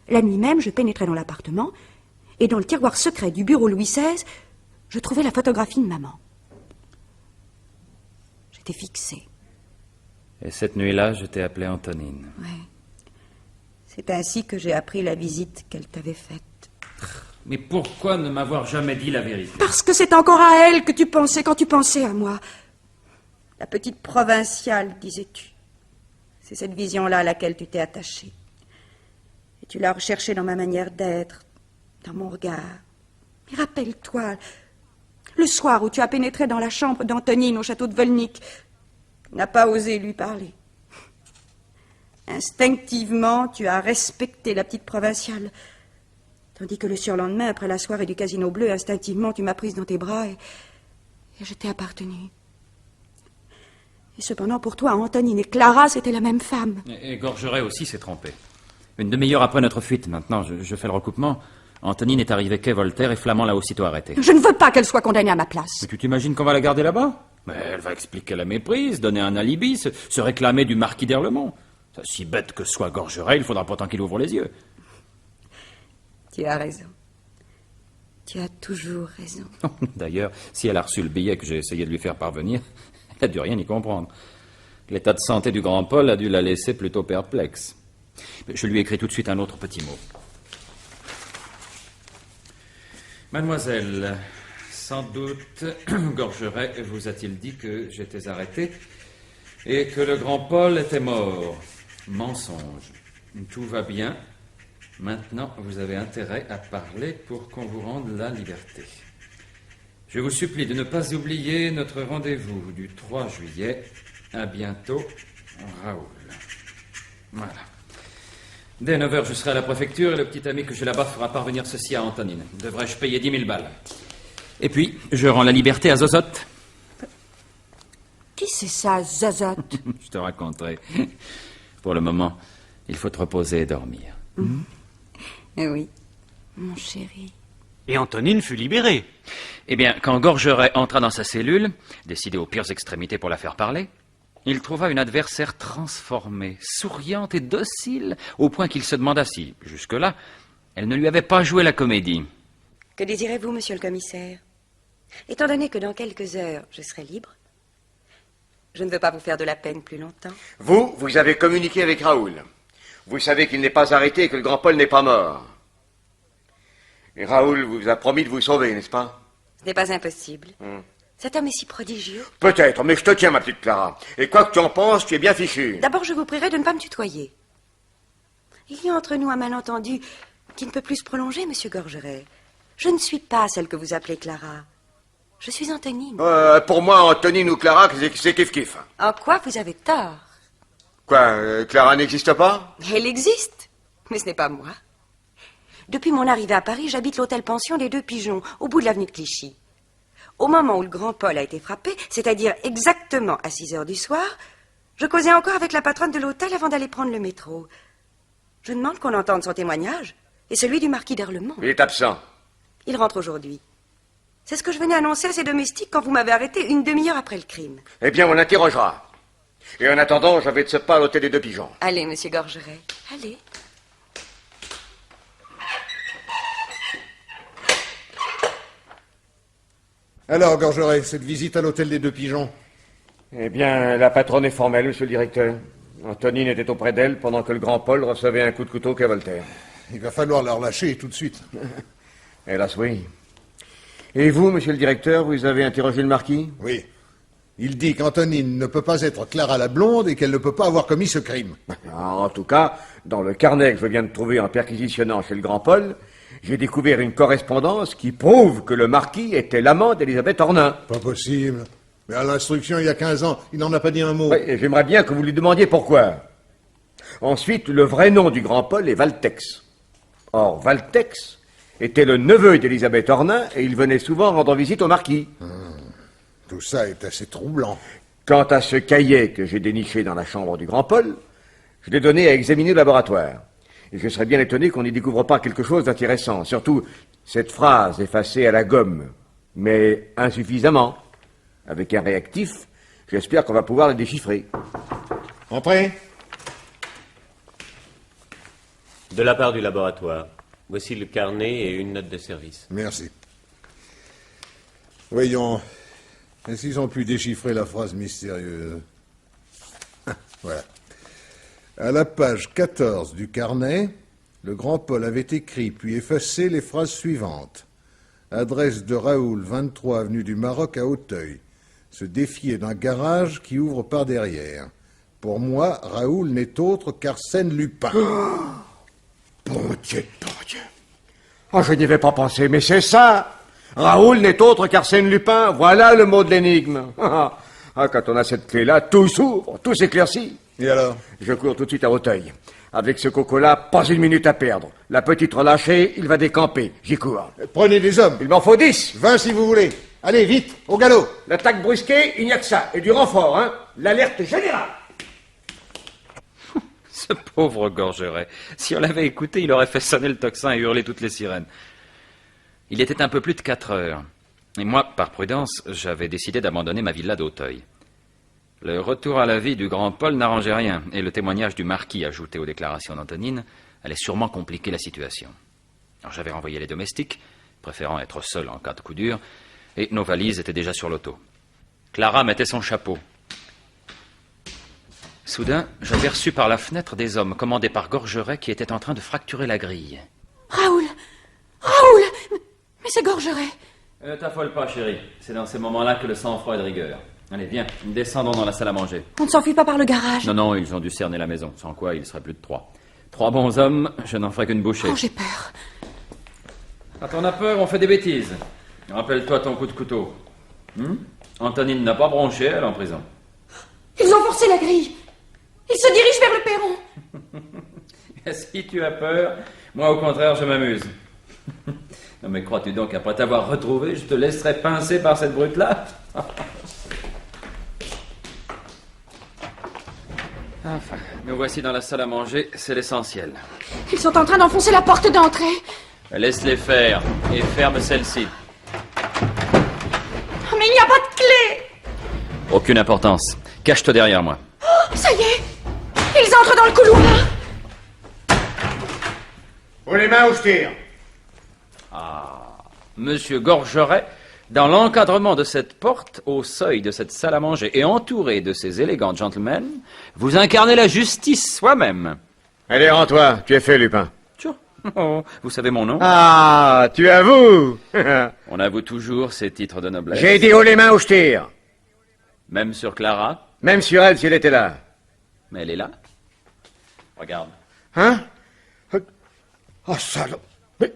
Speaker 20: La nuit même, je pénétrai dans l'appartement et dans le tiroir secret du bureau Louis XVI, je trouvai la photographie de maman. J'étais fixée.
Speaker 2: Et cette nuit-là, je t'ai appelée Antonine.
Speaker 20: Oui. C'est ainsi que j'ai appris la visite qu'elle t'avait faite.
Speaker 2: Mais pourquoi ne m'avoir jamais dit la vérité?
Speaker 20: Parce que c'est encore à elle que tu pensais quand tu pensais à moi. La petite provinciale, disais-tu. C'est cette vision-là à laquelle tu t'es attachée. Et tu l'as recherchée dans ma manière d'être, dans mon regard. Mais rappelle-toi, le soir où tu as pénétré dans la chambre d'Antonine au château de Volnick, tu n'as pas osé lui parler. Instinctivement, tu as respecté la petite provinciale. Tandis que le surlendemain, après la soirée du Casino Bleu, instinctivement, tu m'as prise dans tes bras et je t'ai appartenu. Et cependant, pour toi, Antonine et Clara, c'était la même femme.
Speaker 2: Et Gorgeret aussi s'est trompé. Une demi-heure après notre fuite, maintenant, je fais le recoupement. Antonine est arrivée quai Voltaire et Flamand l'a aussitôt arrêtée.
Speaker 20: Je ne veux pas qu'elle soit condamnée à ma place.
Speaker 2: Mais tu t'imagines qu'on va la garder là-bas? Mais elle va expliquer la méprise, donner un alibi, se réclamer du marquis d'Erlemont. Si bête que soit Gorgeret, il faudra pourtant qu'il ouvre les yeux.
Speaker 20: Tu as raison. Tu as toujours raison.
Speaker 2: D'ailleurs, si elle a reçu le billet que j'ai essayé de lui faire parvenir, elle n'a dû rien y comprendre. L'état de santé du grand Paul a dû la laisser plutôt perplexe. Je lui écris tout de suite un autre petit mot. Mademoiselle, sans doute, Gorgeret vous a-t-il dit que j'étais arrêté et que le grand Paul était mort. Mensonge. Tout va bien. Maintenant, vous avez intérêt à parler pour qu'on vous rende la liberté. Je vous supplie de ne pas oublier notre rendez-vous du 3 juillet. À bientôt, Raoul. Voilà. Dès 9h, je serai à la préfecture et le petit ami que j'ai là-bas fera parvenir ceci à Antonine. Devrais-je payer 10 000 balles? Et puis, je rends la liberté à Zozote.
Speaker 20: Qui c'est ça, Zozote?
Speaker 2: Je te raconterai. Pour le moment, il faut te reposer et dormir.
Speaker 20: Oui, mon chéri.
Speaker 4: Et Antonine fut libérée.
Speaker 2: Eh bien, quand Gorgeret entra dans sa cellule, décidé aux pires extrémités pour la faire parler, il trouva une adversaire transformée, souriante et docile, au point qu'il se demanda si, jusque-là, elle ne lui avait pas joué la comédie.
Speaker 8: Que désirez-vous, monsieur le commissaire? Étant donné que dans quelques heures, je serai libre, je ne veux pas vous faire de la peine plus longtemps.
Speaker 6: Vous avez communiqué avec Raoul. Vous savez qu'il n'est pas arrêté et que le grand Paul n'est pas mort. Et Raoul vous a promis de vous sauver, n'est-ce pas?
Speaker 8: Ce n'est pas impossible. Cet homme est si prodigieux.
Speaker 6: Peut-être, mais je te tiens, ma petite Clara. Et quoi que tu en penses, tu es bien fichu.
Speaker 8: D'abord, je vous prierai de ne pas me tutoyer. Il y a entre nous un malentendu qui ne peut plus se prolonger, monsieur Gorgeret. Je ne suis pas celle que vous appelez Clara. Je suis Antonine.
Speaker 6: Pour moi, Antonine ou Clara, c'est kiff-kiff.
Speaker 8: En quoi vous avez tort?
Speaker 6: Quoi, Clara n'existe pas?
Speaker 8: Elle existe, mais ce n'est pas moi. Depuis mon arrivée à Paris, j'habite l'hôtel-pension des Deux Pigeons, au bout de l'avenue de Clichy. Au moment où le grand Paul a été frappé, c'est-à-dire exactement à 6 heures du soir, je causais encore avec la patronne de l'hôtel avant d'aller prendre le métro. Je demande qu'on entende son témoignage et celui du marquis d'Erlemont.
Speaker 6: Il est absent.
Speaker 8: Il rentre aujourd'hui. C'est ce que je venais annoncer à ses domestiques quand vous m'avez arrêté une demi-heure après le crime.
Speaker 6: Eh bien, on l'interrogera. Et en attendant, je vais de ce pas à l'hôtel des Deux Pigeons.
Speaker 8: Allez, monsieur Gorgeret, allez.
Speaker 5: Alors, Gorgeret, cette visite à l'hôtel des Deux Pigeons?
Speaker 6: Eh bien, la patronne est formelle, monsieur le directeur. Antonine était auprès d'elle pendant que le grand Paul recevait un coup de couteau qu'à Voltaire.
Speaker 5: Il va falloir la relâcher tout de suite.
Speaker 6: Hélas, oui. Et vous, monsieur le directeur, vous avez interrogé le marquis?
Speaker 5: Oui. Il dit qu'Antonine ne peut pas être Clara la blonde et qu'elle ne peut pas avoir commis ce crime.
Speaker 6: En tout cas, dans le carnet que je viens de trouver en perquisitionnant chez le grand Paul, j'ai découvert une correspondance qui prouve que le marquis était l'amant d'Elisabeth Ornain.
Speaker 5: Pas possible. Mais à l'instruction, il y a 15 ans, il n'en a pas dit un mot.
Speaker 6: Oui, et j'aimerais bien que vous lui demandiez pourquoi. Ensuite, le vrai nom du grand Paul est Valtex. Or, Valtex était le neveu d'Elisabeth Ornain et il venait souvent rendre visite au marquis.
Speaker 5: Tout ça est assez troublant.
Speaker 6: Quant à ce cahier que j'ai déniché dans la chambre du grand Paul, je l'ai donné à examiner au laboratoire. Et je serais bien étonné qu'on n'y découvre pas quelque chose d'intéressant. Surtout, cette phrase effacée à la gomme, mais insuffisamment. Avec un réactif, j'espère qu'on va pouvoir la déchiffrer.
Speaker 5: Entrez.
Speaker 19: De la part du laboratoire, voici le carnet et une note de service.
Speaker 5: Merci. Voyons, est-ce qu'ils ont pu déchiffrer la phrase mystérieuse? Voilà. À la page 14 du carnet, le grand Paul avait écrit puis effacé les phrases suivantes. Adresse de Raoul, 23 avenue du Maroc à Auteuil. Se défier d'un garage qui ouvre par derrière. Pour moi, Raoul n'est autre qu'Arsène Lupin.
Speaker 6: Bon Dieu. Oh, je n'y avais pas pensé, mais c'est ça. Raoul n'est autre qu'Arsène Lupin. Voilà le mot de l'énigme. Quand on a cette clé-là, tout s'ouvre, tout s'éclaircit.
Speaker 5: Et alors?
Speaker 6: Je cours tout de suite à Auteuil. Avec ce coco-là, pas une minute à perdre. La petite relâchée, il va décamper. J'y cours.
Speaker 5: Prenez des hommes.
Speaker 6: Il m'en faut 10.
Speaker 5: 20 si vous voulez. Allez, vite, au galop.
Speaker 6: L'attaque brusquée, il n'y a que ça. Et du renfort, hein. L'alerte générale.
Speaker 2: Ce pauvre Gorgeret. Si on l'avait écouté, il aurait fait sonner le tocsin et hurler toutes les sirènes. Il était un peu plus de 4 heures. Et moi, par prudence, j'avais décidé d'abandonner ma villa d'Auteuil. Le retour à la vie du grand Paul n'arrangeait rien, et le témoignage du marquis ajouté aux déclarations d'Antonine allait sûrement compliquer la situation. Alors j'avais renvoyé les domestiques, préférant être seul en cas de coup dur, et nos valises étaient déjà sur l'auto. Clara mettait son chapeau. Soudain, j'aperçus par la fenêtre des hommes commandés par Gorgeret qui étaient en train de fracturer la grille.
Speaker 13: Raoul! Raoul! Mais c'est Gorgeret!
Speaker 2: T'affole pas, chérie. C'est dans ces moments-là que le sang-froid est de rigueur. Allez, viens, descendons dans la salle à manger.
Speaker 13: On ne s'enfuit pas par le garage?
Speaker 2: Non, ils ont dû cerner la maison, sans quoi il serait plus de 3. 3 bons hommes, je n'en ferai qu'une bouchée.
Speaker 13: Oh, j'ai peur.
Speaker 2: Quand on a peur, on fait des bêtises. Rappelle-toi ton coup de couteau. Antonine n'a pas bronché, elle est en prison.
Speaker 13: Ils ont forcé la grille. Ils se dirigent vers le perron.
Speaker 2: Si tu as peur, moi au contraire, je m'amuse. Non mais crois-tu donc qu'après t'avoir retrouvé, je te laisserai pincer par cette brute-là? Enfin, nous voici dans la salle à manger, c'est l'essentiel.
Speaker 13: Ils sont en train d'enfoncer la porte d'entrée.
Speaker 2: Laisse-les faire et ferme celle-ci.
Speaker 13: Mais il n'y a pas de clé.
Speaker 2: Aucune importance. Cache-toi derrière moi.
Speaker 13: Oh, ça y est. Ils entrent dans le couloir.
Speaker 10: Haut les mains ou je tire?
Speaker 2: Ah, Monsieur Gorgeret, dans l'encadrement de cette porte, au seuil de cette salle à manger et entouré de ces élégants gentlemen, vous incarnez la justice soi-même.
Speaker 6: Allez, rends-toi, tu es fait, Lupin.
Speaker 2: Oh, vous savez mon nom?
Speaker 6: Ah, tu avoues.
Speaker 2: On avoue toujours ces titres de noblesse.
Speaker 6: J'ai dit haut les mains ou je tire.
Speaker 2: Même sur Clara?
Speaker 6: Même sur elle si elle était là.
Speaker 2: Mais elle est là. Regarde.
Speaker 6: Hein? Oh, salaud. Mais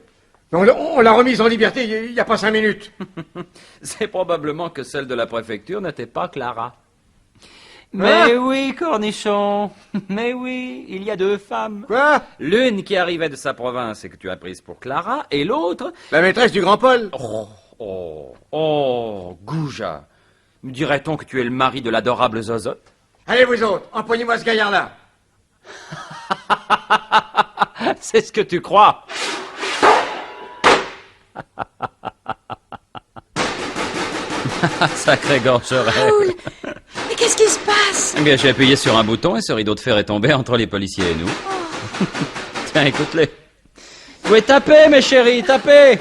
Speaker 6: on l'a remise en liberté il n'y a pas 5 minutes.
Speaker 2: C'est probablement que celle de la préfecture n'était pas Clara. Mais oui, Cornichon. Mais oui, il y a 2 femmes.
Speaker 6: Quoi?
Speaker 2: L'une qui arrivait de sa province et que tu as prise pour Clara, et l'autre...
Speaker 6: La maîtresse du grand Paul.
Speaker 2: Oh, Gouja. Dirait-on que tu es le mari de l'adorable Zozote?
Speaker 6: Allez, vous autres, empoignez-moi ce gaillard-là.
Speaker 2: C'est ce que tu crois. Sacré Gorgeret.
Speaker 13: Raoul, mais qu'est-ce qui se passe?
Speaker 2: Eh bien, j'ai appuyé sur un bouton et ce rideau de fer est tombé entre les policiers et nous. Tiens, écoute-les. Vous pouvez taper, mes chéris, tapez.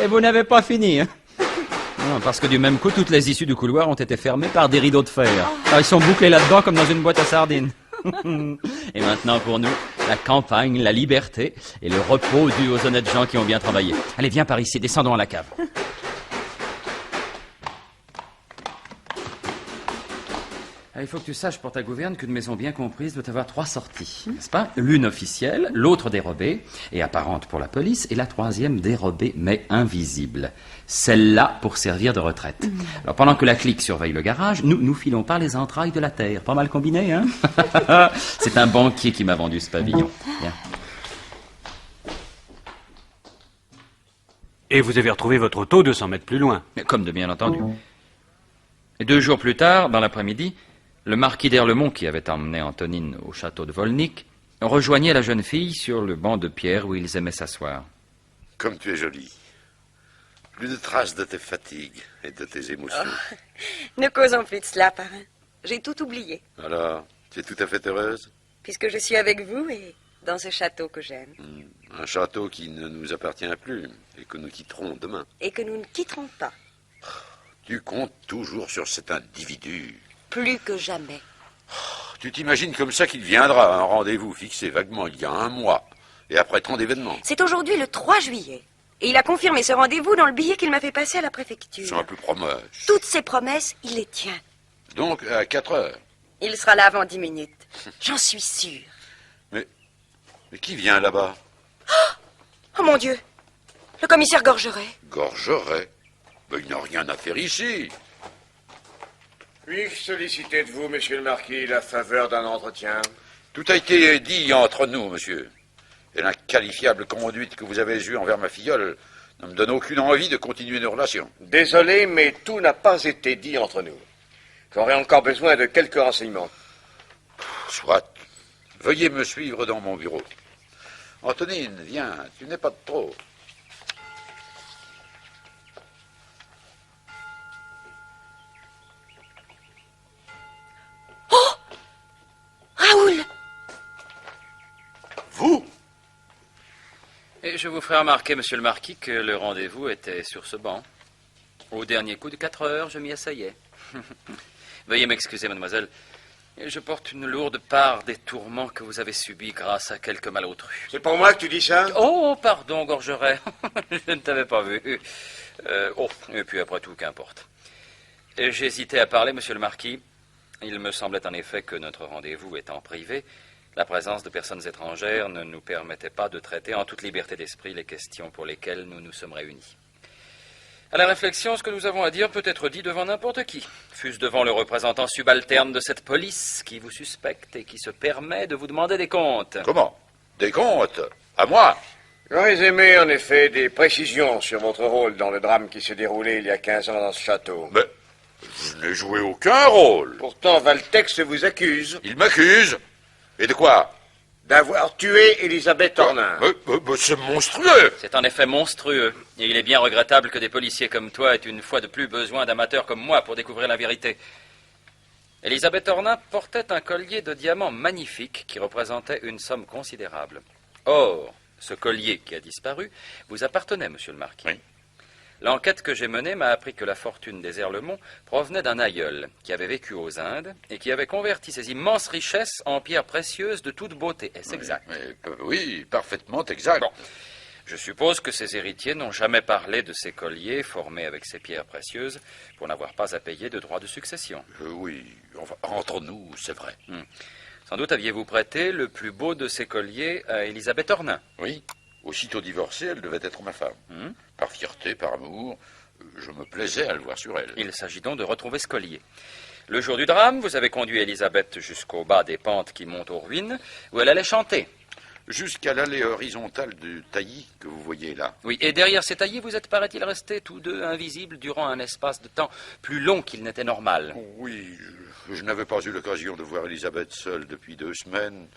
Speaker 2: Et vous n'avez pas fini, hein? Non, parce que du même coup, toutes les issues du couloir ont été fermées par des rideaux de fer. Alors, ils sont bouclés là-dedans comme dans une boîte à sardines. Et maintenant, pour nous, la campagne, la liberté et le repos dû aux honnêtes gens qui ont bien travaillé. Allez, viens par ici, descendons à la cave. Il faut que tu saches pour ta gouverne qu'une maison bien comprise doit avoir 3 sorties, n'est-ce pas? L'une officielle, l'autre dérobée et apparente pour la police, et la 3e dérobée mais invisible. Celle-là pour servir de retraite. Alors pendant que la clique surveille le garage, nous filons par les entrailles de la terre. Pas mal combiné, hein? C'est un banquier qui m'a vendu ce pavillon. Bien.
Speaker 4: Et vous avez retrouvé votre auto 200 mètres plus loin.
Speaker 2: Comme de bien entendu. Et 2 jours plus tard, dans l'après-midi, le marquis d'Erlemont, qui avait emmené Antonine au château de Volnick, rejoignait la jeune fille sur le banc de pierre où ils aimaient s'asseoir.
Speaker 9: Comme tu es jolie. Plus de traces de tes fatigues et de tes émotions.
Speaker 8: Oh, ne causons plus de cela, parrain. J'ai tout oublié.
Speaker 9: Alors, tu es tout à fait heureuse?
Speaker 8: Puisque je suis avec vous et dans ce château que j'aime.
Speaker 9: Un château qui ne nous appartient plus et que nous quitterons demain.
Speaker 8: Et que nous ne quitterons pas.
Speaker 9: Tu comptes toujours sur cet individu.
Speaker 8: Plus que jamais.
Speaker 9: Tu t'imagines comme ça qu'il viendra à un rendez-vous fixé vaguement il y a 1 mois, et après tant d'événements.
Speaker 8: C'est aujourd'hui le 3 juillet. Et il a confirmé ce rendez-vous dans le billet qu'il m'a fait passer à la préfecture.
Speaker 9: C'est un peu promesse.
Speaker 8: Toutes ses promesses, il les tient.
Speaker 9: Donc, à 4 heures.
Speaker 8: Il sera là avant 10 minutes. J'en suis sûre.
Speaker 9: Mais qui vient là-bas?
Speaker 8: Oh mon Dieu! Le commissaire Gorgeret.
Speaker 9: Gorgeret? Ben, il n'a rien à faire ici.
Speaker 10: Puis-je solliciter de vous, monsieur le marquis, la faveur d'un entretien?
Speaker 9: Tout a été dit entre nous, monsieur. Et l'inqualifiable conduite que vous avez eue envers ma filleule ne me donne aucune envie de continuer nos relations.
Speaker 10: Désolé, mais tout n'a pas été dit entre nous. J'aurais encore besoin de quelques renseignements.
Speaker 9: Soit. Veuillez me suivre dans mon bureau. Antonine, viens, tu n'es pas de trop.
Speaker 8: Raoul!
Speaker 9: Vous?
Speaker 2: Et je vous ferai remarquer, monsieur le marquis, que le rendez-vous était sur ce banc. Au dernier coup de 4 heures, je m'y asseyais. Veuillez m'excuser, mademoiselle. Je porte une lourde part des tourments que vous avez subis grâce à quelques malotrus.
Speaker 10: C'est pour moi que tu dis ça?
Speaker 2: Oh, pardon, Gorgeret. Je ne t'avais pas vu. Et puis après tout, qu'importe. J'hésitais à parler, monsieur le marquis. Il me semblait en effet que notre rendez-vous étant privé, la présence de personnes étrangères ne nous permettait pas de traiter en toute liberté d'esprit les questions pour lesquelles nous nous sommes réunis. À la réflexion, ce que nous avons à dire peut être dit devant n'importe qui, fût-ce devant le représentant subalterne de cette police qui vous suspecte et qui se permet de vous demander des comptes.
Speaker 9: Comment? Des comptes? À moi?
Speaker 6: J'aurais aimé, en effet, des précisions sur votre rôle dans le drame qui s'est déroulé il y a 15 ans dans ce château.
Speaker 9: Mais je n'ai joué aucun rôle.
Speaker 6: Pourtant, Valtex vous accuse.
Speaker 9: Il m'accuse? Et de quoi?
Speaker 6: D'avoir tué Elisabeth Ornin.
Speaker 9: C'est monstrueux.
Speaker 2: C'est en effet monstrueux. Et il est bien regrettable que des policiers comme toi aient une fois de plus besoin d'amateurs comme moi pour découvrir la vérité. Elisabeth Ornin portait un collier de diamants magnifique qui représentait une somme considérable. Or, ce collier qui a disparu vous appartenait, monsieur le marquis.
Speaker 9: Oui.
Speaker 2: L'enquête que j'ai menée m'a appris que la fortune des Erlemont provenait d'un aïeul qui avait vécu aux Indes et qui avait converti ses immenses richesses en pierres précieuses de toute beauté. Est-ce exact?
Speaker 9: Oui, parfaitement exact.
Speaker 2: Bon. Je suppose que ces héritiers n'ont jamais parlé de ces colliers formés avec ces pierres précieuses pour n'avoir pas à payer de droits de succession.
Speaker 9: Oui, enfin, entre nous, c'est vrai.
Speaker 2: Sans doute aviez-vous prêté le plus beau de ces colliers à Elisabeth Ornin.
Speaker 9: Oui. Aussitôt divorcée, elle devait être ma femme. Par fierté, par amour, je me plaisais à le voir sur elle.
Speaker 2: Il s'agit donc de retrouver ce collier. Le jour du drame, vous avez conduit Elisabeth jusqu'au bas des pentes qui montent aux ruines, où elle allait chanter.
Speaker 9: Jusqu'à l'allée horizontale du taillis que vous voyez là.
Speaker 2: Oui, et derrière ces taillis, vous êtes, paraît-il, restés tous deux invisibles durant un espace de temps plus long qu'il n'était normal.
Speaker 9: Oui, je n'avais pas eu l'occasion de voir Elisabeth seule depuis 2 semaines,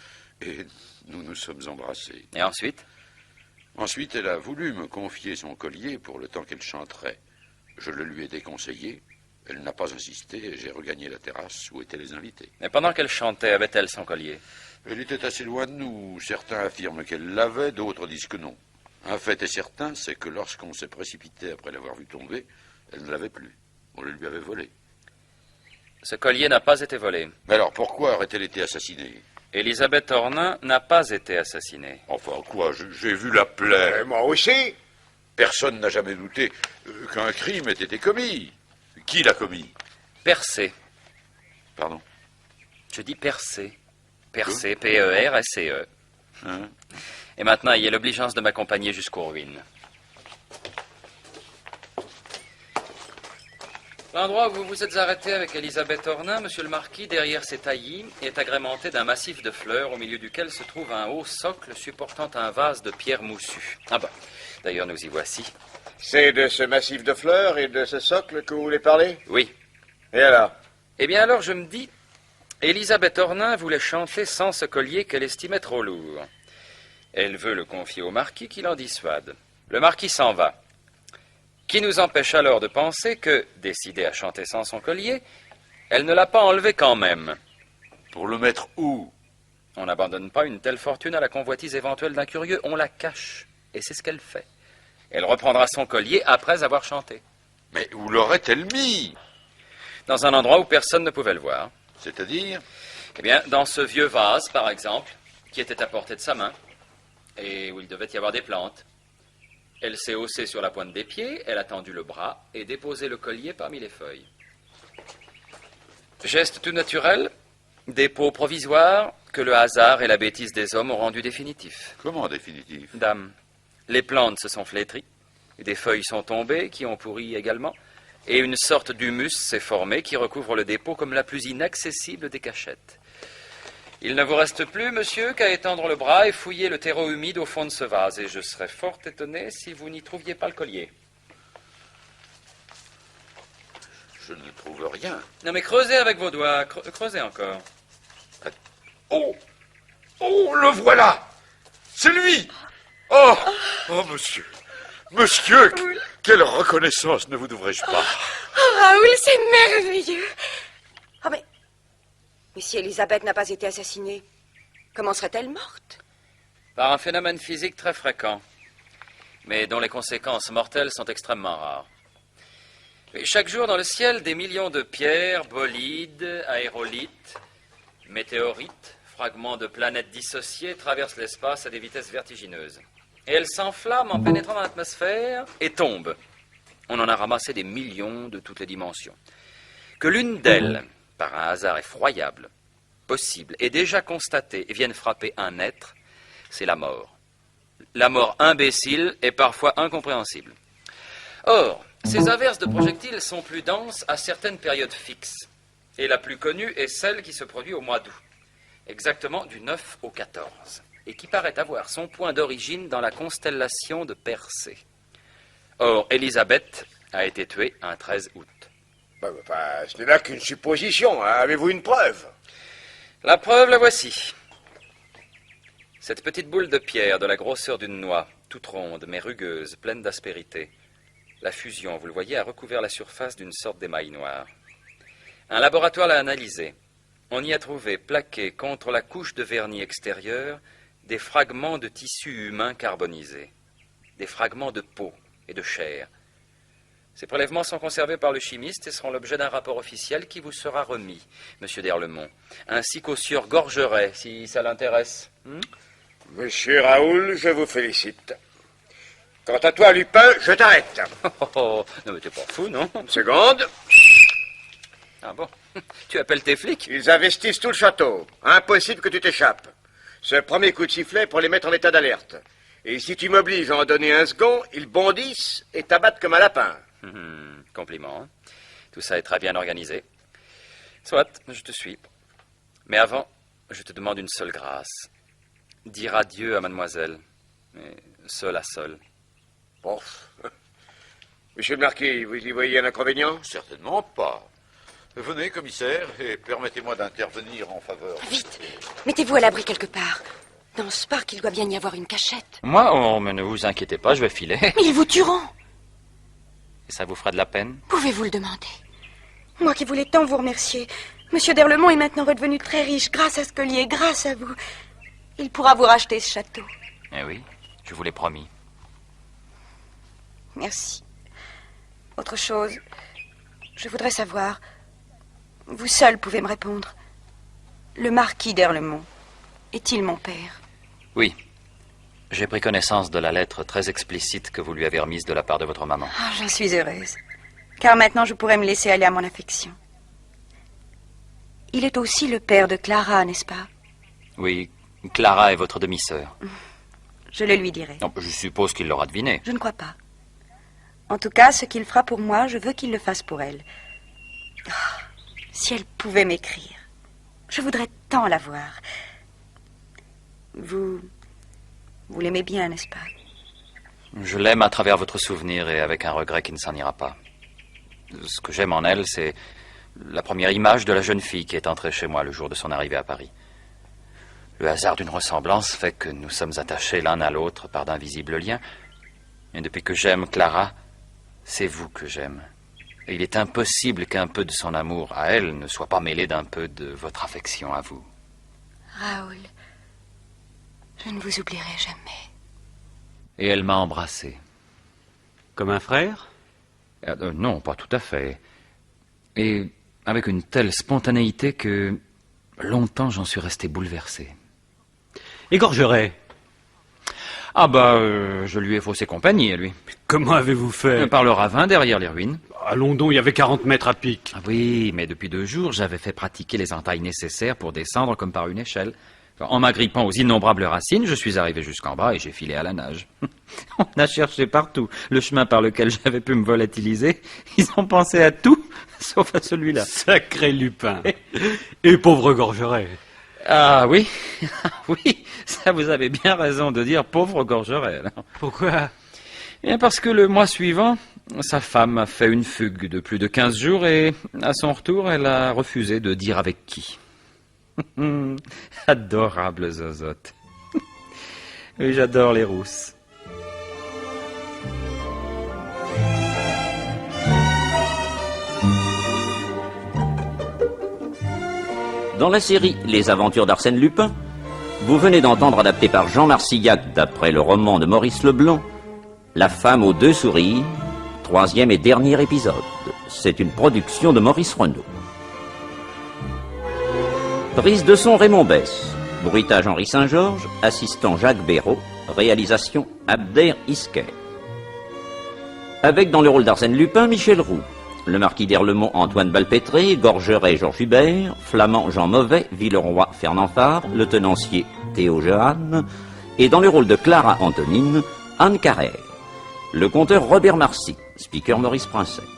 Speaker 9: et nous nous sommes embrassés.
Speaker 2: Et ensuite?
Speaker 9: Ensuite, elle a voulu me confier son collier pour le temps qu'elle chanterait. Je le lui ai déconseillé. Elle n'a pas insisté et j'ai regagné la terrasse où étaient les invités.
Speaker 2: Mais pendant qu'elle chantait, avait-elle son collier?
Speaker 9: Elle était assez loin de nous. Certains affirment qu'elle l'avait, d'autres disent que non. Un fait est certain, c'est que lorsqu'on s'est précipité après l'avoir vue tomber, elle ne l'avait plus. On le lui avait volé.
Speaker 2: Ce collier n'a pas été volé.
Speaker 9: Mais alors, pourquoi aurait-elle été assassinée?
Speaker 2: Elisabeth Ornin n'a pas été assassinée.
Speaker 9: Enfin, quoi, j'ai vu la plaie.
Speaker 6: Moi aussi.
Speaker 9: Personne n'a jamais douté qu'un crime ait été commis. Qui l'a commis?
Speaker 2: Percé.
Speaker 9: Pardon?
Speaker 2: Je dis Percé. Percé, P-E-R-S-C-E.
Speaker 9: Hein?
Speaker 2: Et maintenant, ayez l'obligeance de m'accompagner jusqu'aux ruines. L'endroit où vous vous êtes arrêté avec Elisabeth Ornin, monsieur le marquis, derrière ces taillis, est agrémenté d'un massif de fleurs au milieu duquel se trouve un haut socle supportant un vase de pierre moussue. Ah bah, d'ailleurs nous y voici.
Speaker 6: C'est de ce massif de fleurs et de ce socle que vous voulez parler?
Speaker 2: Oui.
Speaker 6: Et alors?
Speaker 2: Eh bien alors je me dis, Elisabeth Ornin voulait chanter sans ce collier qu'elle estimait trop lourd. Elle veut le confier au marquis qui l'en dissuade. Le marquis s'en va. Qui nous empêche alors de penser que, décidée à chanter sans son collier, elle ne l'a pas enlevé quand même.
Speaker 9: Pour le mettre où?
Speaker 2: On n'abandonne pas une telle fortune à la convoitise éventuelle d'un curieux, on la cache. Et c'est ce qu'elle fait. Elle reprendra son collier après avoir chanté.
Speaker 9: Mais où l'aurait-elle mis?
Speaker 2: Dans un endroit où personne ne pouvait le voir.
Speaker 9: C'est-à-dire?
Speaker 2: Eh bien, dans ce vieux vase, par exemple, qui était à portée de sa main, et où il devait y avoir des plantes. Elle s'est haussée sur la pointe des pieds, elle a tendu le bras et déposé le collier parmi les feuilles. Geste tout naturel, dépôt provisoire que le hasard et la bêtise des hommes ont rendu définitif.
Speaker 9: Comment définitif?
Speaker 2: Dame, les plantes se sont flétries, des feuilles sont tombées qui ont pourri également, et une sorte d'humus s'est formé qui recouvre le dépôt comme la plus inaccessible des cachettes. Il ne vous reste plus, monsieur, qu'à étendre le bras et fouiller le terreau humide au fond de ce vase, et je serais fort étonné si vous n'y trouviez pas le collier.
Speaker 9: Je ne trouve rien.
Speaker 2: Non, mais creusez avec vos doigts, creusez encore.
Speaker 9: Oh! Oh, le voilà! C'est lui! Oh! Oh, monsieur! Monsieur! Quelle reconnaissance ne vous devrais-je pas?
Speaker 16: Oh, Raoul, c'est merveilleux!
Speaker 8: Ah, mais si Elisabeth n'a pas été assassinée, comment serait-elle morte?
Speaker 2: Par un phénomène physique très fréquent, mais dont les conséquences mortelles sont extrêmement rares. Et chaque jour dans le ciel, des millions de pierres, bolides, aérolites, météorites, fragments de planètes dissociées traversent l'espace à des vitesses vertigineuses. Et elles s'enflamment en pénétrant dans l'atmosphère et tombent. On en a ramassé des millions de toutes les dimensions. Que l'une d'elles, par un hasard effroyable, possible et déjà constaté, vienne frapper un être, c'est la mort. La mort imbécile et parfois incompréhensible. Or, Ces averses de projectiles sont plus denses à certaines périodes fixes. Et la plus connue est celle qui se produit au mois d'août, exactement du 9 au 14, et qui paraît avoir son point d'origine dans la constellation de Persée. Or, Élisabeth a été tuée un 13 août.
Speaker 10: Ce n'est là qu'une supposition. Hein. Avez-vous une preuve?
Speaker 2: La preuve, la voici. Cette petite boule de pierre de la grosseur d'une noix, toute ronde mais rugueuse, pleine d'aspérité. La fusion, vous le voyez, a recouvert la surface d'une sorte d'émail noir. Un laboratoire l'a analysée. On y a trouvé plaqués contre la couche de vernis extérieur des fragments de tissu humain carbonisé, des fragments de peau et de chair. Ces prélèvements sont conservés par le chimiste et seront l'objet d'un rapport officiel qui vous sera remis, Monsieur d'Erlemont, ainsi qu'au sieur Gorgeret, si ça l'intéresse.
Speaker 10: Monsieur Raoul, je vous félicite. Quant à toi, Lupin, je t'arrête.
Speaker 2: Oh, non mais t'es pas fou, non?
Speaker 10: Une seconde.
Speaker 2: Ah bon? Tu appelles tes flics?
Speaker 10: Ils investissent tout le château. Impossible que tu t'échappes. Ce premier coup de sifflet pour les mettre en état d'alerte. Et si tu m'obliges à en donner un second, ils bondissent et t'abattent comme un lapin.
Speaker 2: Compliment. Hein? Tout ça est très bien organisé. Soit, je te suis. Mais avant, je te demande une seule grâce. Dire adieu à mademoiselle. Mais seule à seule.
Speaker 10: Bon. Monsieur le Marquis, vous y voyez un inconvénient?
Speaker 9: Certainement pas. Venez, commissaire, et permettez-moi d'intervenir en faveur.
Speaker 13: Vite, mettez-vous à l'abri quelque part. Dans ce parc, il doit bien y avoir une cachette.
Speaker 2: Moi, oh, mais ne vous inquiétez pas, je vais filer.
Speaker 13: Mais ils vous tueront.
Speaker 2: Et ça vous fera de la peine?
Speaker 13: Pouvez-vous le demander?
Speaker 16: Moi qui voulais tant vous remercier. Monsieur d'Erlemont est maintenant redevenu très riche grâce à ce collier, grâce à vous. Il pourra vous racheter ce château.
Speaker 2: Eh oui, je vous l'ai promis.
Speaker 16: Merci. Autre chose, je voudrais savoir... Vous seul pouvez me répondre. Le marquis d'Erlemont est-il mon père?
Speaker 2: Oui. J'ai pris connaissance de la lettre très explicite que vous lui avez remise de la part de votre maman.
Speaker 16: Oh, j'en suis heureuse. Car maintenant, je pourrais me laisser aller à mon affection. Il est aussi le père de Clara, n'est-ce pas?
Speaker 2: Oui, Clara est votre demi-sœur.
Speaker 16: Je le lui dirai.
Speaker 2: Non, je suppose qu'il l'aura deviné.
Speaker 16: Je ne crois pas. En tout cas, ce qu'il fera pour moi, je veux qu'il le fasse pour elle. Oh, si elle pouvait m'écrire. Je voudrais tant la voir. Vous l'aimez bien, n'est-ce pas?
Speaker 2: Je l'aime à travers votre souvenir et avec un regret qui ne s'en ira pas. Ce que j'aime en elle, c'est la première image de la jeune fille qui est entrée chez moi le jour de son arrivée à Paris. Le hasard d'une ressemblance fait que nous sommes attachés l'un à l'autre par d'invisibles liens. Et depuis que j'aime Clara, c'est vous que j'aime. Et il est impossible qu'un peu de son amour à elle ne soit pas mêlé d'un peu de votre affection à vous.
Speaker 13: Raoul, je ne vous oublierai jamais.
Speaker 2: Et elle m'a embrassé.
Speaker 4: Comme un frère?
Speaker 2: Non, pas tout à fait. Et avec une telle spontanéité que longtemps j'en suis resté bouleversé.
Speaker 4: Et Gorgeret?
Speaker 2: Je lui ai faussé compagnie, à lui.
Speaker 4: Comment avez-vous fait?
Speaker 2: Par le ravin, derrière les ruines.
Speaker 4: À London, il y avait 40 mètres à pic.
Speaker 2: Oui, mais depuis 2 jours, j'avais fait pratiquer les entailles nécessaires pour descendre comme par une échelle. En m'agrippant aux innombrables racines, je suis arrivé jusqu'en bas et j'ai filé à la nage. On a cherché partout le chemin par lequel j'avais pu me volatiliser. Ils ont pensé à tout, sauf à celui-là.
Speaker 4: Sacré Lupin. Et pauvre Gorgeret.
Speaker 2: Ah oui, oui, ça vous avez bien raison de dire pauvre Gorgeret.
Speaker 4: Pourquoi?
Speaker 2: Bien parce que le mois suivant, sa femme a fait une fugue de plus de 15 jours et à son retour, elle a refusé de dire avec qui. Adorable zozote. Oui, j'adore les rousses.
Speaker 3: Dans la série Les aventures d'Arsène Lupin, vous venez d'entendre, adapté par Jean Marcillac d'après le roman de Maurice Leblanc, La femme aux 2 sourires, 3e et dernier épisode. C'est une production de Maurice Renaud. Prise de son Raymond Besse, bruitage Henri Saint-Georges, assistant Jacques Béraud, réalisation Abder Isquet. Avec dans le rôle d'Arsène Lupin, Michel Roux, le marquis d'Erlemont Antoine Balpétré, Gorgeret Georges Hubert, Flamand Jean Mauvais, Villeroy Fernand Fabre, le tenancier Théo Jeanne, et dans le rôle de Clara Antonine, Anne Carrère. Le conteur Robert Marcy, Speaker Maurice Princet.